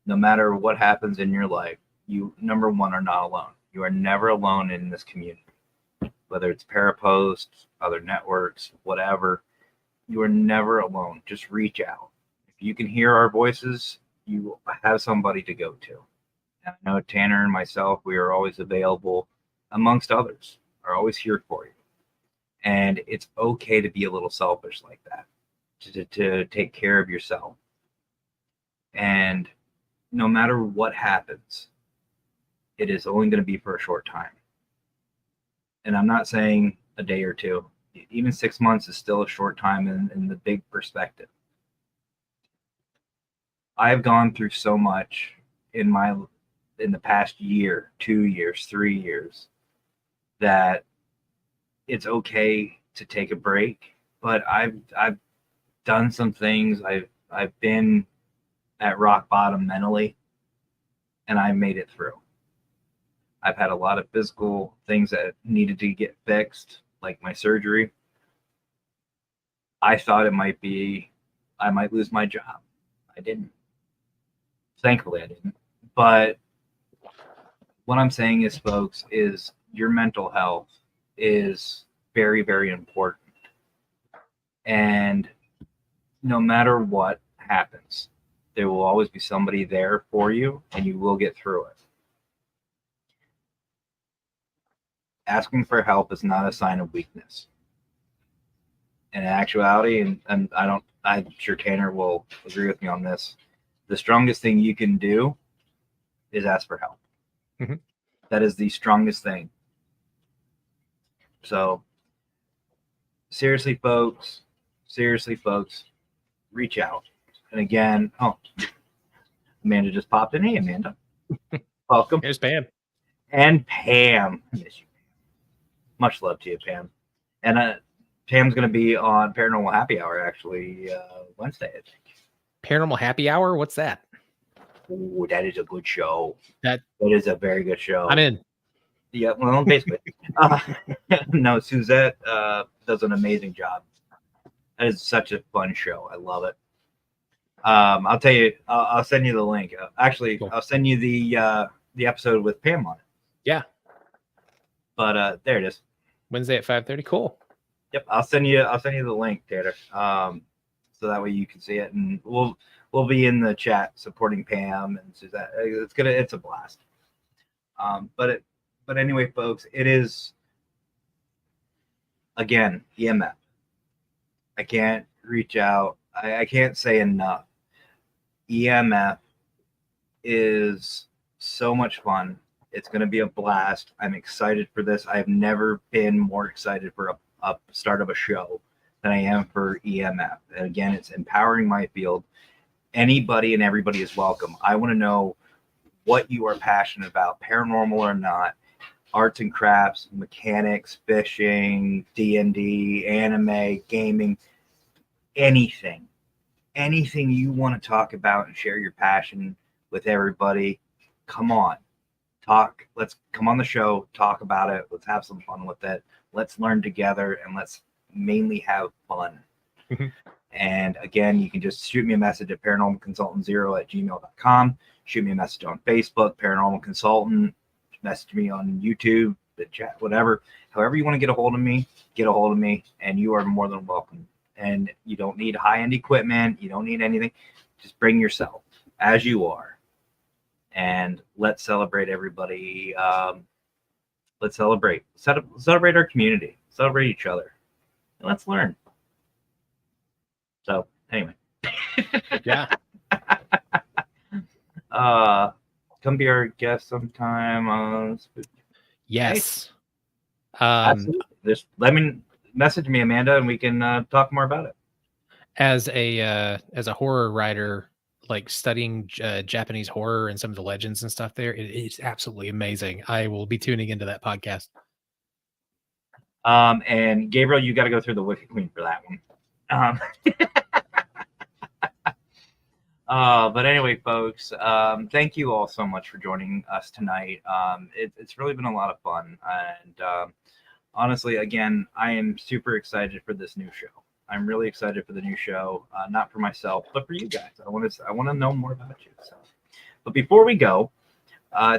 no matter what happens in your life, you, number one, are not alone. You are never alone in this community. Whether it's Parapost, other networks, whatever, you are never alone. Just reach out. If you can hear our voices, you have somebody to go to. And I know Tanner and myself, we are always available, amongst others, are always here for you. And it's okay to be a little selfish like that, to take care of yourself. And no matter what happens, it is only going to be for a short time. And I'm not saying a day or two. Even 6 months is still a short time in the big perspective. I've gone through so much in the past year, 2 years, 3 years, that it's okay to take a break. But I've done some things. I've been at rock bottom mentally, and I made it through. I've had a lot of physical things that needed to get fixed, like my surgery. I thought I might lose my job. I didn't. Thankfully, I didn't. But what I'm saying is, folks, is your mental health is very, very important. And no matter what happens, there will always be somebody there for you, and you will get through it. Asking for help is not a sign of weakness. In actuality, and I'm sure Tanner will agree with me on this, the strongest thing you can do is ask for help. Mm-hmm. That is the strongest thing. So seriously, folks, reach out. And again, Amanda just popped in. Hey, Amanda. Welcome. Here's Pam. And Pam. I miss you. Much love to you, Pam. And Pam's going to be on Paranormal Happy Hour, actually, Wednesday, I think. Paranormal Happy Hour? What's that? Ooh, that is a good show. That is a very good show. I'm in. Yeah, well, basically. No, Suzette does an amazing job. That is such a fun show. I love it. I'll tell you, I'll send you the link. Cool. I'll send you the episode with Pam on it. Yeah. But there it is. Wednesday at 5:30. Cool. Yep, I'll send you the link, Tater. So that way you can see it, and we'll be in the chat supporting Pam and Suzette. It's a blast. But anyway, folks, it is, again, EMF. I can't reach out. I can't say enough. EMF is so much fun. It's going to be a blast. I'm excited for this. I've never been more excited for a start of a show than I am for EMF. And again, it's empowering my field. Anybody and everybody is welcome. I want to know what you are passionate about, paranormal or not, arts and crafts, mechanics, fishing, D&D, anime, gaming, anything you want to talk about and share your passion with everybody, come on. Let's come on the show, talk about it. Let's have some fun with it. Let's learn together, and let's mainly have fun. And again, you can just shoot me a message at paranormalconsultant0@gmail.com. Shoot me a message on Facebook, Paranormal Consultant. Message me on YouTube, the chat, whatever. However you want to get a hold of me, and you are more than welcome. And you don't need high-end equipment. You don't need anything. Just bring yourself as you are. And let's celebrate everybody. Let's celebrate. Celebrate our community. Celebrate each other. And let's learn. So, anyway. Yeah. Come be our guest sometime. Yes. Absolutely. Just message me, Amanda, and we can talk more about it. As a horror writer, like studying Japanese horror and some of the legends and stuff there, it's absolutely amazing. I will be tuning into that podcast. And Gabriel, you got to go through the Wicked Queen for that one. But anyway, folks, thank you all so much for joining us tonight. It's really been a lot of fun. And honestly, again, I am super excited for this new show. I'm really excited for the new show, not for myself, but for you guys. I want to know more about you. So, but before we go,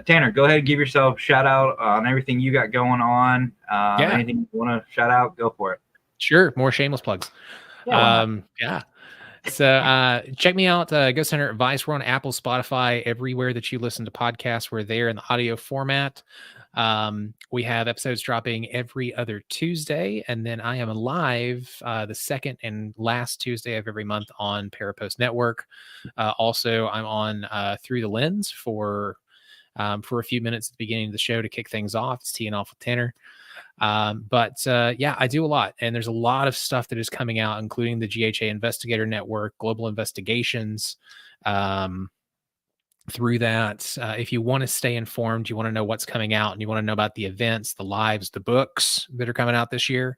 Tanner, go ahead and give yourself a shout out on everything you got going on. Anything you want to shout out, go for it. Sure. More shameless plugs. Yeah. So check me out, Ghost Hunter Advice. We're on Apple, Spotify, everywhere that you listen to podcasts. We're there in the audio format. We have episodes dropping every other Tuesday, and then I am live the second and last Tuesday of every month on Parapost Network. Also, I'm on Through the Lens for a few minutes at the beginning of the show to kick things off. It's teeing off with Tanner. But I do a lot, and there's a lot of stuff that is coming out, including the GHA Investigator Network, Global Investigations. Through that, if you want to stay informed, you want to know what's coming out, and you want to know about the events, the lives, the books that are coming out this year,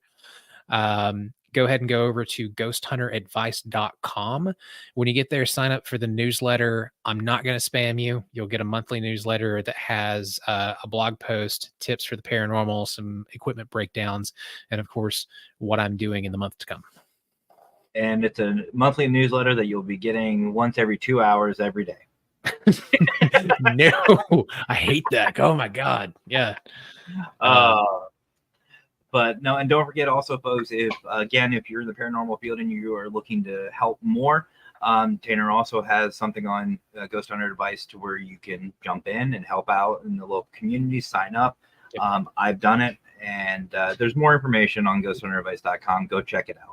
go ahead and go over to ghosthunteradvice.com. When you get there, sign up for the newsletter. I'm not going to spam you. You'll get a monthly newsletter that has a blog post, tips for the paranormal, some equipment breakdowns, and of course, what I'm doing in the month to come. And it's a monthly newsletter that you'll be getting once every 2 hours every day. No, I hate that. Oh my God. Yeah. But no, and don't forget also, folks, if you're in the paranormal field and you are looking to help more, Tanner also has something on Ghost Hunter Advice to where you can jump in and help out in the local community, sign up. Yep. I've done it, and there's more information on ghosthunteradvice.com. Go check it out.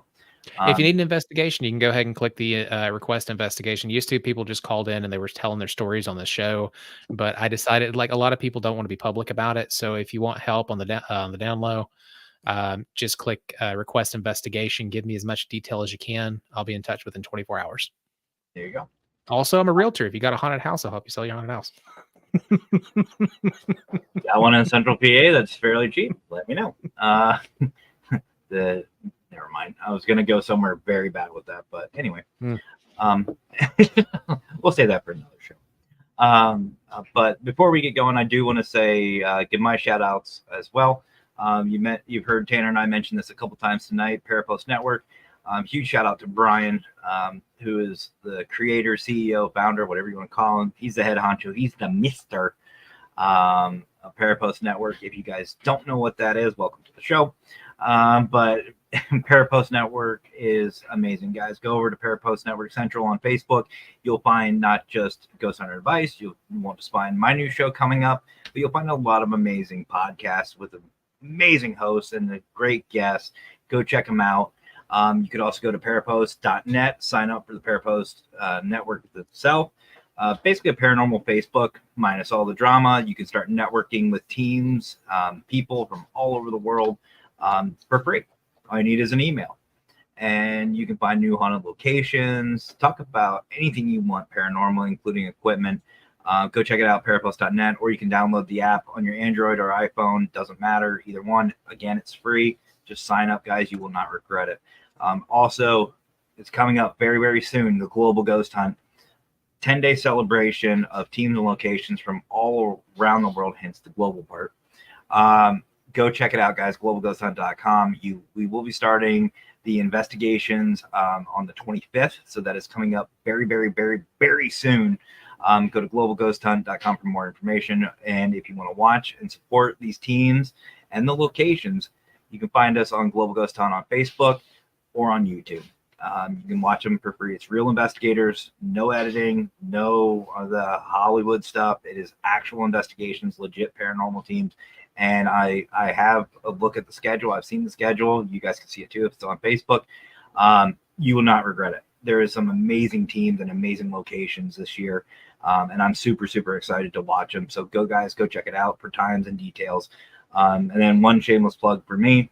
If you need an investigation, you can go ahead and click the request investigation. Used to, people just called in and they were telling their stories on the show, but I decided, like, a lot of people don't want to be public about it. So if you want help on the down low, just click request investigation. Give me as much detail as you can. I'll be in touch within 24 hours. There you go. Also, I'm a realtor. If you got a haunted house, I'll help you sell your haunted house. Got one in Central PA that's fairly cheap. Let me know. Never mind. I was going to go somewhere very bad with that, but anyway, we'll say that for another show. But before we get going, I do want to say, give my shout outs as well. You've heard Tanner and I mention this a couple times tonight. Parapost Network. Huge shout out to Brian, who is the creator, CEO, founder, whatever you want to call him. He's the head honcho. He's the Mister of Parapost Network. If you guys don't know what that is, welcome to the show. But Parapost Network is amazing, guys. Go over to Parapost Network Central on Facebook. You'll find not just Ghost Hunter Advice. You'll want to find my new show coming up, but you'll find a lot of amazing podcasts with amazing hosts and a great guests. Go check them out. You could also go to parapost.net, sign up for the Parapost network itself. Basically a paranormal Facebook minus all the drama. You can start networking with teams, people from all over the world for free. All you need is an email. And you can find new haunted locations, talk about anything you want paranormal, including equipment. Go check it out, parapost.net, or you can download the app on your Android or iPhone. Doesn't matter, either one. Again, it's free. Just sign up, guys. You will not regret it. Also, it's coming up very, very soon, the Global Ghost Hunt. 10-day celebration of teams and locations from all around the world, hence the global part. Go check it out, guys, globalghosthunt.com. We will be starting the investigations on the 25th, so that is coming up very, very, very, very soon. Go to globalghosthunt.com for more information. And if you want to watch and support these teams and the locations, you can find us on Global Ghost Hunt on Facebook or on YouTube. You can watch them for free. It's real investigators, no editing, no the Hollywood stuff. It is actual investigations, legit paranormal teams. And I have a look at the schedule. I've seen the schedule. You guys can see it too if it's on Facebook. You will not regret it. There is some amazing teams and amazing locations this year. And I'm super, super excited to watch them. So go, guys, go check it out for times and details. And then one shameless plug for me.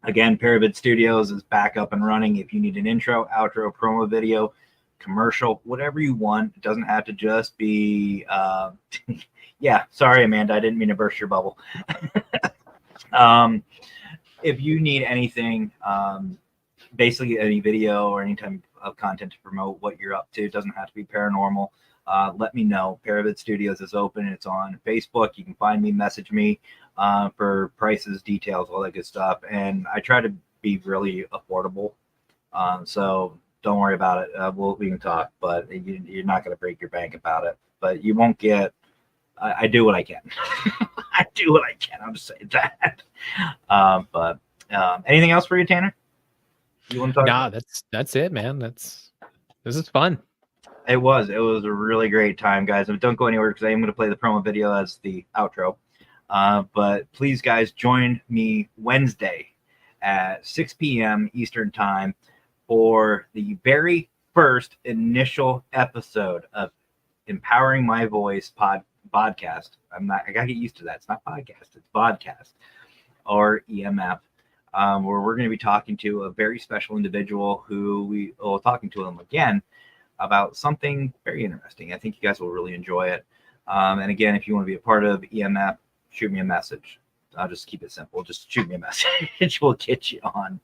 Again, Paravid Studios is back up and running. If you need an intro, outro, promo video, commercial, whatever you want, it doesn't have to just be, yeah, sorry, Amanda, I didn't mean to burst your bubble. If you need anything, basically any video or any type of content to promote what you're up to, it doesn't have to be paranormal. Let me know. Paravid Studios is open. It's on Facebook. You can find me, message me for prices, details, all that good stuff. And I try to be really affordable. So don't worry about it. We can talk, but you're not going to break your bank about it. But you won't get. I do what I can. I do what I can. I'm just saying that. But anything else for you, Tanner? You want to talk? Nah, that's it, man. This is fun. It was a really great time, guys. Don't go anywhere because I am going to play the promo video as the outro. But please, guys, join me Wednesday at 6 p.m. Eastern time for the very first initial episode of Empowering My Voice podcast. I gotta get used to that. It's not podcast, it's podcast, or EMF. Where we're going to be talking to a very special individual who we will talking to them again about something very interesting. I think you guys will really enjoy it. And again, if you want to be a part of EMF, shoot me a message. I'll just keep it simple. Just shoot me a message. We'll get you on.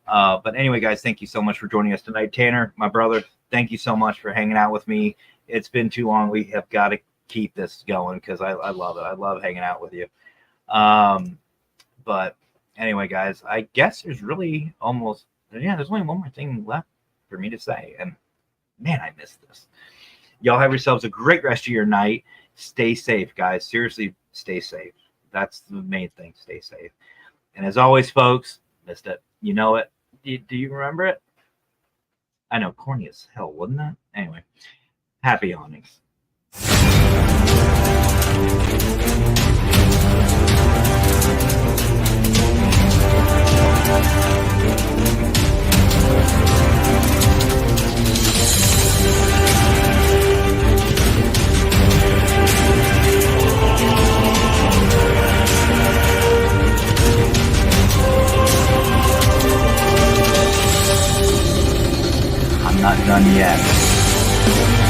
But anyway, guys, thank you so much for joining us tonight. Tanner, my brother, thank you so much for hanging out with me. It's been too long. We have got to keep this going because I love it. I love hanging out with you. But anyway, guys, I guess there's really there's only one more thing left for me to say. And man, I miss this. Y'all have yourselves a great rest of your night. Stay safe, guys. Seriously, stay safe. That's the main thing. Stay safe. And as always, folks, missed it. You know it. Do you remember it? I know, corny as hell, wouldn't that? Anyway, happy awnings. I'm not done yet.